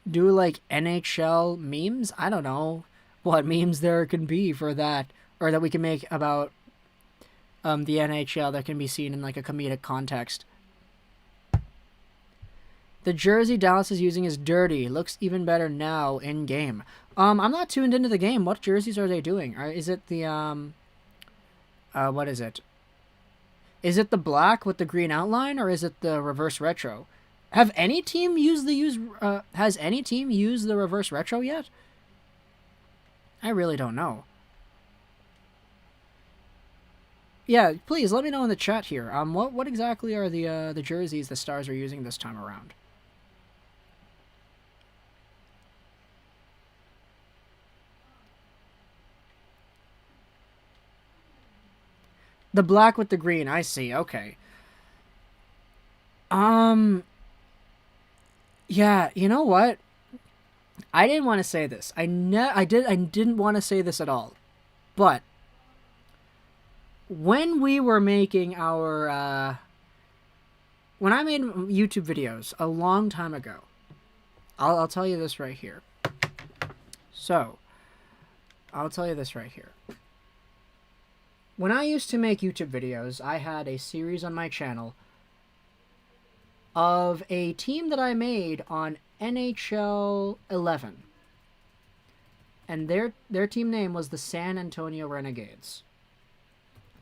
Do like NHL memes? I don't know what memes there can be for that, or that we can make about the NHL that can be seen in like a comedic context. The jersey Dallas is using is dirty. Looks even better now in game. I'm not tuned into the game. What jerseys are they doing? Is it the what is it? Is it the black with the green outline, or is it the reverse retro? Has any team used the reverse retro yet? I really don't know. Yeah, please let me know in the chat here. What exactly are the jerseys the Stars are using this time around? The black with the green. I see. Okay. Yeah, you know what? I didn't want to say this. I didn't want to say this at all. But when we were making our when I made YouTube videos a long time ago, I'll tell you this right here. So, I'll tell you this right here. When I used to make YouTube videos, I had a series on my channel of a team that I made on NHL 11. And their team name was the San Antonio Renegades.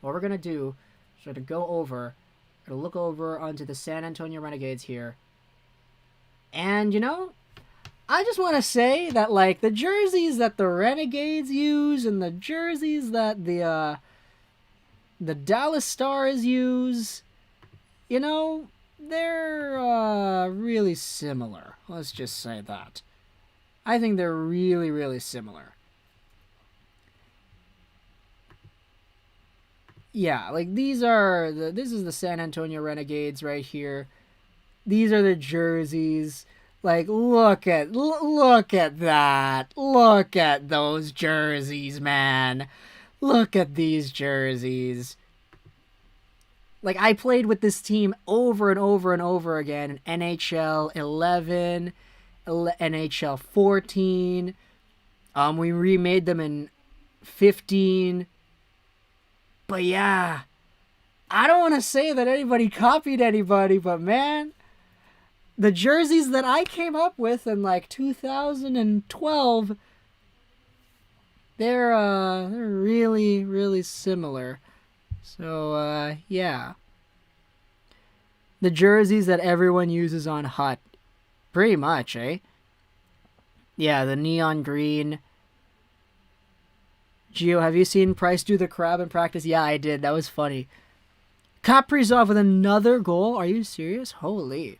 What we're going to do is we're going to go over, look over onto the San Antonio Renegades here. And, you know, I just want to say that, like, the jerseys that the Renegades use and the jerseys that the Dallas Stars use, you know, they're really similar. Let's just say that. I think they're really, really similar. Yeah, like this is the San Antonio Renegades right here. These are the jerseys. Like, look at that. Look at those jerseys, man. Look at these jerseys. Like, I played with this team over and over and over again in NHL 11, NHL 14. We remade them in 15. But yeah, I don't want to say that anybody copied anybody, but man, the jerseys that I came up with in like 2012, they're really, really similar. So, yeah. The jerseys that everyone uses on Hut. Pretty much, eh? Yeah, the neon green. Gio, have you seen Price do the crab in practice? Yeah, I did. That was funny. Kaprizov with another goal? Are you serious? Holy.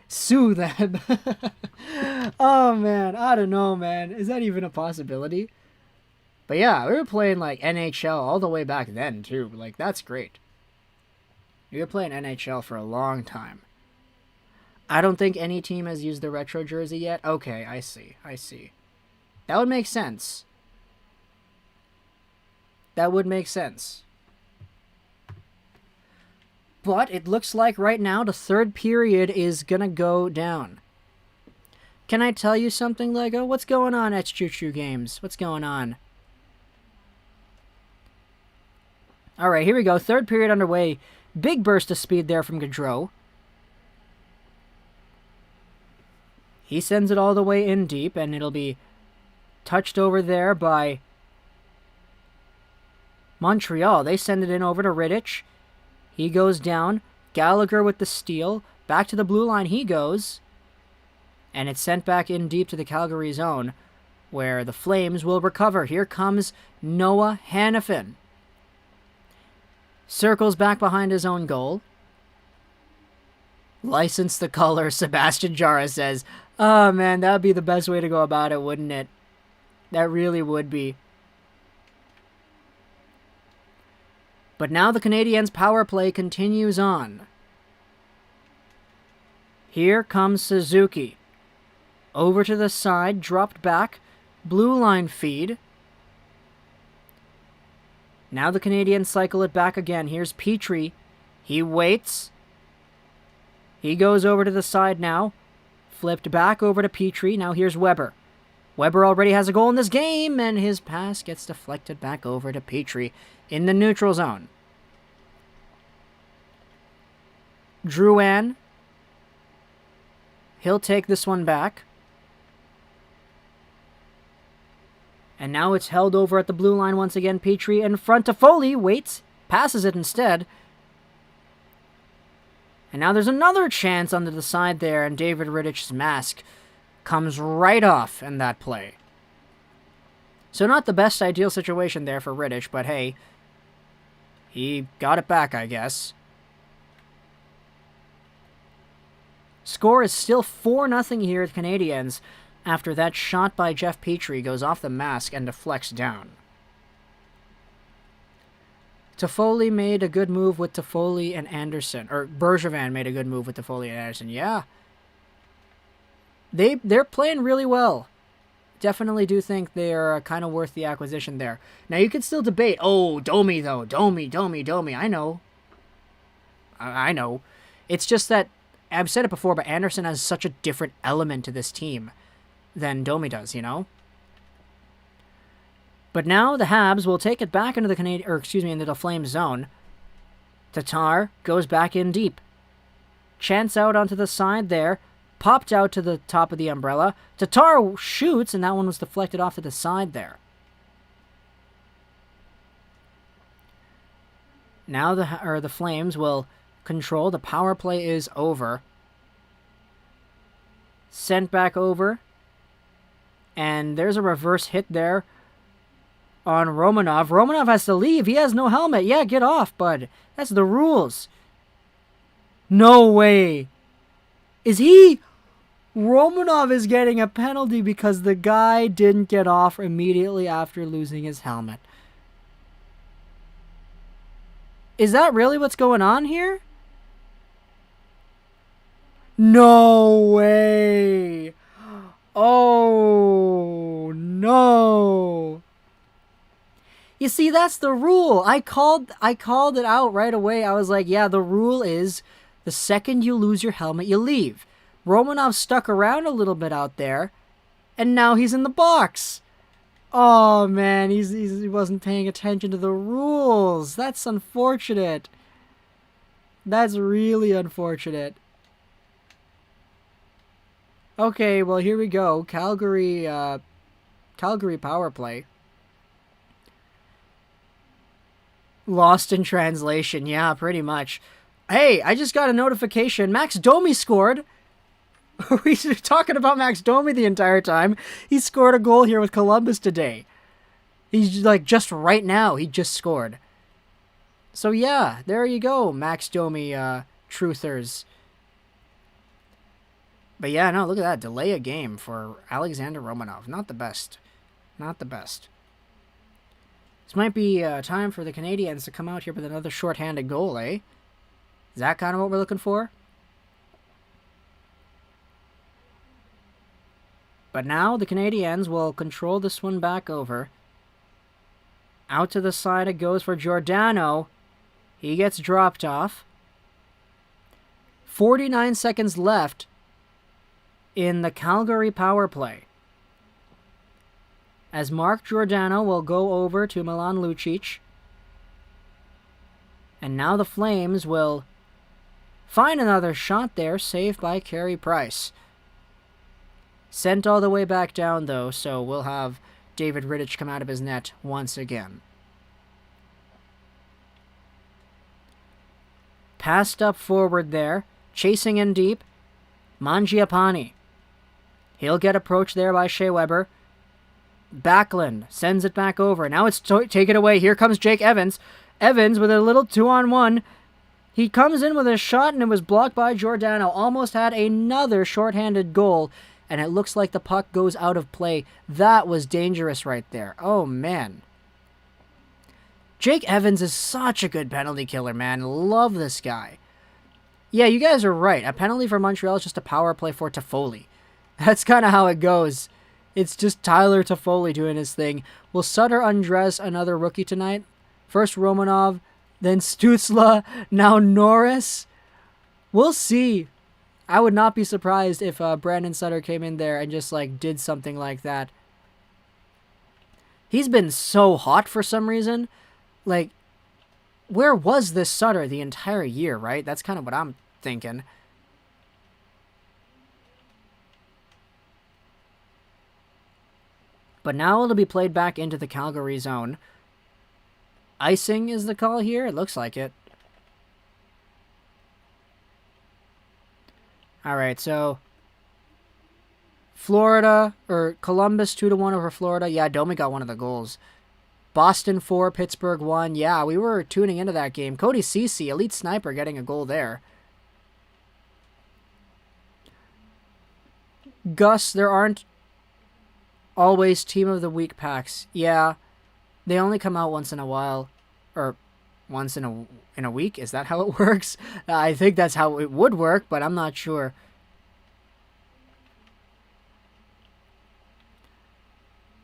Sue that. Oh, man. I don't know, man. Is that even a possibility? But yeah, we were playing like NHL all the way back then, too. Like, that's great. We were playing NHL for a long time. I don't think any team has used the retro jersey yet. Okay, I see. That would make sense. That would make sense. But it looks like right now the third period is gonna go down. Can I tell you something, Lego? What's going on at Choo Choo Games? What's going on? Alright, here we go. Third period underway. Big burst of speed there from Gaudreau. He sends it all the way in deep, and it'll be touched over there by Montreal. They send it in over to Rittich. He goes down. Gallagher with the steal. Back to the blue line he goes. And it's sent back in deep to the Calgary zone, where the Flames will recover. Here comes Noah Hanifin. Circles back behind his own goal. License the color, Sebastian Jara says. Oh, man, that would be the best way to go about it, wouldn't it? That really would be. But now the Canadiens' power play continues on. Here comes Suzuki. Over to the side, dropped back. Blue line feed. Now the Canadiens cycle it back again. Here's Petrie. He waits. He goes over to the side now. Flipped back over to Petrie. Now here's Weber. Weber already has a goal in this game, and his pass gets deflected back over to Petrie in the neutral zone. Drouin. He'll take this one back. And now it's held over at the blue line once again. Petrie in front to Foley. Waits. Passes it instead. And now there's another chance under the side there, and David Rittich's mask comes right off in that play. So not the best ideal situation there for Rittich, but hey, he got it back, I guess. Score is still 4-0 here at Canadiens after that shot by Jeff Petrie goes off the mask and deflects down. Toffoli made a good move with Toffoli and Anderson. Or Bergevin made a good move with Toffoli and Anderson. Yeah. They're playing really well. Definitely do think they're kind of worth the acquisition there. Now, you can still debate. Oh, Domi, though. Domi. I know. I know. It's just that, I've said it before, but Anderson has such a different element to this team than Domi does, you know? But now the Habs will take it back into into the Flames zone. Tatar goes back in deep. Chance out onto the side there. Popped out to the top of the umbrella. Tatar shoots, and that one was deflected off to the side there. Now the Flames will control. The power play is over. Sent back over. And there's a reverse hit there on Romanov. Romanov has to leave. He has no helmet. Yeah, get off, bud. That's the rules. No way. Is he... Romanov is getting a penalty because the guy didn't get off immediately after losing his helmet. Is that really what's going on here? No way. Oh, no. You see, that's the rule. I called it out right away. I was like, yeah, the rule is the second you lose your helmet, you leave. Romanov stuck around a little bit out there, and now he's in the box. Oh, man, he wasn't paying attention to the rules. That's unfortunate. That's really unfortunate. Okay, well, here we go. Calgary power play. Lost in translation. Yeah, pretty much. Hey, I just got a notification. Max Domi scored. We were talking about Max Domi the entire time. He scored a goal here with Columbus today. He's like, just right now, he just scored. So yeah, there you go, Max Domi truthers. But yeah, no, look at that. Delay a game for Alexander Romanov. Not the best. Not the best. This might be time for the Canadiens to come out here with another shorthanded goal, eh? Is that kind of what we're looking for? But now the Canadiens will control this one back over. Out to the side it goes for Giordano. He gets dropped off. 49 seconds left in the Calgary power play. As Mark Giordano will go over to Milan Lucic. And now the Flames will find another shot there, saved by Carey Price. Sent all the way back down, though, so we'll have David Rittich come out of his net once again. Passed up forward there, chasing in deep. Mangiapane. He'll get approached there by Shea Weber. Backlund sends it back over. Now it's taken away. Here comes Jake Evans. Evans with a little 2-on-1. He comes in with a shot, and it was blocked by Giordano. Almost had another shorthanded goal. And it looks like the puck goes out of play. That was dangerous right there. Oh, man. Jake Evans is such a good penalty killer, man. Love this guy. Yeah, you guys are right. A penalty for Montreal is just a power play for Toffoli. That's kind of how it goes. It's just Tyler Toffoli doing his thing. Will Sutter undress another rookie tonight? First Romanov, then Stützle, now Norris. We'll see. I would not be surprised if Brandon Sutter came in there and just like did something like that. He's been so hot for some reason. Like, where was this Sutter the entire year, right? That's kind of what I'm thinking. But now it'll be played back into the Calgary zone. Icing is the call here? It looks like it. Alright, so Florida, or Columbus 2-1 over Florida. Yeah, Domi got one of the goals. Boston 4, Pittsburgh 1. Yeah, we were tuning into that game. Cody Ceci, elite sniper, getting a goal there. Gus, there aren't always team of the week packs. Yeah, they only come out once in a while, or once in a week. Is that how it works? I think that's how it would work, but I'm not sure.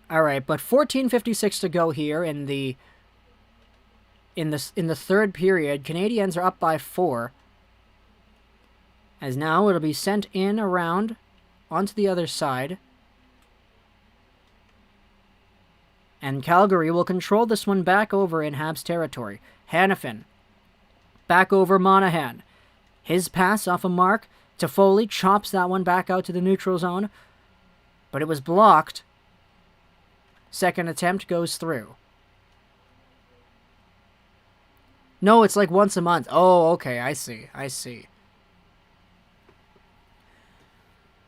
All right, but 14:56 to go here in the third period. Canadiens are up by 4. As now it'll be sent in around onto the other side. And Calgary will control this one back over in Habs territory. Hanifin. Back over Monahan. His pass off a mark. Toffoli chops that one back out to the neutral zone. But it was blocked. Second attempt goes through. No, it's like once a month. Oh, okay, I see.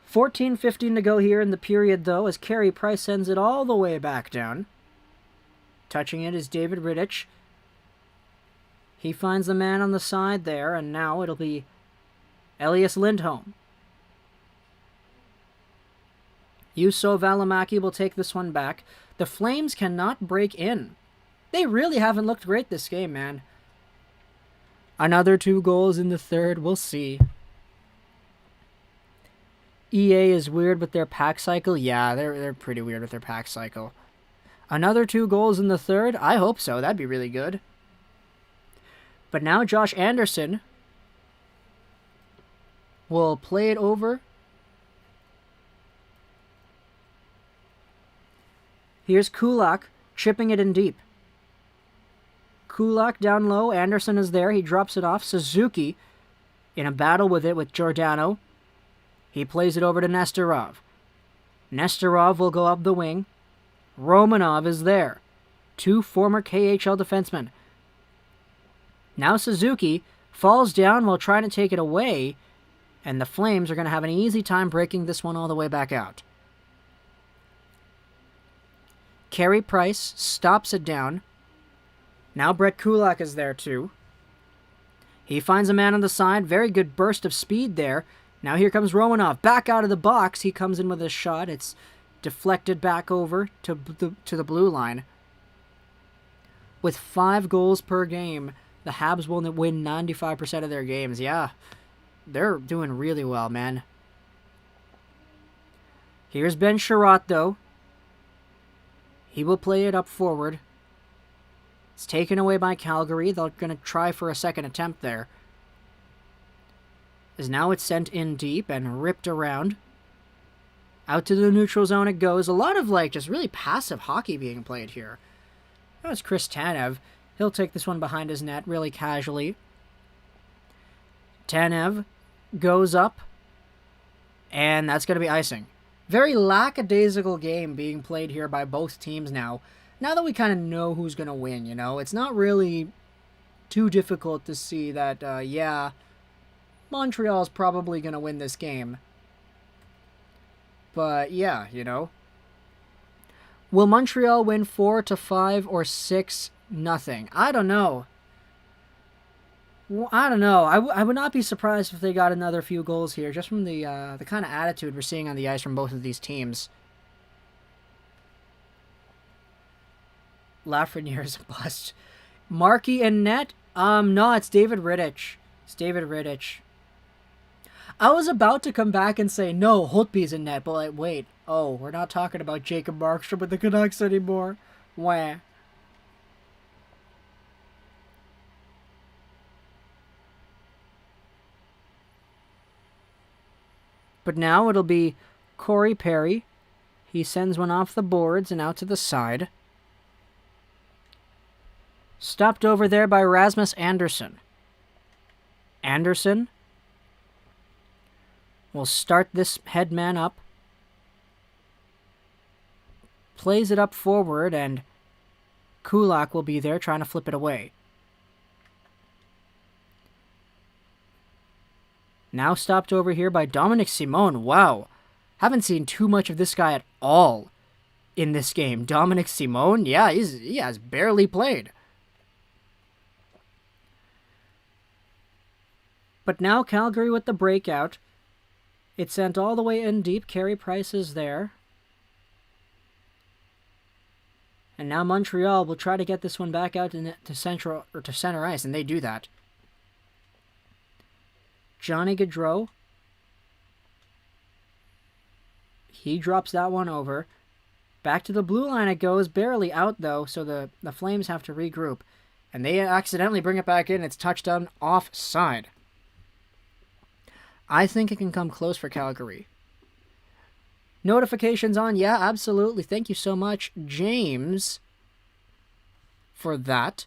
14:15 to go here in the period, though, as Carey Price sends it all the way back down. Touching it is David Rittich. He finds the man on the side there, and now it'll be Elias Lindholm. Juuso Välimäki will take this one back. The Flames cannot break in. They really haven't looked great this game, man. Another 2 goals in the third. We'll see. EA is weird with their pack cycle. Yeah, they're pretty weird with their pack cycle. Another 2 goals in the third? I hope so. That'd be really good. But now Josh Anderson will play it over. Here's Kulak chipping it in deep. Kulak down low. Anderson is there. He drops it off. Suzuki in a battle with it with Giordano. He plays it over to Nesterov. Nesterov will go up the wing. Romanov is there. 2 former KHL defensemen. Now Suzuki falls down while trying to take it away, and the Flames are going to have an easy time breaking this one all the way back out. Carey Price stops it down. Now Brett Kulak is there too. He finds a man on the side. Very good burst of speed there. Now here comes Romanov. Back out of the box. He comes in with a shot. It's deflected back over to the blue line. With 5 goals per game, the Habs will win 95% of their games. Yeah, they're doing really well, man. Here's Ben Sherratt, though. He will play it up forward. It's taken away by Calgary. They're going to try for a second attempt there. As now it's sent in deep and ripped around. Out to the neutral zone it goes. A lot of, just really passive hockey being played here. That was Chris Tanev. He'll take this one behind his net really casually. Tanev goes up. And that's going to be icing. Very lackadaisical game being played here by both teams now. Now that we kind of know who's going to win, it's not really too difficult to see that, yeah, Montreal's probably going to win this game. But, yeah, Will Montreal win 4-5 or 6-0? I don't know. I would not be surprised if they got another few goals here, just from the kind of attitude we're seeing on the ice from both of these teams. Lafreniere's a bust. Markey in net? No, it's David Rittich. I was about to come back and say, no, Holtby's in net, but wait. Oh, we're not talking about Jacob Markstrom with the Canucks anymore. Wah. But now it'll be Corey Perry. He sends one off the boards and out to the side. Stopped over there by Rasmus Andersson. Andersson will start this headman up. Plays it up forward, and Kulak will be there trying to flip it away. Now stopped over here by Dominic Simon. Wow. Haven't seen too much of this guy at all in this game. Dominic Simon, yeah, he has barely played. But now Calgary with the breakout. It's sent all the way in deep. Carey Price is there. And now Montreal will try to get this one back out to center ice, and they do that. Johnny Gaudreau. He drops that one over. Back to the blue line it goes. Barely out, though, so the Flames have to regroup. And they accidentally bring it back in. It's touchdown offside. I think it can come close for Calgary. Notifications on? Yeah, absolutely. Thank you so much, James, for that.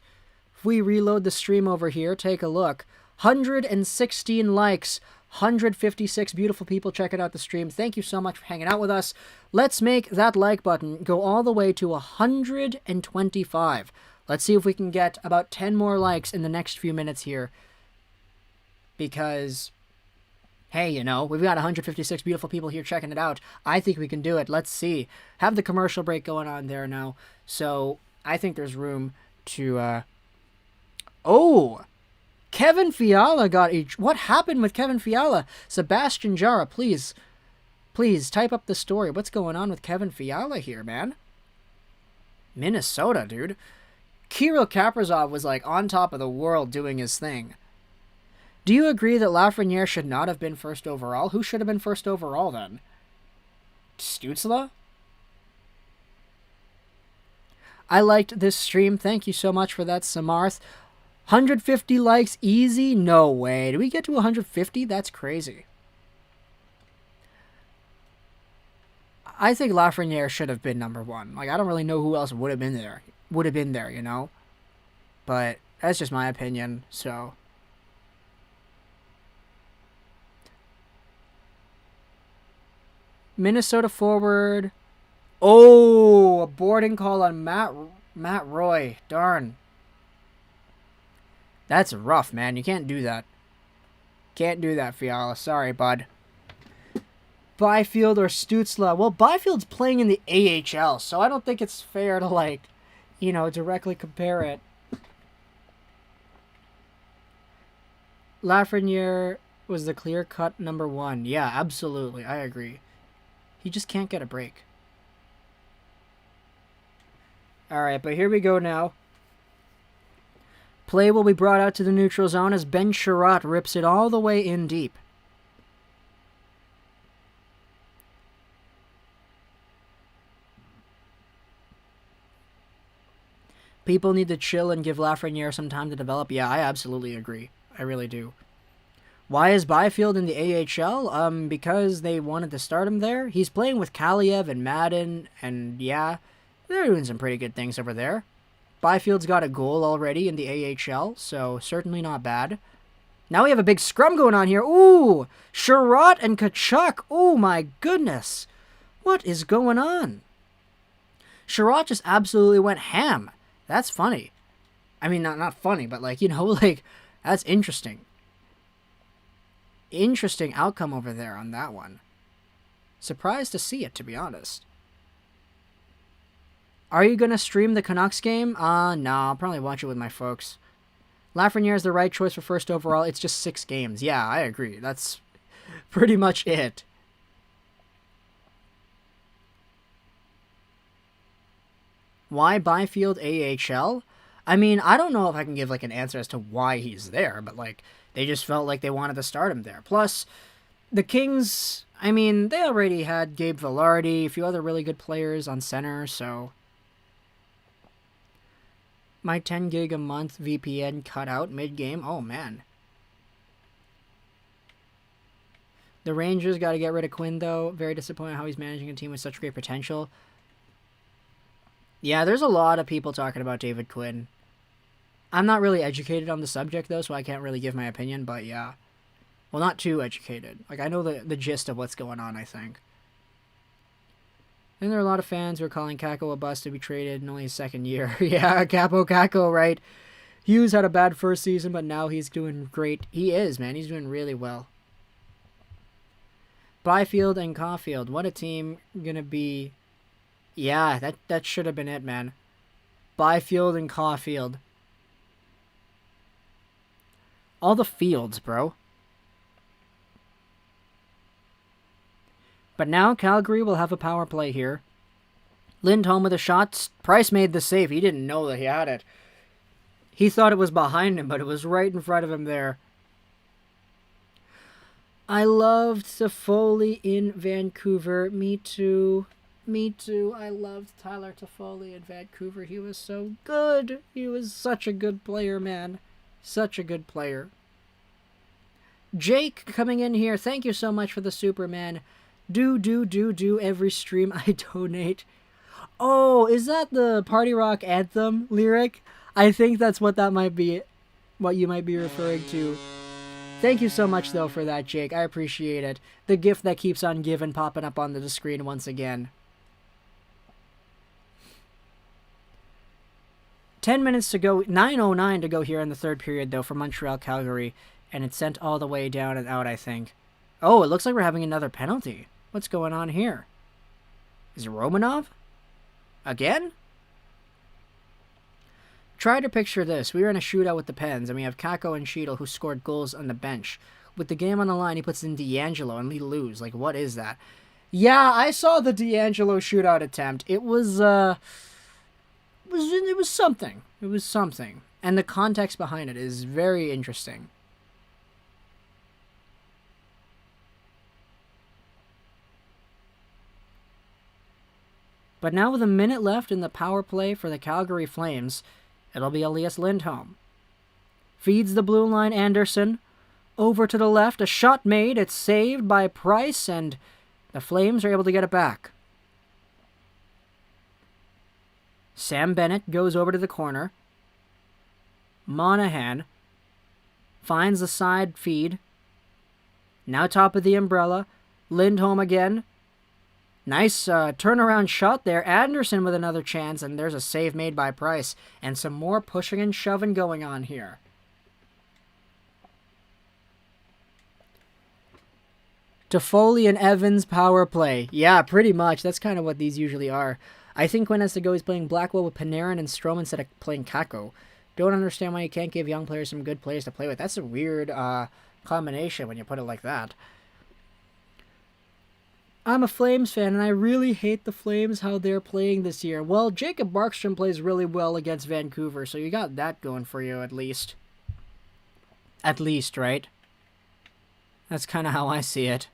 If we reload the stream over here, take a look. 116 likes, 156 beautiful people checking out the stream. Thank you so much for hanging out with us. Let's make that like button go all the way to 125. Let's see if we can get about 10 more likes in the next few minutes here. Because, hey, you know, we've got 156 beautiful people here checking it out. I think we can do it. Let's see. Have the commercial break going on there now. So, I think there's room to, Oh! Kevin Fiala got each. What happened with Kevin Fiala? Sebastian Jara, please type up the story. What's going on with Kevin Fiala here, man? Minnesota, dude. Kirill Kaprizov was like on top of the world doing his thing. Do you agree that Lafreniere should not have been first overall? Who should have been first overall then? Stützle? I liked this stream. Thank you so much for that, Samarth. 150 likes easy? No way. Did we get to 150? That's crazy. I think Lafreniere should have been number one. Like, I don't really know who else would have been there. You know? But that's just my opinion, so. Minnesota forward. Oh, a boarding call on Matt Roy. Darn. That's rough, man. You can't do that. Can't do that, Fiala. Sorry, bud. Byfield or Stützle. Well, Byfield's playing in the AHL, so I don't think it's fair to, like, you know, directly compare it. Lafreniere was the clear-cut number one. Yeah, absolutely. I agree. He just can't get a break. Alright, but here we go now. Play will be brought out to the neutral zone as Ben Sherratt rips it all the way in deep. People need to chill and give Lafreniere some time to develop. Yeah, I absolutely agree. I really do. Why is Byfield in the AHL? Because they wanted to start him there. He's playing with Kaliev and Madden, and yeah, they're doing some pretty good things over there. Byfield's got a goal already in the AHL, so certainly not bad. Now we have a big scrum going on here. Ooh, Sherratt and Tkachuk. Oh my goodness. What is going on? Sherratt just absolutely went ham. That's funny. I mean, not funny, but like, you know, like, that's interesting. Interesting outcome over there on that one. Surprised to see it, to be honest. Are you going to stream the Canucks game? No, I'll probably watch it with my folks. Lafreniere is the right choice for first overall. It's just 6 games. Yeah, I agree. That's pretty much it. Why Byfield AHL? I mean, I don't know if I can give like an answer as to why he's there, but like they just felt like they wanted to start him there. Plus, the Kings, I mean, they already had Gabe Vilardi, a few other really good players on center, so my 10 gig a month VPN cut out mid-game. Oh, man. The Rangers got to get rid of Quinn, though. Very disappointed how he's managing a team with such great potential. Yeah, there's a lot of people talking about David Quinn. I'm not really educated on the subject, though, so I can't really give my opinion, but yeah. Well, not too educated. Like, I know the gist of what's going on, I think. And there are a lot of fans who are calling Kakko a bust to be traded in only his second year. Yeah, Kakko, right? Hughes had a bad first season, but now he's doing great. He is, man. He's doing really well. Byfield and Caulfield. What a team gonna be. Yeah, that should have been it, man. Byfield and Caulfield. All the fields, bro. But now Calgary will have a power play here. Lindholm with a shot. Price made the save. He didn't know that he had it. He thought it was behind him, but it was right in front of him there. I loved Toffoli in Vancouver. Me too. Me too. I loved Tyler Toffoli in Vancouver. He was so good. He was such a good player, man. Such a good player. Jake coming in here. Thank you so much for the Superman. Do every stream I donate. Oh, is that the Party Rock anthem lyric? I think that's what that might be, what you might be referring to. Thank you so much, though, for that, Jake. I appreciate it. The gift that keeps on giving popping up on the screen once again. 10 minutes to go. 9:09 to go here in the third period, though, for Montreal Calgary. And it's sent all the way down and out, I think. Oh, it looks like we're having another penalty. What's going on here? Is it Romanov? Again? Try to picture this. We were in a shootout with the Pens, and we have Kakko and Cheadle who scored goals on the bench. With the game on the line, he puts in D'Angelo, and we lose. Like, what is that? Yeah, I saw the D'Angelo shootout attempt. It was something. It was something. And the context behind it is very interesting. But now with a minute left in the power play for the Calgary Flames, it'll be Elias Lindholm. Feeds the blue line Anderson. Over to the left, a shot made. It's saved by Price, and the Flames are able to get it back. Sam Bennett goes over to the corner. Monahan finds the side feed. Now top of the umbrella. Lindholm again. Nice turnaround shot there. Anderson with another chance, and there's a save made by Price. And some more pushing and shoving going on here. Toffoli and Evans power play. Yeah, pretty much. That's kind of what these usually are. I think Quinn has to go. He's playing Blackwell with Panarin and Strome instead of playing Kakko. Don't understand why you can't give young players some good players to play with. That's a weird combination when you put it like that. I'm a Flames fan, and I really hate the Flames, how they're playing this year. Well, Jacob Markstrom plays really well against Vancouver, so you got that going for you at least. At least, right? That's kind of how I see it.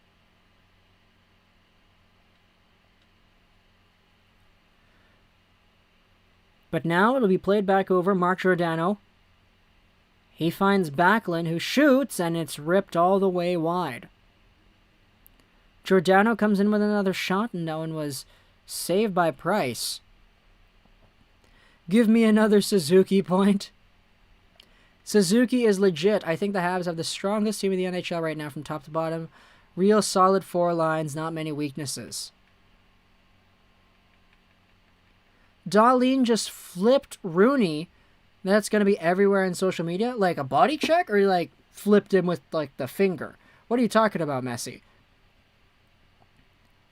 But now it'll be played back over. Mark Giordano. He finds Backlund, who shoots, and it's ripped all the way wide. Giordano comes in with another shot, and that one was saved by Price. Give me another Suzuki point. Suzuki is legit. I think the Habs have the strongest team in the NHL right now from top to bottom. Real solid four lines, not many weaknesses. Dahlin just flipped Rooney. That's going to be everywhere in social media. Like a body check, or like flipped him with like the finger? What are you talking about, Messi?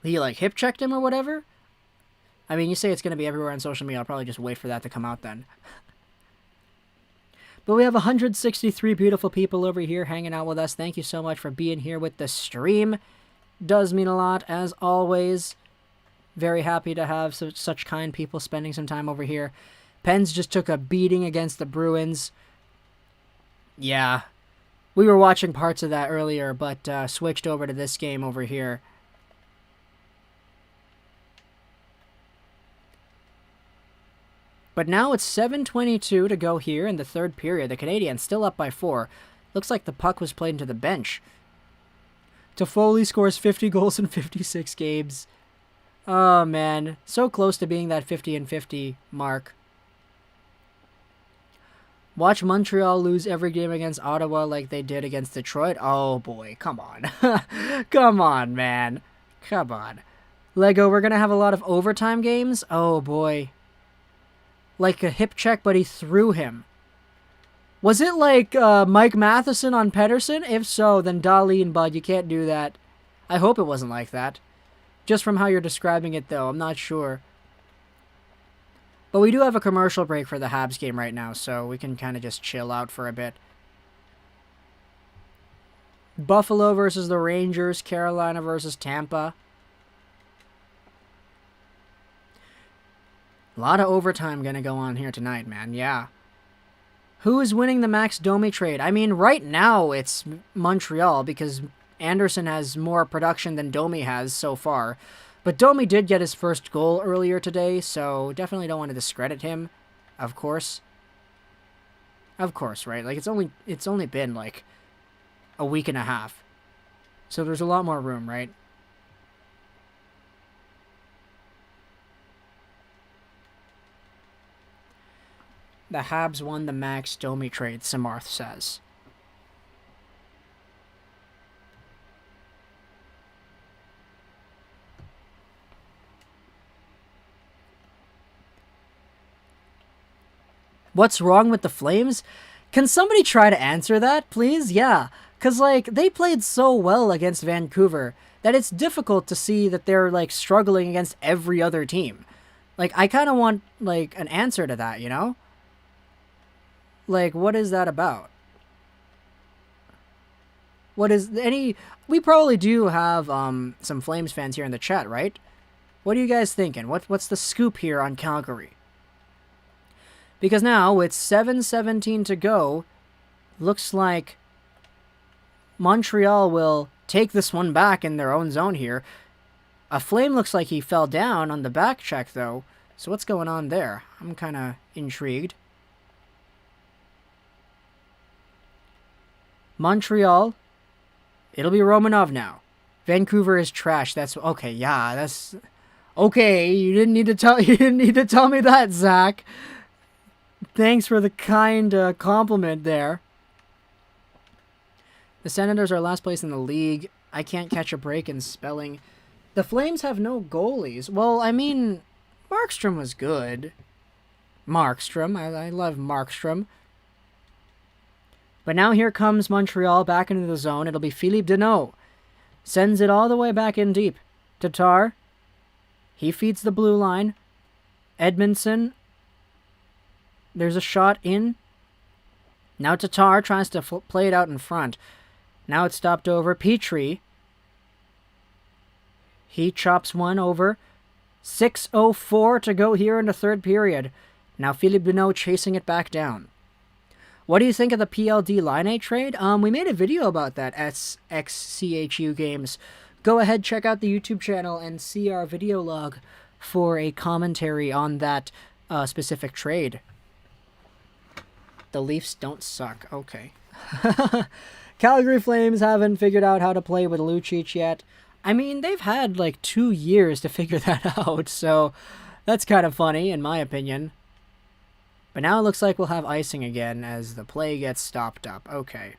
He like hip checked him or whatever? I mean, you say it's going to be everywhere on social media. I'll probably just wait for that to come out then. But we have 163 beautiful people over here hanging out with us. Thank you so much for being here with the stream. Does mean a lot, as always. Very happy to have such kind people spending some time over here. Pens just took a beating against the Bruins. Yeah. We were watching parts of that earlier, but switched over to this game over here. But now it's 7:22 to go here in the third period. The Canadiens still up by 4. Looks like the puck was played into the bench. Toffoli scores 50 goals in 56 games. Oh, man. So close to being that 50-50 mark. Watch Montreal lose every game against Ottawa like they did against Detroit. Oh, boy. Come on. Come on, man. Come on. Lego, we're going to have a lot of overtime games? Oh, boy. Like a hip check, but he threw him. Was it like Mike Matheson on Pedersen? If so, then Dahlin, bud, you can't do that. I hope it wasn't like that. Just from how you're describing it, though, I'm not sure. But we do have a commercial break for the Habs game right now, so we can kind of just chill out for a bit. Buffalo versus the Rangers, Carolina versus Tampa. A lot of overtime going to go on here tonight, man. Yeah. Who is winning the Max Domi trade? I mean, right now it's Montreal because Anderson has more production than Domi has so far. But Domi did get his first goal earlier today, so definitely don't want to discredit him. Of course. Of course, right? Like it's only been like a week and a half. So there's a lot more room, right? The Habs won the Max Domi trade, Samarth says. What's wrong with the Flames? Can somebody try to answer that, please? Yeah, because, like, they played so well against Vancouver that it's difficult to see that they're, like, struggling against every other team. Like, I kind of want, like, an answer to that, you know? Like, what is that about? What is any... We probably do have some Flames fans here in the chat, right? What are you guys thinking? What's the scoop here on Calgary? Because now, with 7:17 to go, looks like Montreal will take this one back in their own zone here. A Flame looks like he fell down on the back check, though. So what's going on there? I'm kind of intrigued. Montreal, it'll be Romanov now. Vancouver is trash. That's okay. Yeah, that's okay. You didn't need to tell. You didn't need to tell me that, Zach. Thanks for the kind compliment there. The Senators are last place in the league. I can't catch a break in spelling. The Flames have no goalies. Well, I mean, Markstrom was good. Markstrom. I love Markstrom. But now here comes Montreal back into the zone. It'll be Philippe Deneau. Sends it all the way back in deep. Tatar. He feeds the blue line. Edmondson. There's a shot in. Now Tatar tries to play it out in front. Now it's stopped over. Petrie. He chops one over. 6:04 to go here in the third period. Now Philippe Deneau chasing it back down. What do you think of the PLD Line trade? We made a video about that at XCHU Games. Go ahead, check out the YouTube channel and see our video log for a commentary on that specific trade. The Leafs don't suck. Okay. Calgary Flames haven't figured out how to play with Lucic yet. I mean, they've had like 2 years to figure that out, so that's kind of funny, in my opinion. But now it looks like we'll have icing again as the play gets stopped up. Okay.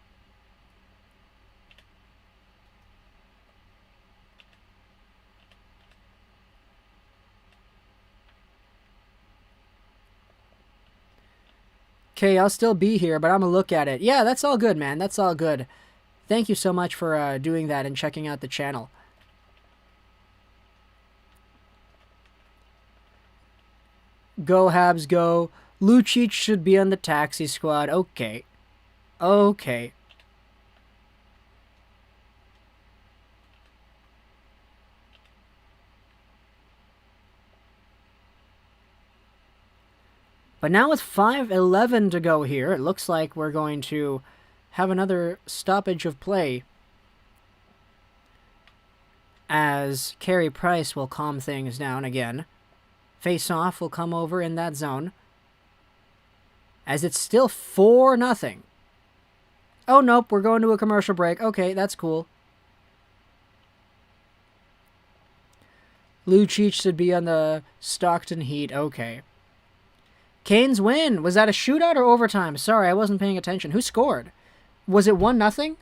Okay, I'll still be here, but I'm going to look at it. Yeah, that's all good, man. That's all good. Thank you so much for doing that and checking out the channel. Go, Habs, go. Lucic should be on the taxi squad. Okay. Okay. But now with 5:11 to go here, it looks like we're going to have another stoppage of play as Carey Price will calm things down again. Face-off will come over in that zone as it's still 4-0. Oh, nope, we're going to a commercial break. Okay, that's cool. Lucic should be on the Stockton Heat. Okay. Canes win. Was that a shootout or overtime? Sorry, I wasn't paying attention. Who scored? Was it 1-0?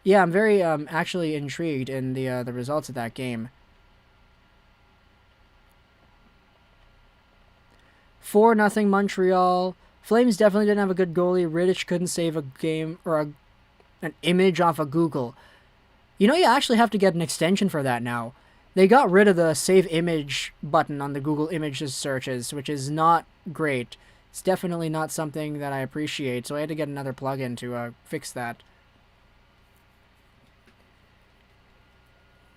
Yeah, I'm very actually intrigued in the results of that game. 4-0 Montreal. Flames definitely didn't have a good goalie. Rittich couldn't save a game or an image off of Google. You know, you actually have to get an extension for that now. They got rid of the save image button on the Google Images searches, which is not great. It's definitely not something that I appreciate, so I had to get another plugin to fix that.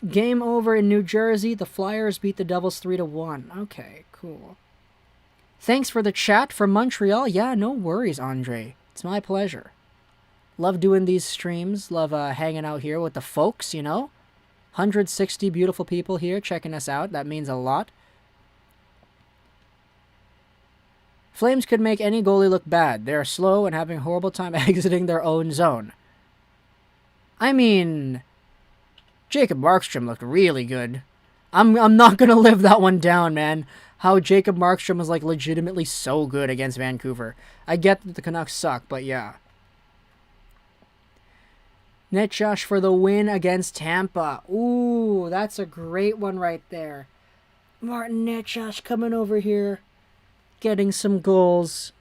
Game over in New Jersey. The Flyers beat the Devils 3-1. Okay, cool. Thanks for the chat from Montreal. Yeah, no worries, Andre. It's my pleasure. Love doing these streams. Love hanging out here with the folks, you know? 160 beautiful people here checking us out. That means a lot. Flames could make any goalie look bad. They are slow and having a horrible time exiting their own zone. I mean, Jacob Markstrom looked really good. I'm not going to live that one down, man. How Jacob Markstrom was, like, legitimately so good against Vancouver. I get that the Canucks suck, but yeah. Netjosh for the win against Tampa. Ooh, that's a great one right there. Martin Netjosh coming over here, getting some goals.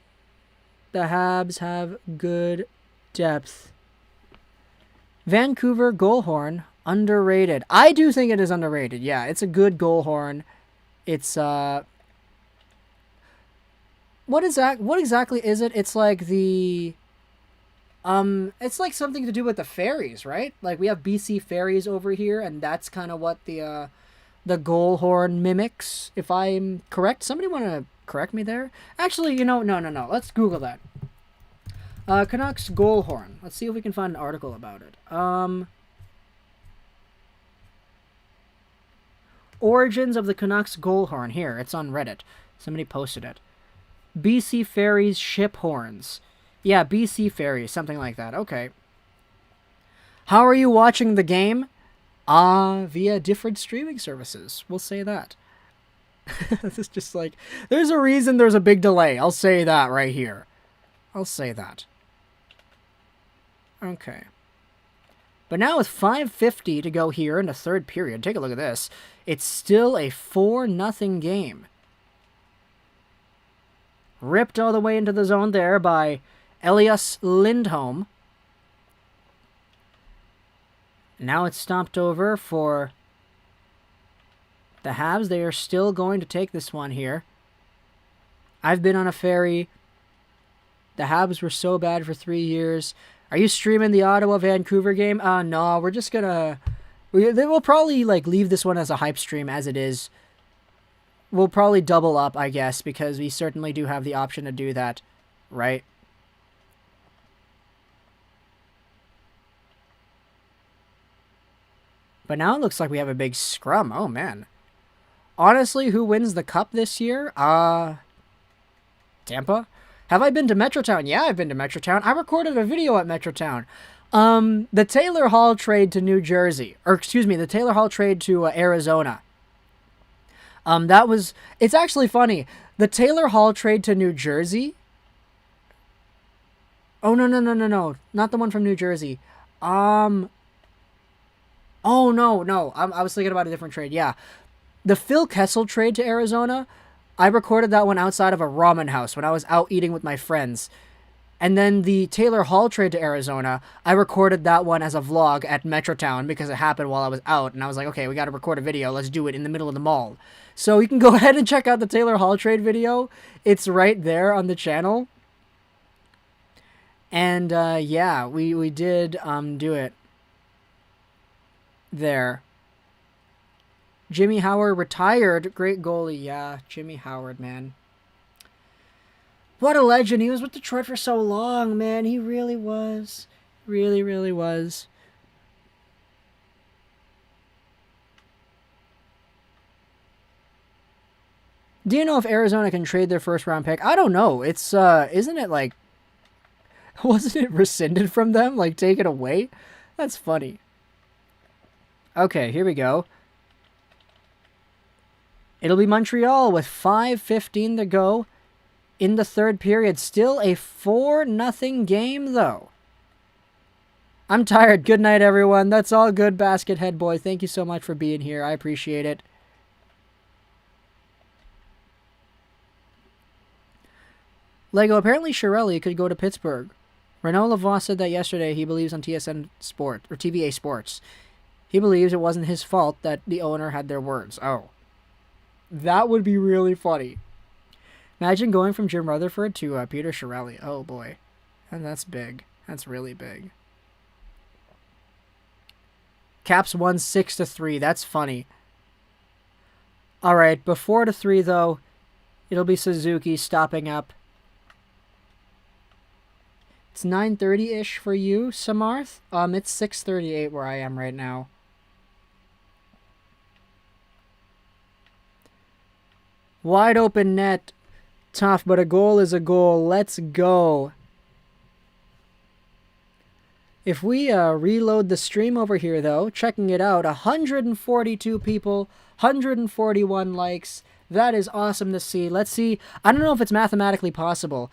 The Habs have good depth. Vancouver goal horn, underrated. I do think it is underrated. Yeah, it's a good goal horn. It's what exactly is it? It's like the it's like something to do with the ferries, right? Like we have BC ferries over here, and that's kind of what the goal horn mimics, if I'm correct. Somebody want to correct me there? Actually, no. Let's Google that. Canucks goal horn. Let's see if we can find an article about it. Origins of the Canucks goal horn. Here, it's on Reddit. Somebody posted it. BC Ferries ship horns. Yeah, BC Ferries, something like that. Okay. How are you watching the game? Via different streaming services. We'll say that. This is just like, there's a reason there's a big delay. I'll say that right here. I'll say that. Okay. But now with 5:50 to go here in the third period, take a look at this. It's still a 4-0 game. Ripped all the way into the zone there by Elias Lindholm. Now it's stomped over for the Habs. They are still going to take this one here. I've been on a ferry. The Habs were so bad for 3 years. Are you streaming the Ottawa-Vancouver game? No, we're just gonna... They will probably leave this one as a hype stream as it is. We'll probably double up, I guess, because we certainly do have the option to do that, right? But now it looks like we have a big scrum. Oh, man. Honestly, who wins the cup this year? Tampa? Have I been to Metrotown? Yeah, I've been to Metrotown. I recorded a video at Metrotown. The Taylor Hall trade to New Jersey. Or, excuse me, the Taylor Hall trade to Arizona. It's actually funny. The Taylor Hall trade to New Jersey. Oh, no. Not the one from New Jersey. Oh, no. I was thinking about a different trade. Yeah. The Phil Kessel trade to Arizona, I recorded that one outside of a ramen house when I was out eating with my friends. And then the Taylor Hall trade to Arizona, I recorded that one as a vlog at Metrotown because it happened while I was out. And I was like, okay, we got to record a video. Let's do it in the middle of the mall. So you can go ahead and check out the Taylor Hall trade video. It's right there on the channel. And yeah, we did do it there. Jimmy Howard retired. Great goalie. Yeah, Jimmy Howard, man. What a legend. He was with Detroit for so long, man. He really was. Really, really was. Do you know if Arizona can trade their first round pick? I don't know. It's, isn't it like... Wasn't it rescinded from them? Like, taken away? That's funny. Okay, here we go. It'll be Montreal with 5:15 to go in the third period. Still a 4-0 game, though. I'm tired. Good night, everyone. That's all good, Basket Head Boy. Thank you so much for being here. I appreciate it. Lego, apparently Chiarelli could go to Pittsburgh. Renaud Lavoie said that yesterday. He believes on TSN Sport, or TVA Sports. He believes it wasn't his fault that the owner had their words. Oh. That would be really funny. Imagine going from Jim Rutherford to Peter Chiarelli. Oh, boy. And that's big. That's really big. Caps won 6-3. That's funny. All right, before the 3, though, it'll be Suzuki stopping up. It's 9:30-ish for you, Samarth. It's 6:38 where I am right now. Wide open net. Tough, but a goal is a goal. Let's go. If we reload the stream over here, though, checking it out, 142 people, 141 likes. That is awesome to see. Let's see. I don't know if it's mathematically possible.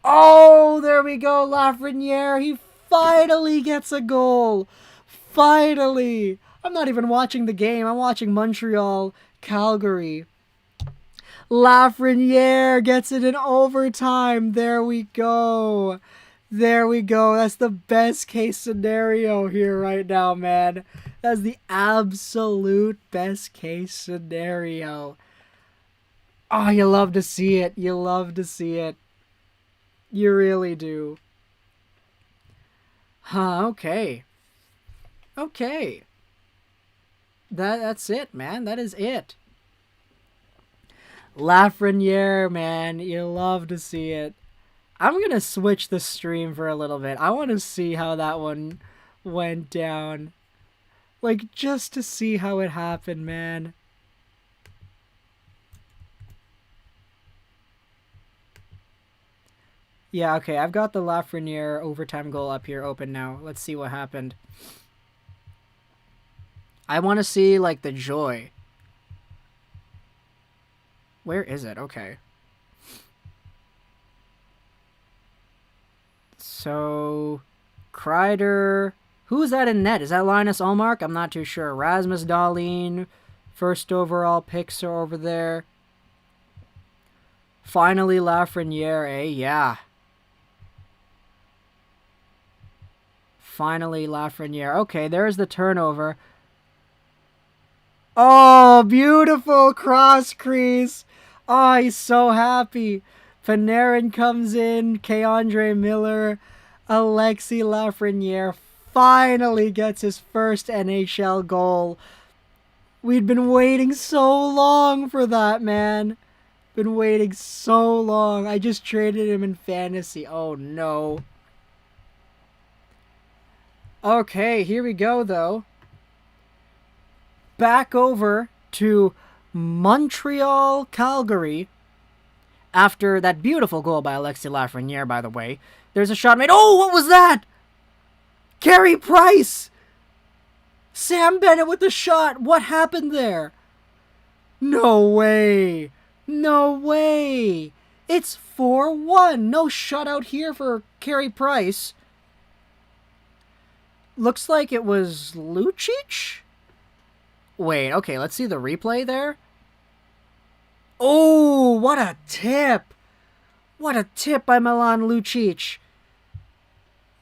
Oh, there we go. Lafreniere. He finally gets a goal. Finally. I'm not even watching the game. I'm watching Montreal, Calgary. Lafreniere gets it in overtime. There we go. There we go. That's the best case scenario here right now, man. That's the absolute best case scenario. Oh, you love to see it. You love to see it. You really do. Huh, okay. Okay. That's it, man. That is it. Lafreniere, man. You love to see it. I'm going to switch the stream for a little bit. I want to see how that one went down. Like, just to see how it happened, man. Yeah, okay, I've got the Lafreniere overtime goal up here open now. Let's see what happened. I want to see, like, the joy. Where is it? Okay. So, Kreider. Who's that in net? Is that Linus Ullmark? I'm not too sure. Rasmus Dahlin. First overall picks are over there. Finally, Lafreniere, eh? Yeah. Finally, Lafreniere. Okay, there's the turnover. Oh, beautiful cross crease. Oh, he's so happy. Panarin comes in. K'Andre Miller. Alexis Lafreniere finally gets his first NHL goal. We'd been waiting so long for that, man. Been waiting so long. I just traded him in fantasy. Oh, no. Okay, here we go, though. Back over to Montreal, Calgary. After that beautiful goal by Alexis Lafreniere, by the way. There's a shot made. Oh, what was that? Carey Price! Sam Bennett with the shot. What happened there? No way. No way. It's 4-1. No shutout here for Carey Price. Looks like it was Lucic? Wait, okay, let's see the replay there. Oh, what a tip. What a tip by Milan Lucic.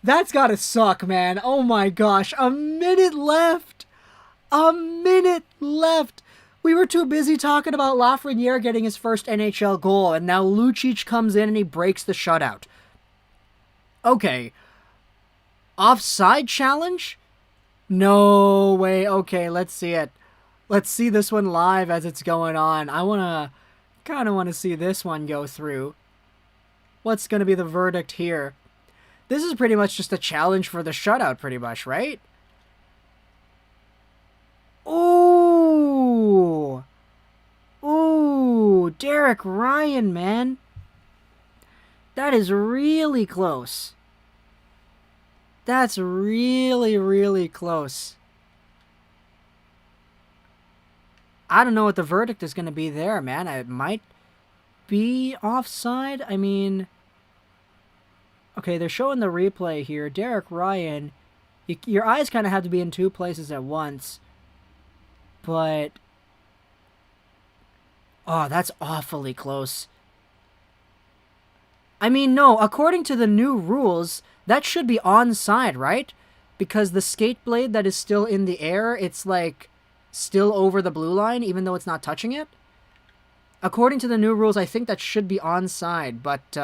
That's gotta suck, man. Oh my gosh. A minute left. A minute left. We were too busy talking about Lafreniere getting his first NHL goal, and now Lucic comes in and he breaks the shutout. Okay. Offside challenge? No way. Okay, let's see it. Let's see this one live as it's going on. I kind of want to see this one go through. What's going to be the verdict here? This is pretty much just a challenge for the shutout, pretty much, right? Ooh. Ooh, Derek Ryan, man. That is really close. That's really, really close. I don't know what the verdict is going to be there, man. It might be offside. I mean, okay, they're showing the replay here. Derek Ryan, your eyes kind of have to be in two places at once. But, oh, that's awfully close. I mean, no, according to the new rules, that should be onside, right? Because the skate blade that is still in the air, it's like still over the blue line, even though it's not touching it. According to the new rules, I think that should be onside, but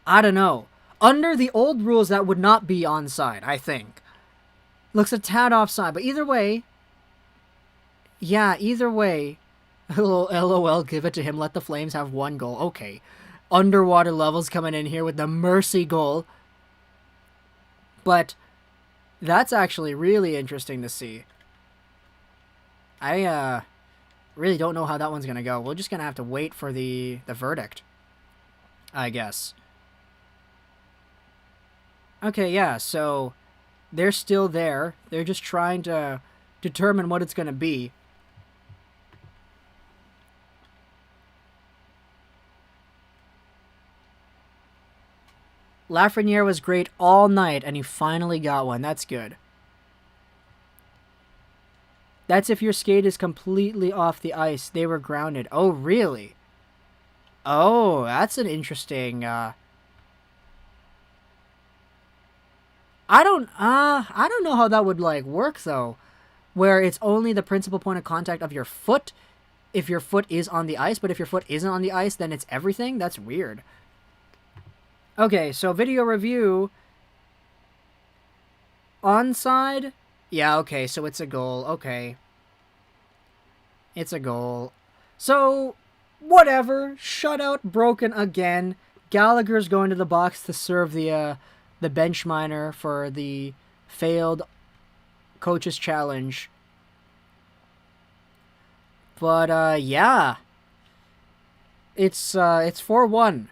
I don't know. Under the old rules, that would not be onside, I think. Looks a tad offside, but either way, yeah, either way, LOL, give it to him, let the Flames have one goal. Okay, underwater levels coming in here with the mercy goal. But that's actually really interesting to see. I really don't know how that one's going to go. We're just going to have to wait for the verdict, I guess. Okay, yeah, so they're still there. They're just trying to determine what it's going to be. Lafreniere was great all night, and he finally got one. That's good. That's if your skate is completely off the ice. They were grounded. Oh, really? Oh, that's an interesting... I don't know how that would, like, work, though. Where it's only the principal point of contact of your foot if your foot is on the ice, but if your foot isn't on the ice, then it's everything? That's weird. Okay, so video review. Onside? Yeah, okay, so it's a goal. Okay. It's a goal. So, whatever. Shutout broken again. Gallagher's going to the box to serve the bench minor for the failed coach's challenge. But, yeah. It's 4-1.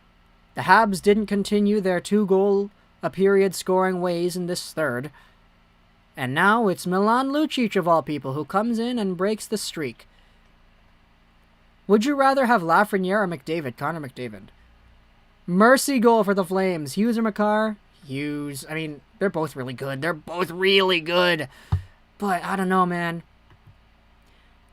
The Habs didn't continue their 2-goal-a-period scoring ways in this third. And now it's Milan Lucic, of all people, who comes in and breaks the streak. Would you rather have Lafreniere or McDavid? Connor McDavid. Mercy goal for the Flames. Hughes or Makar? Hughes. I mean, they're both really good. They're both really good. But, I don't know, man.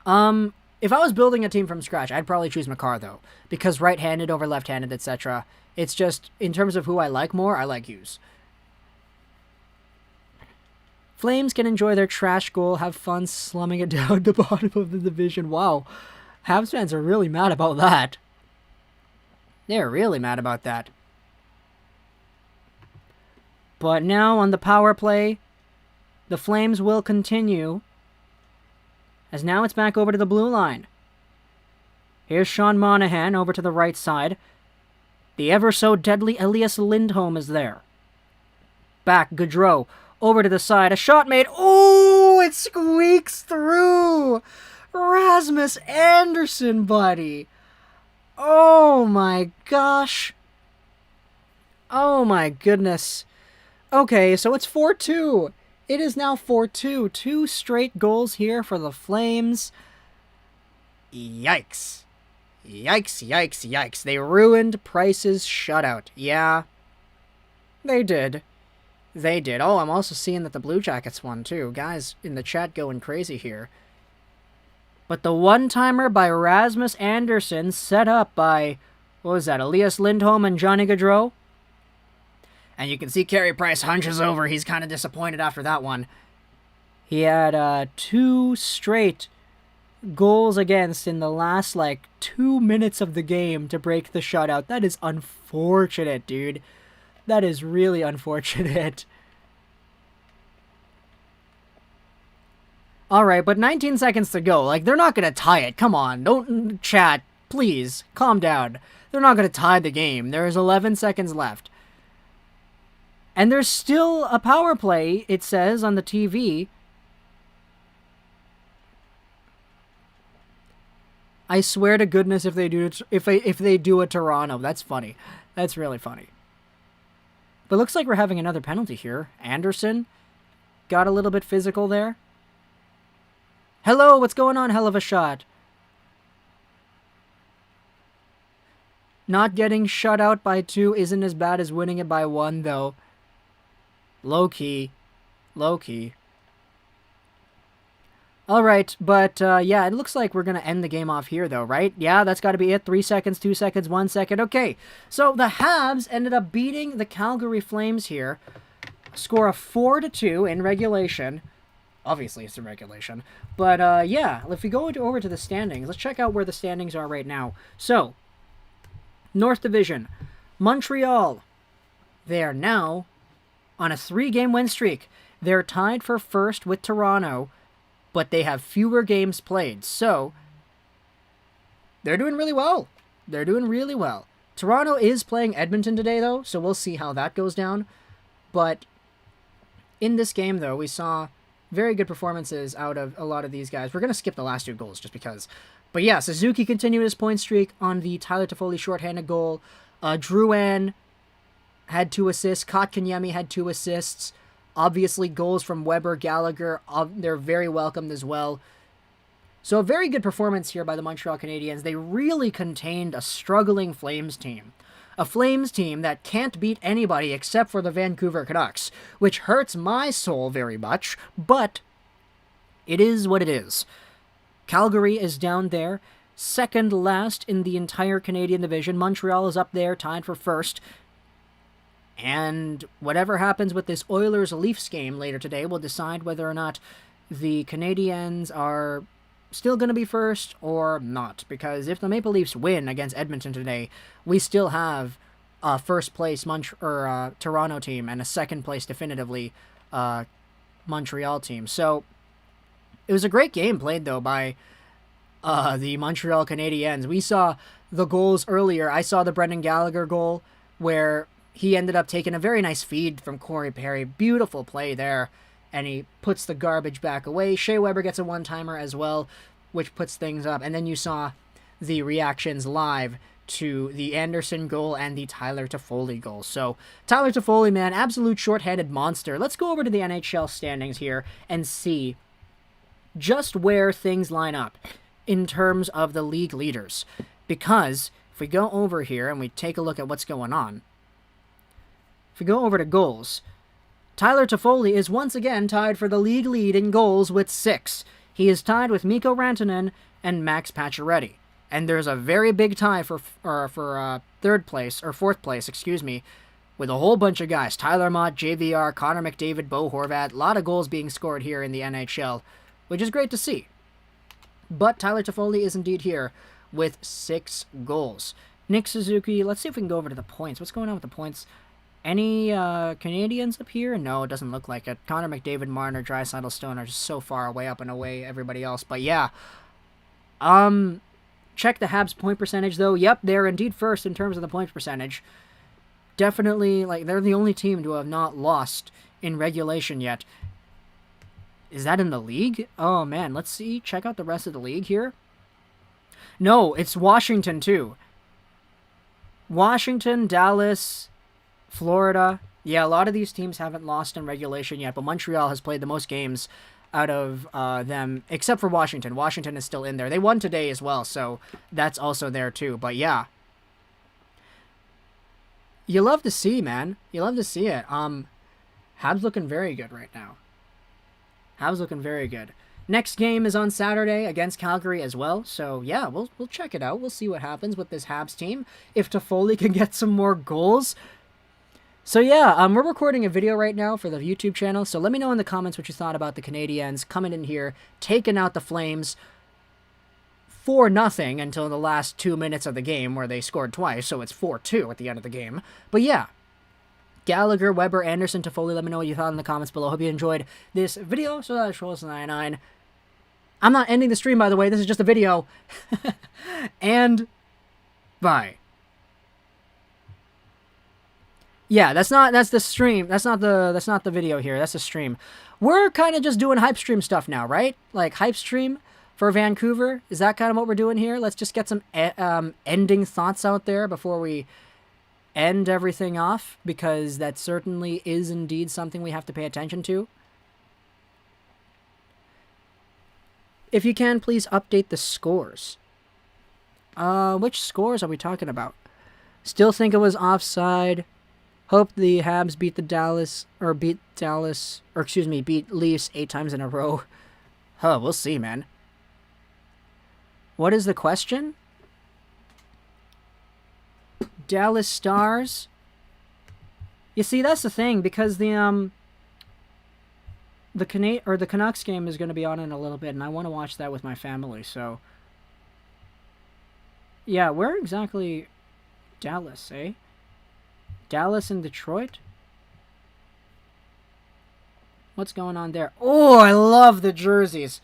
If I was building a team from scratch, I'd probably choose Makar, though. Because right-handed over left-handed, etc. It's just, in terms of who I like more, I like Hughes. Flames can enjoy their trash goal, have fun slumming it down the bottom of the division. Wow. Habs fans are really mad about that. They're really mad about that. But now, on the power play, the Flames will continue. As now it's back over to the blue line. Here's Sean Monahan over to the right side. The ever-so-deadly Elias Lindholm is there. Back, Gaudreau. Over to the side. A shot made. Oh, it squeaks through. Rasmus Anderson, buddy. Oh, my gosh. Oh, my goodness. Okay, so it's 4-2. It is now 4-2. 2 straight goals here for the Flames. Yikes. Yikes, yikes, yikes. They ruined Price's shutout. Yeah, they did. They did. Oh, I'm also seeing that the Blue Jackets won, too. Guys in the chat going crazy here. But the one-timer by Rasmus Anderson, set up by, what was that, Elias Lindholm and Johnny Gaudreau? And you can see Carey Price hunches over. He's kind of disappointed after that one. He had 2 straight goals against in the last, 2 minutes of the game to break the shutout. That is unfortunate, dude. That is really unfortunate. Alright, but 19 seconds to go. They're not going to tie it. Come on. Don't chat. Please, calm down. They're not going to tie the game. There is 11 seconds left. And there's still a power play, it says on the TV. I swear to goodness if they do a Toronto. That's funny. That's really funny. But looks like we're having another penalty here. Anderson got a little bit physical there. Hello, what's going on? Hell of a shot. Not getting shut out by 2 isn't as bad as winning it by 1, though. Low-key. Low-key. Alright, but yeah, it looks like we're going to end the game off here, though, right? Yeah, that's got to be it. 3 seconds, 2 seconds, 1 second. Okay, so the Habs ended up beating the Calgary Flames here. Score of 4-2 in regulation. Obviously, it's in regulation. But, yeah, if we go over to the standings, let's check out where the standings are right now. So, North Division. Montreal. They are now on a 3-game win streak. They're tied for first with Toronto, but they have fewer games played. So, they're doing really well. They're doing really well. Toronto is playing Edmonton today, though, so we'll see how that goes down. But in this game, though, we saw very good performances out of a lot of these guys. We're going to skip the last 2 goals just because. But yeah, Suzuki continued his point streak on the Tyler Toffoli shorthanded goal. Drouin had 2 assists. Kotkaniemi had 2 assists. Obviously, goals from Weber, Gallagher, they're very welcomed as well. So a very good performance here by the Montreal Canadiens. They really contained a struggling Flames team. A Flames team that can't beat anybody except for the Vancouver Canucks, which hurts my soul very much, but it is what it is. Calgary is down there, second last in the entire Canadian division. Montreal is up there, tied for first. And whatever happens with this Oilers-Leafs game later today will decide whether or not the Canadiens are still going to be first or not. Because if the Maple Leafs win against Edmonton today, we still have a first place Toronto team and a second place definitively Montreal team. So it was a great game played though by the Montreal Canadiens. We saw the goals earlier. I saw the Brendan Gallagher goal where he ended up taking a very nice feed from Corey Perry. Beautiful play there. And he puts the garbage back away. Shea Weber gets a one-timer as well, which puts things up. And then you saw the reactions live to the Anderson goal and the Tyler Toffoli goal. So, Tyler Toffoli, man, absolute short-handed monster. Let's go over to the NHL standings here and see just where things line up in terms of the league leaders. Because if we go over here and we take a look at what's going on, if we go over to goals, Tyler Toffoli is once again tied for the league lead in goals with 6. He is tied with Mikko Rantanen and Max Pacioretty. And there's a very big tie for third place, or fourth place, with a whole bunch of guys. Tyler Mott, JVR, Connor McDavid, Bo Horvat. A lot of goals being scored here in the NHL, which is great to see. But Tyler Toffoli is indeed here with 6 goals. Nick Suzuki, let's see if we can go over to the points. What's going on with the points? Any Canadians up here? No, it doesn't look like it. Connor McDavid, Marner, Draisaitl, Stone are just so far away up and away everybody else. But yeah. Check the Habs point percentage though. Yep, they're indeed first in terms of the point percentage. Definitely, they're the only team to have not lost in regulation yet. Is that in the league? Oh man, let's see. Check out the rest of the league here. No, it's Washington too. Washington, Dallas, Florida. Yeah, a lot of these teams haven't lost in regulation yet, but Montreal has played the most games out of them, except for Washington. Washington is still in there. They won today as well, so that's also there too. But yeah. You love to see, man. You love to see it. Habs looking very good right now. Habs looking very good. Next game is on Saturday against Calgary as well. So yeah, we'll check it out. We'll see what happens with this Habs team. If Toffoli can get some more goals. So yeah, we're recording a video right now for the YouTube channel, so let me know in the comments what you thought about the Canadiens coming in here, taking out the Flames 4-0 until the last 2 minutes of the game where they scored twice, so it's 4-2 at the end of the game. But yeah, Gallagher, Weber, Anderson, Toffoli, let me know what you thought in the comments below. Hope you enjoyed this video. So that is Trolls99. I'm not ending the stream, by the way, this is just a video. And bye. Yeah, that's the stream. That's not the video here. That's the stream. We're kind of just doing hype stream stuff now, right? Like hype stream for Vancouver. Is that kind of what we're doing here? Let's just get some ending thoughts out there before we end everything off, because that certainly is indeed something we have to pay attention to. If you can, please update the scores. Which scores are we talking about? Still think it was offside. Hope the Habs beat beat Leafs 8 times in a row. Huh, we'll see, man. What is the question? Dallas Stars. You see, that's the thing, because the Canucks game is going to be on in a little bit, and I want to watch that with my family, so yeah, where exactly Dallas, eh? Dallas and Detroit? What's going on there? Oh, I love the jerseys.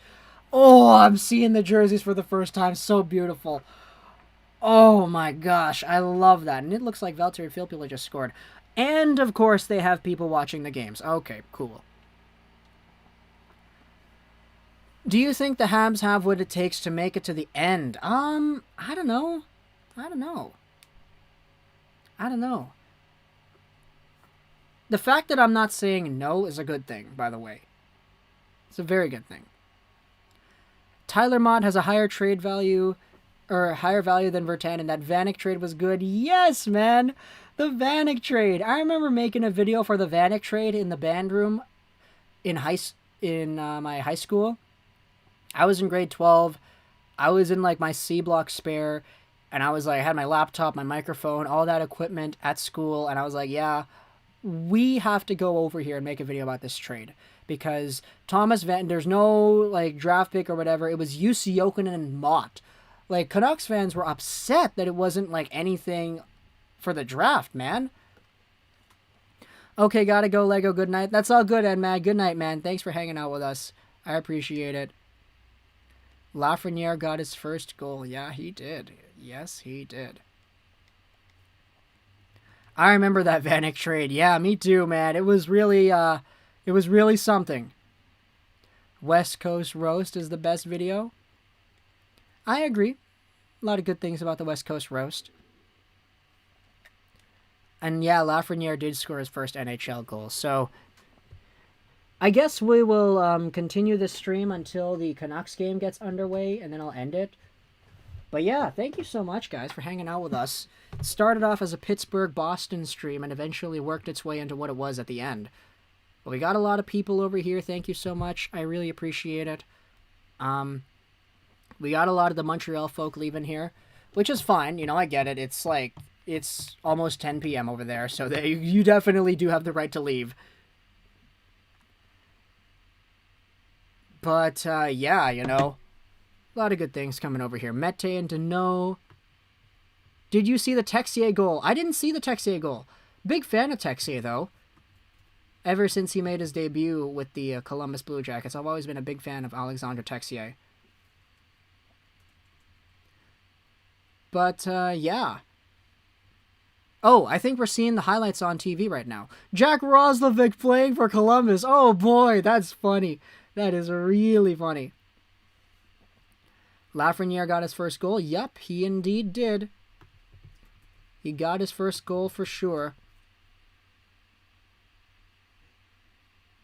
Oh, I'm seeing the jerseys for the first time. So beautiful. Oh my gosh, I love that. And it looks like Valtteri Filppula just scored. And of course, they have people watching the games. Okay, cool. Do you think the Habs have what it takes to make it to the end? I don't know. I don't know. I don't know. The fact that I'm not saying no is a good thing, by the way. It's a very good thing. Tyler Mott has a higher trade value, or higher value than Virtanen. That Vanek trade was good. Yes, man! The Vanek trade. I remember making a video for the Vanek trade in the band room in my high school. I was in grade 12. I was in like my C block spare, and I was like, I had my laptop, my microphone, all that equipment at school, and I was like, yeah, we have to go over here and make a video about this trade. Because there's no like draft pick or whatever. It was Jussi Jokinen and Mott. Like, Canucks fans were upset that it wasn't like anything for the draft, man. Okay, gotta go, Lego. Good night. That's all good, Ed, man. Good night, man. Thanks for hanging out with us. I appreciate it. Lafreniere got his first goal. Yeah, he did. Yes, he did. I remember that Vanek trade. Yeah, me too, man. It was really something. West Coast Roast is the best video. I agree. A lot of good things about the West Coast Roast. And yeah, Lafreniere did score his first NHL goal. So I guess we will continue this stream until the Canucks game gets underway, and then I'll end it. But yeah, thank you so much, guys, for hanging out with us. It started off as a Pittsburgh-Boston stream and eventually worked its way into what it was at the end. But we got a lot of people over here. Thank you so much. I really appreciate it. We got a lot of the Montreal folk leaving here, which is fine. You know, I get it. It's almost 10 p.m. over there, so you definitely do have the right to leave. But, yeah, you know, a lot of good things coming over here. Mete and Deneau. Did you see the Texier goal? I didn't see the Texier goal. Big fan of Texier, though. Ever since he made his debut with the Columbus Blue Jackets, I've always been a big fan of Alexandre Texier. But, yeah. Oh, I think we're seeing the highlights on TV right now. Jack Roslovic playing for Columbus. Oh, boy, that's funny. That is really funny. Lafreniere got his first goal. Yup, he indeed did. He got his first goal for sure.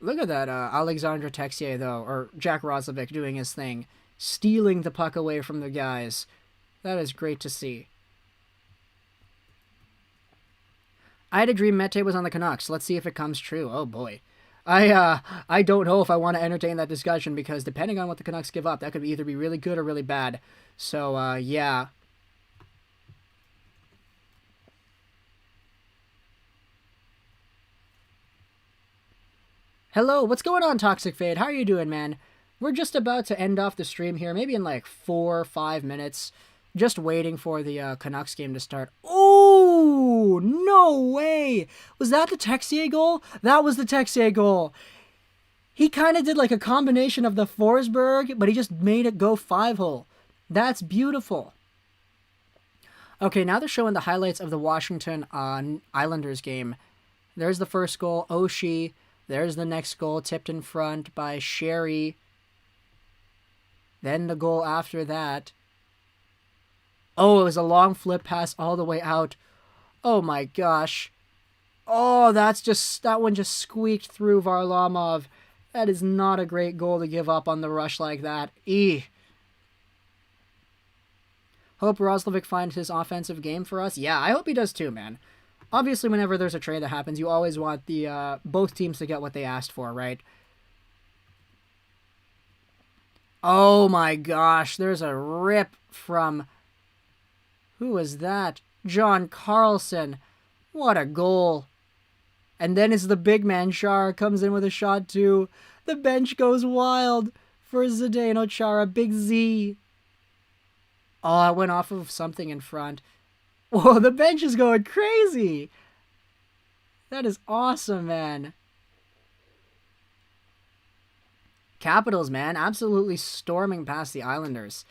Look at that Alexandre Texier, though, or Jack Roslovic doing his thing. Stealing the puck away from the guys. That is great to see. I had a dream Mete was on the Canucks. Let's see if it comes true. Oh, boy. I don't know if I want to entertain that discussion because depending on what the Canucks give up, that could either be really good or really bad. So, yeah. Hello, what's going on, Toxic Fade? How are you doing, man? We're just about to end off the stream here, maybe in like 4 or 5 minutes. Just waiting for the Canucks game to start. Oh, no way! Was that the Texier goal? That was the Texier goal. He kind of did like a combination of the Forsberg, but he just made it go 5-hole. That's beautiful. Okay, now they're showing the highlights of the Washington Islanders game. There's the first goal, Oshie. There's the next goal, tipped in front by Sherry. Then the goal after that. Oh, it was a long flip pass all the way out. Oh my gosh. Oh, that one just squeaked through Varlamov. That is not a great goal to give up on the rush like that. Hope Roslovic finds his offensive game for us. Yeah, I hope he does too, man. Obviously, whenever there's a trade that happens, you always want the both teams to get what they asked for, right? Oh my gosh, there's a rip from... Who was that? John Carlson. What a goal. And then it's the big man, Chara, comes in with a shot too. The bench goes wild for Zdeno Chara. Big Z. Oh, it went off of something in front. Whoa, the bench is going crazy. That is awesome, man. Capitals, man. Absolutely storming past the Islanders.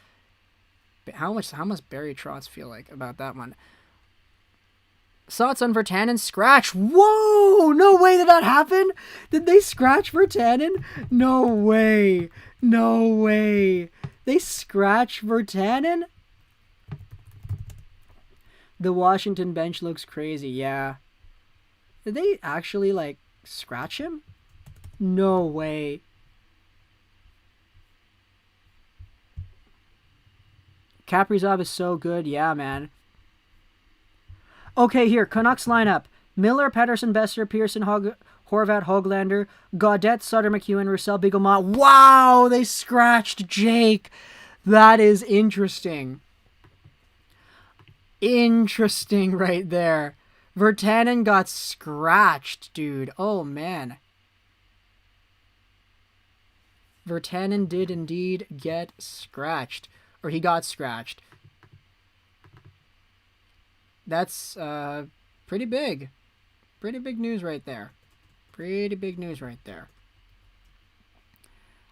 How must Barry Trotz feel like about that one? Thoughts on Virtanen scratch? Whoa! No way did that happen? Did they scratch Virtanen? No way. No way. They scratch Virtanen? The Washington bench looks crazy, yeah. Did they actually, like, scratch him? No way. Kaprizov is so good, yeah, man. Okay, here, Canucks lineup. Miller, Pettersson, Besser, Pearson, Horvat, Hoglander, Gaudette, Sutter, McEwen, Roussel, Bigelmont. Wow, they scratched Jake. That is interesting. Interesting right there. Virtanen got scratched, dude. Oh, man. Virtanen did indeed get scratched. Or he got scratched. That's pretty big. Pretty big news right there. Pretty big news right there.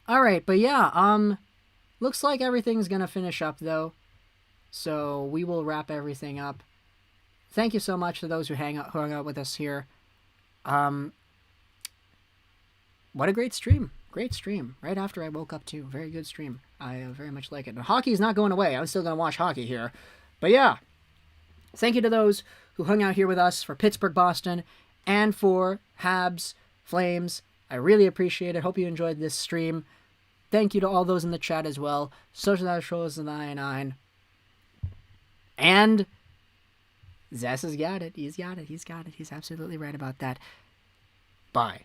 Alright, but yeah, looks like everything's gonna finish up though. So we will wrap everything up. Thank you so much to those who hung out with us here. What a great stream. Great stream. Right after I woke up too. Very good stream. I very much like it. And hockey's not going away. I'm still going to watch hockey here. But yeah. Thank you to those who hung out here with us for Pittsburgh, Boston, and for Habs, Flames. I really appreciate it. Hope you enjoyed this stream. Thank you to all those in the chat as well. Social Shows 99. And Zess has got it. He's got it. He's got it. He's absolutely right about that. Bye.